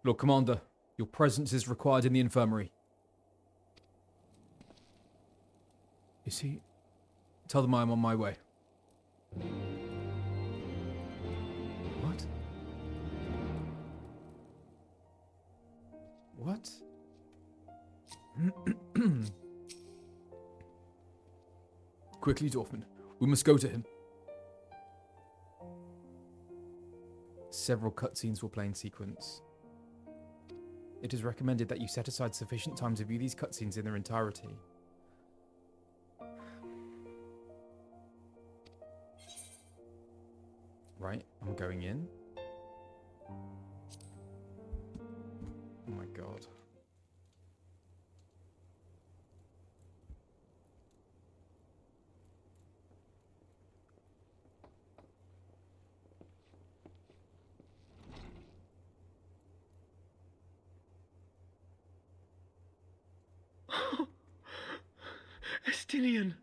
Lord Commander, your presence is required in the infirmary. Is he? Tell them I am on my way. What? What? Quickly, Dorfman. We must go to him. Several cutscenes will play in sequence. It is recommended that you set aside sufficient time to view these cutscenes in their entirety. Right, I'm going in. Oh my god. Estinian!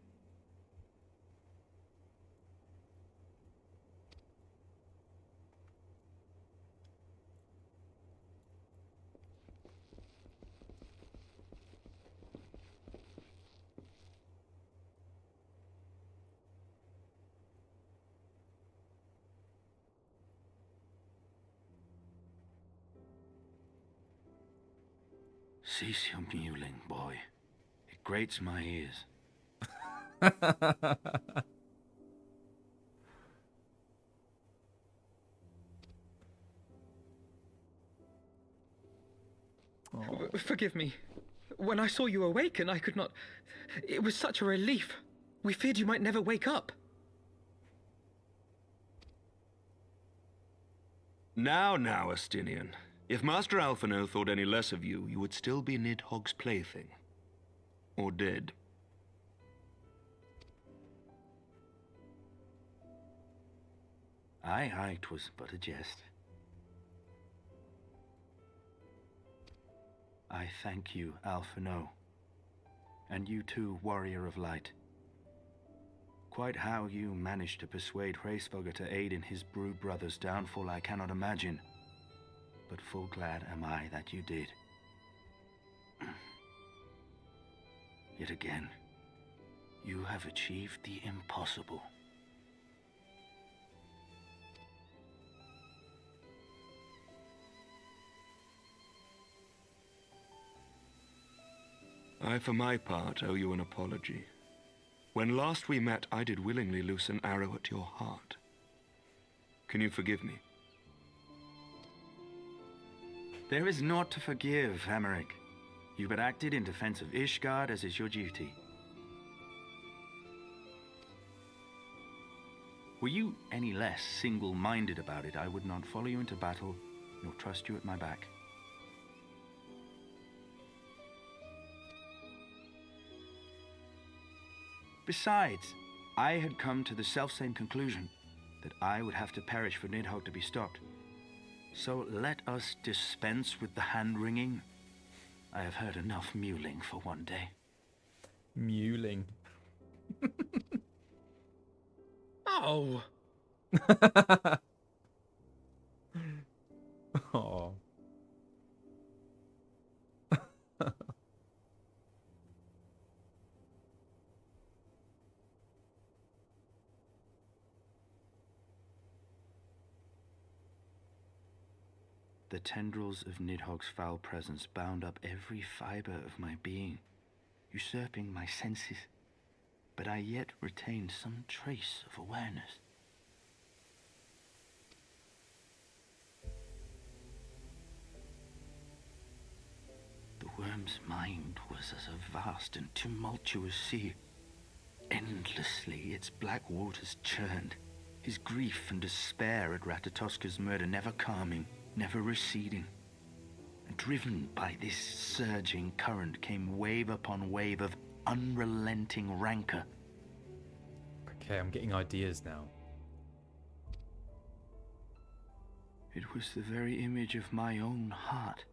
Cease your mewling, boy. It grates my ears. Forgive me. When I saw you awaken, I could not... It was such a relief. We feared you might never wake up. Now, Estinian. If Master Alphinaud thought any less of you, you would still be Nidhogg's plaything. Or dead. Aye, 'twas but a jest. I thank you, Alphinaud. And you too, Warrior of Light. Quite how you managed to persuade Hraesvelgr to aid in his brood brother's downfall I cannot imagine. But full glad am I that you did. Yet again, you have achieved the impossible. I, for my part, owe you an apology. When last we met, I did willingly loose an arrow at your heart. Can you forgive me? There is naught to forgive, Hameric. You but acted in defense of Ishgard as is your duty. Were you any less single-minded about it, I would not follow you into battle, nor trust you at my back. Besides, I had come to the selfsame conclusion, that I would have to perish for Nidhogg to be stopped. So let us dispense with the hand-wringing. I have heard enough mewling for one day. Mewling. Oh! Oh. The tendrils of Nidhogg's foul presence bound up every fiber of my being, usurping my senses, but I yet retained some trace of awareness. The worm's mind was as a vast and tumultuous sea. Endlessly its black waters churned, his grief and despair at Ratatoska's murder never calming, never receding. Driven by this surging current came wave upon wave of unrelenting rancor. Okay, I'm getting ideas now. It was the very image of my own heart.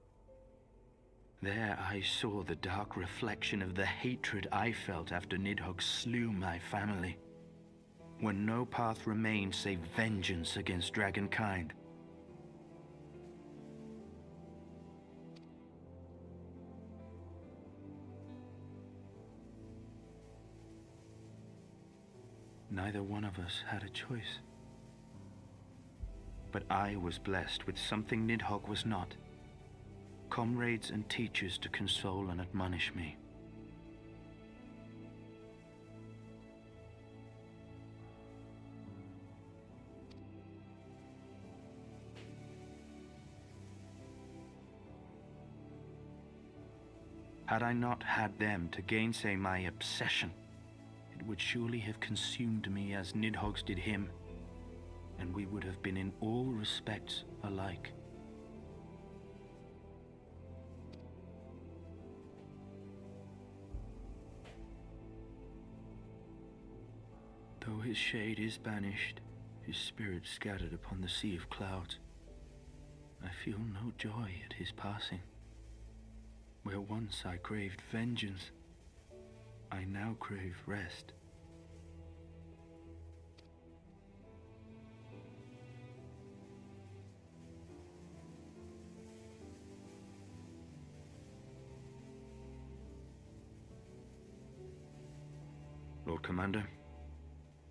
There I saw the dark reflection of the hatred I felt after Nidhogg slew my family, when no path remained save vengeance against dragonkind. Neither one of us had a choice. But I was blessed with something Nidhogg was not. Comrades and teachers to console and admonish me. Had I not had them to gainsay my obsession, it would surely have consumed me as Nidhogg's did him, and we would have been in all respects alike. Though his shade is banished, his spirit scattered upon the sea of clouds, I feel no joy at his passing. Where once I craved vengeance, I now crave rest. Lord Commander,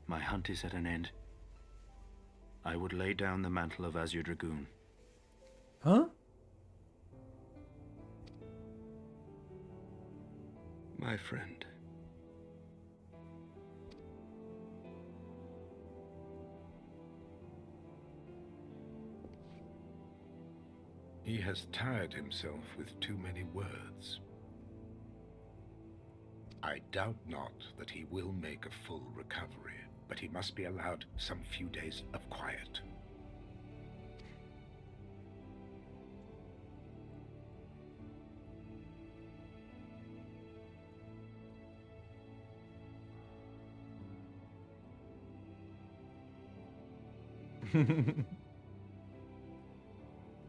my hunt is at an end. I would lay down the mantle of Azure Dragoon. Huh? My friend. He has tired himself with too many words. I doubt not that he will make a full recovery, but he must be allowed some few days of quiet.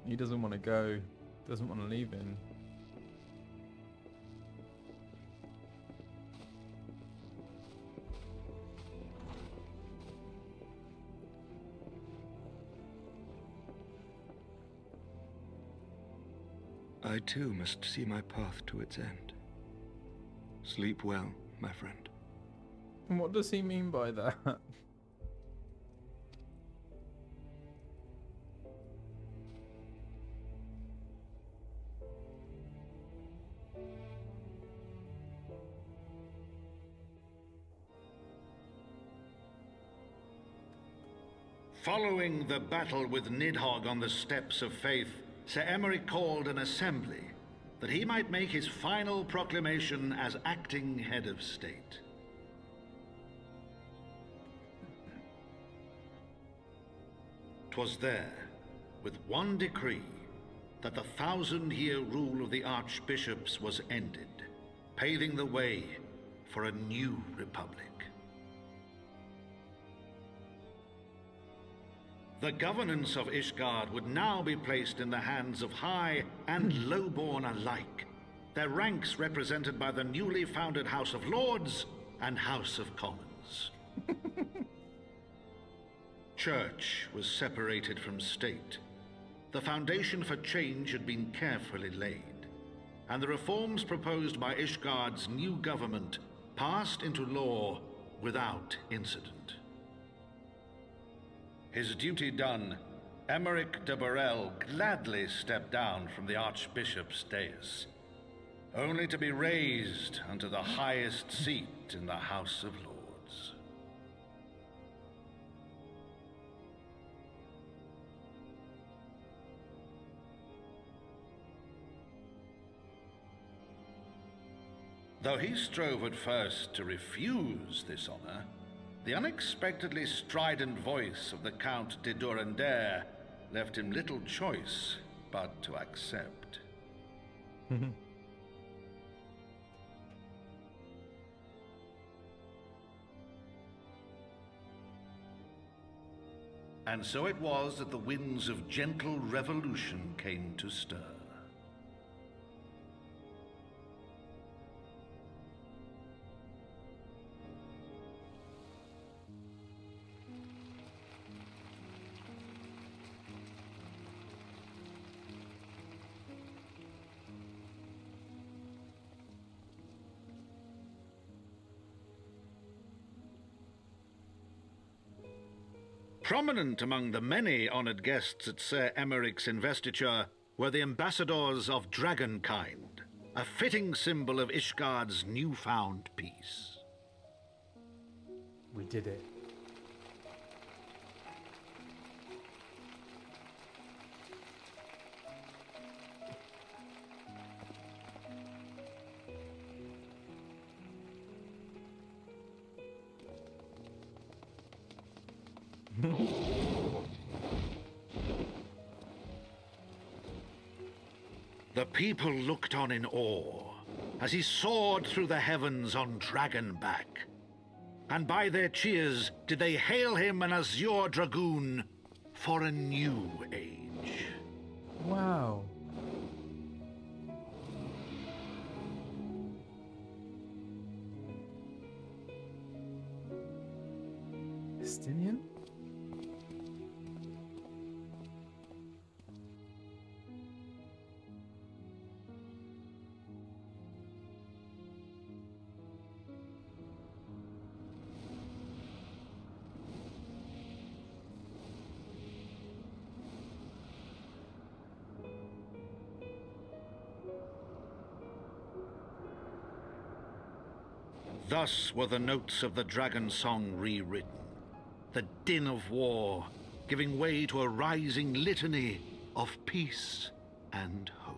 He doesn't want to go. Doesn't want to leave him. I too must see my path to its end. Sleep well, my friend. What does he mean by that? Following the battle with Nidhogg on the steps of Faith, Sir Emeric called an assembly that he might make his final proclamation as acting head of state. 'Twas there, with one decree, that the 1,000-year rule of the archbishops was ended, paving the way for a new republic. The governance of Ishgard would now be placed in the hands of high and lowborn alike, their ranks represented by the newly founded House of Lords and House of Commons. Church was separated from state. The foundation for change had been carefully laid, and the reforms proposed by Ishgard's new government passed into law without incident. His duty done, Emeric de Burrell gladly stepped down from the Archbishop's dais, only to be raised unto the highest seat in the House of Lords. Though he strove at first to refuse this honor, the unexpectedly strident voice of the Count de Durandare left him little choice but to accept. And so it was that the winds of gentle revolution came to stir. Prominent among the many honored guests at Sir Emeric's investiture were the ambassadors of Dragonkind, a fitting symbol of Ishgard's newfound peace. We did it. The people looked on in awe as he soared through the heavens on Dragonback, and by their cheers did they hail him an azure dragoon for a new age. Wow. Estinian? Thus were the notes of the dragon song rewritten, the din of war giving way to a rising litany of peace and hope.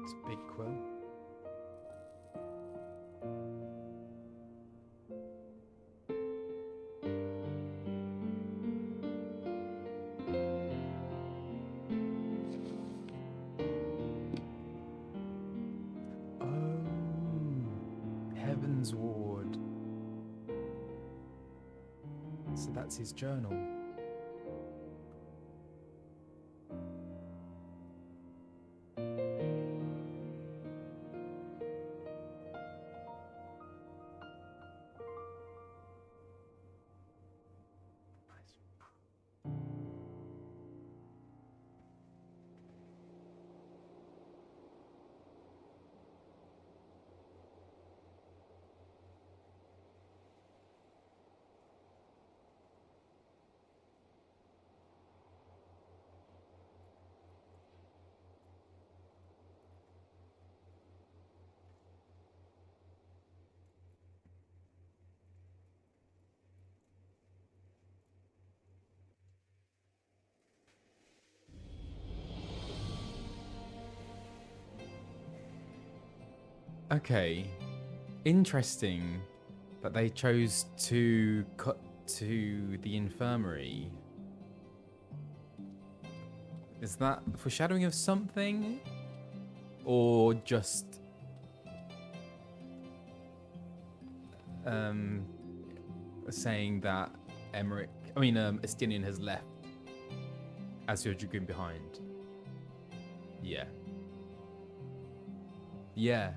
It's a big quill. Heavensward. So that's his journal. Okay. Interesting that they chose to cut to the infirmary. Is that foreshadowing of something? Or just saying that Estinian has left as your dragoon behind? Yeah. Yeah.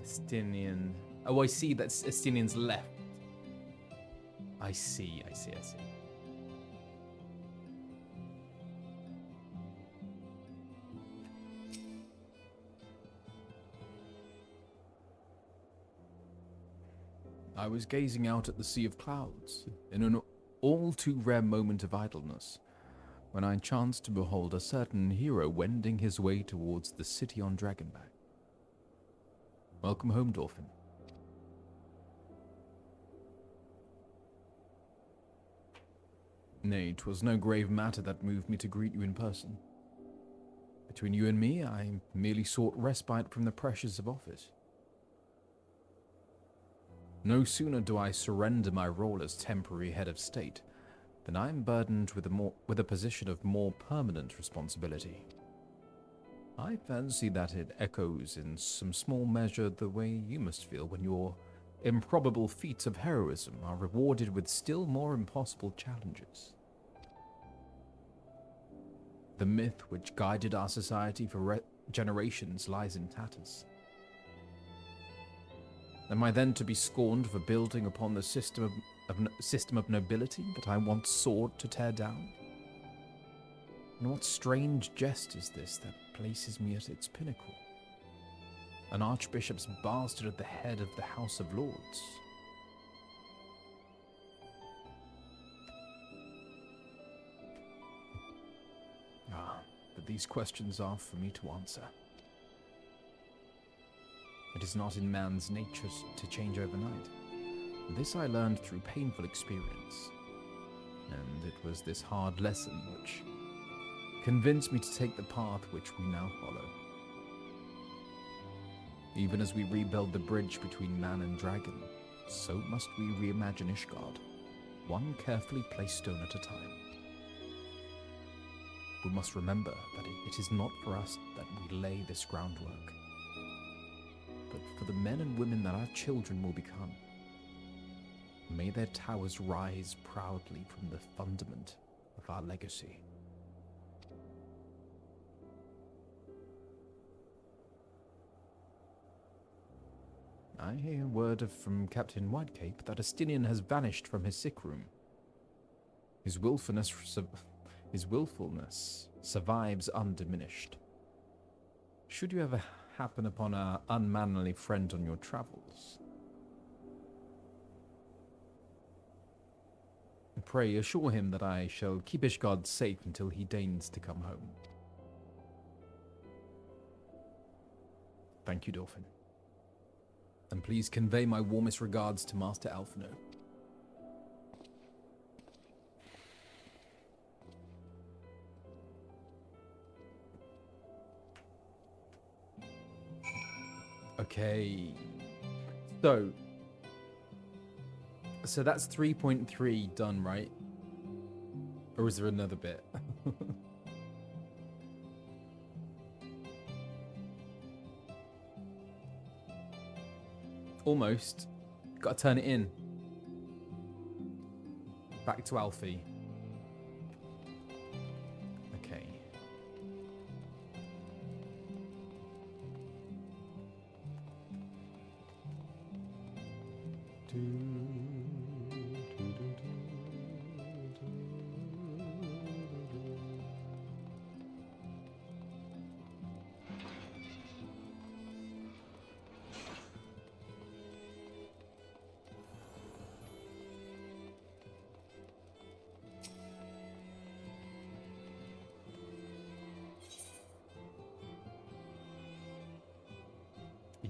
Estinian. Oh, I see. That's Estinian's left. I see. I was gazing out at the sea of clouds in an all too rare moment of idleness when I chanced to behold a certain hero wending his way towards the city on Dragonback. Welcome home, Dolphin. Nay, 'twas no grave matter that moved me to greet you in person. Between you and me, I merely sought respite from the pressures of office. No sooner do I surrender my role as temporary head of state than I am burdened with a position of more permanent responsibility. I fancy that it echoes in some small measure the way you must feel when your improbable feats of heroism are rewarded with still more impossible challenges. The myth which guided our society for generations lies in tatters. Am I then to be scorned for building upon the system of nobility that I once sought to tear down? And what strange jest is this that places me at its pinnacle? An archbishop's bastard at the head of the House of Lords. But these questions are for me to answer. It is not in man's nature to change overnight. This I learned through painful experience. And it was this hard lesson which convinced me to take the path which we now follow. Even as we rebuild the bridge between man and dragon, so must we reimagine Ishgard, one carefully placed stone at a time. We must remember that it is not for us that we lay this groundwork, but for the men and women that our children will become. May their towers rise proudly from the fundament of our legacy. I hear word from Captain Whitecape that Estinian has vanished from his sick room. His willfulness survives undiminished. Should you ever happen upon an unmannerly friend on your travels, pray assure him that I shall keep Ishgard safe until he deigns to come home. Thank you, Dolphin. And please convey my warmest regards to Master Alphinaud. Okay. So that's 3.3 done, right? Or is there another bit? Almost. Gotta turn it in. Back to Alfie. Okay.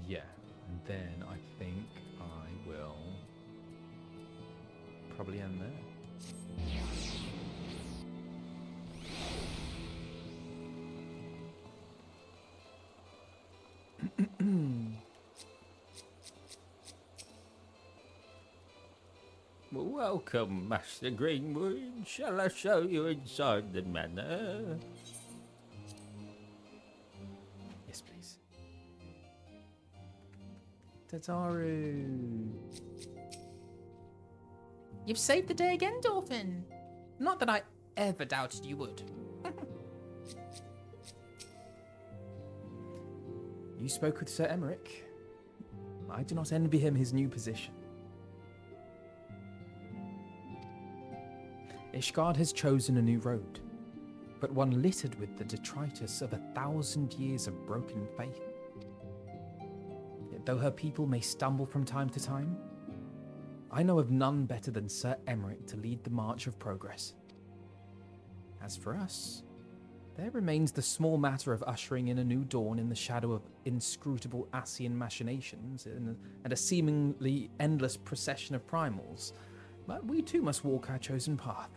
Yeah, and then I think I will probably end there. Welcome, Master Greenwood. Shall I show you inside the manor? Yes, please. Tataru. You've saved the day again, Dolphin. Not that I ever doubted you would. You spoke with Sir Emmerich. I do not envy him his new position. Ishgard has chosen a new road, but one littered with the detritus of 1,000 years of broken faith. Yet though her people may stumble from time to time, I know of none better than Sir Emmerich to lead the march of progress. As for us, there remains the small matter of ushering in a new dawn in the shadow of inscrutable Asian machinations and a seemingly endless procession of primals, but we too must walk our chosen path,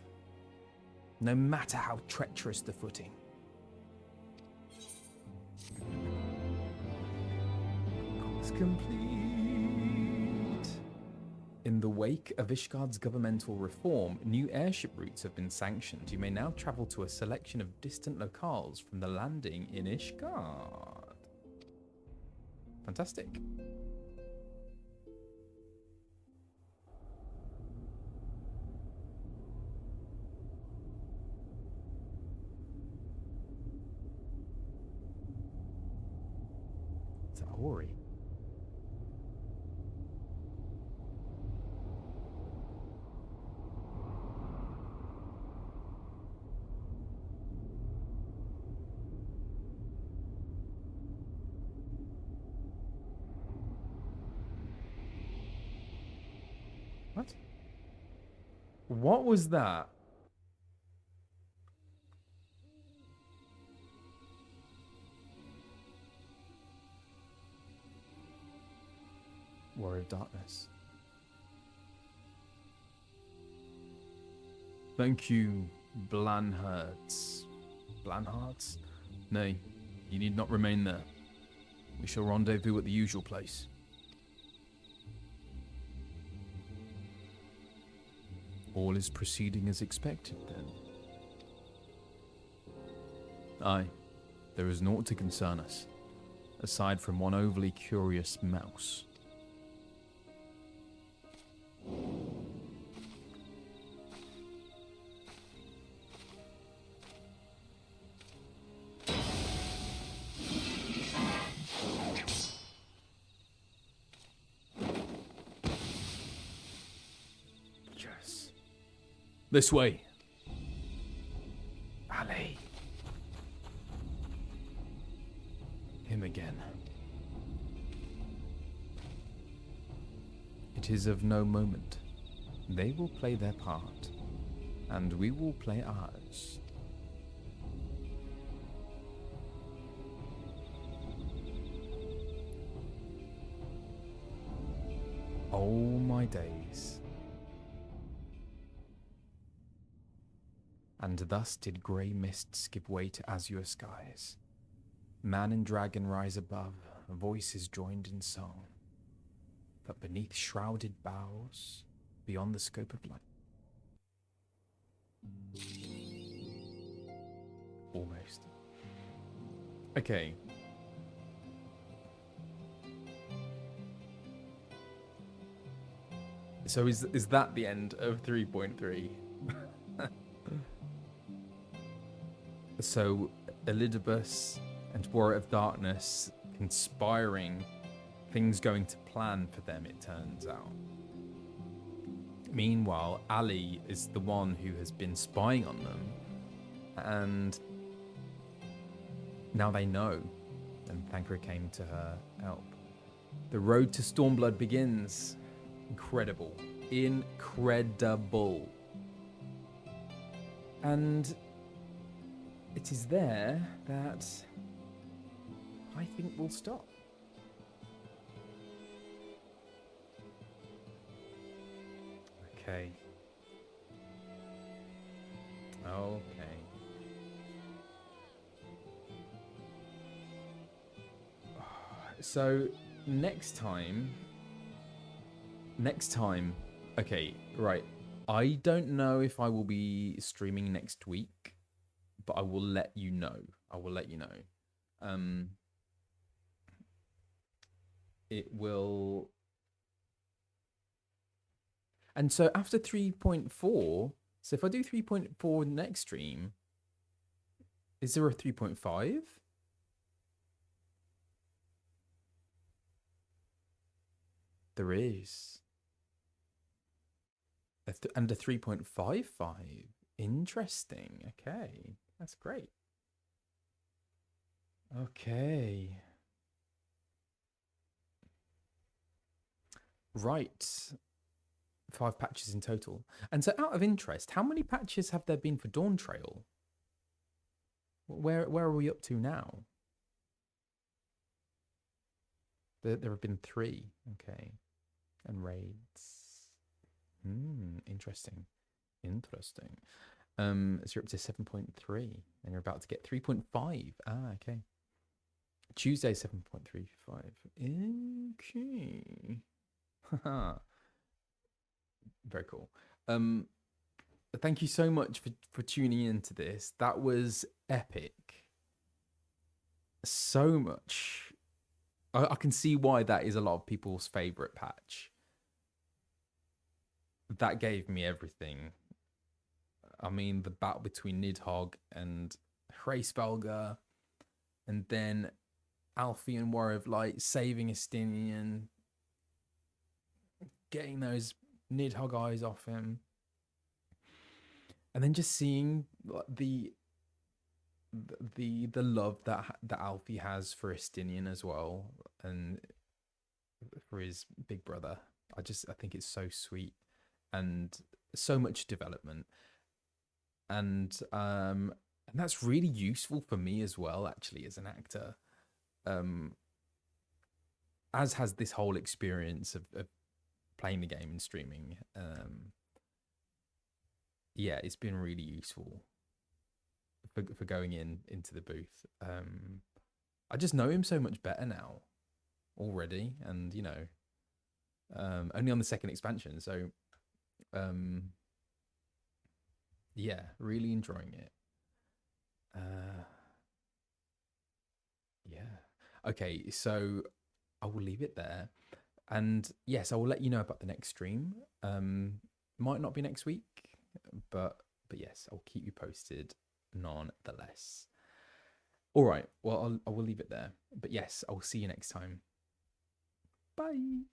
no matter how treacherous the footing. Course complete. In the wake of Ishgard's governmental reform, new airship routes have been sanctioned. You may now travel to a selection of distant locales from the landing in Ishgard. Fantastic. Tahori. What? What was that? Warrior of Darkness. Thank you, Blanhards. Blanhards? Nay, you need not remain there. We shall rendezvous at the usual place. All is proceeding as expected, then. Aye, there is naught to concern us, aside from one overly curious mouse. Yes. This way. Ali. Him again. It is of no moment. They will play their part, and we will play ours. Oh my days. And thus did grey mists give way to azure skies. Man and dragon rise above, voices joined in song. But beneath shrouded boughs, beyond the scope of light. Almost. Okay. So is that the end of 3.3? So Elidibus and Warrior of Darkness conspiring, things going to plan for them, it turns out. Meanwhile, Ali is the one who has been spying on them, and now they know, and Thancred came to her help. The road to Stormblood begins. Incredible. Incredible. And it is there that I think we'll stop. Okay. Okay. So next time Okay, right. I don't know if I will be streaming next week, but I will let you know. It will. And so after 3.4, so if I do 3.4 next stream, is there a 3.5? There is. And a 3.55. Interesting. Okay. That's great. Okay. Right. 5 patches in total. And so out of interest, how many patches have there been for Dawn Trail? Where are we up to now? There have been 3. Okay. And raids. Interesting. So you're up to 7.3 and you're about to get 3.5. Okay. Tuesday 7.35. Okay. Very cool. Thank you so much for tuning into this. That was epic. So much. I can see why that is a lot of people's favorite patch. That gave me everything. I mean, the battle between Nidhogg and Hraesvelgr, and then Alfie and Warrior of Light saving Estinian, getting those Nidhogg eyes off him, and then just seeing the love that Alfie has for Estinian as well, and for his big brother. I think it's so sweet, and so much development, and that's really useful for me as well, actually, as an actor, as has this whole experience of playing the game and streaming. Yeah, it's been really useful for going into the booth. I just know him so much better now already, and you know, only on the second expansion, so yeah, really enjoying it. Yeah. Okay, so I will leave it there. And yes, I will let you know about the next stream. Might not be next week, but yes, I'll keep you posted nonetheless. All right, well, I will leave it there. But yes, I will see you next time. Bye.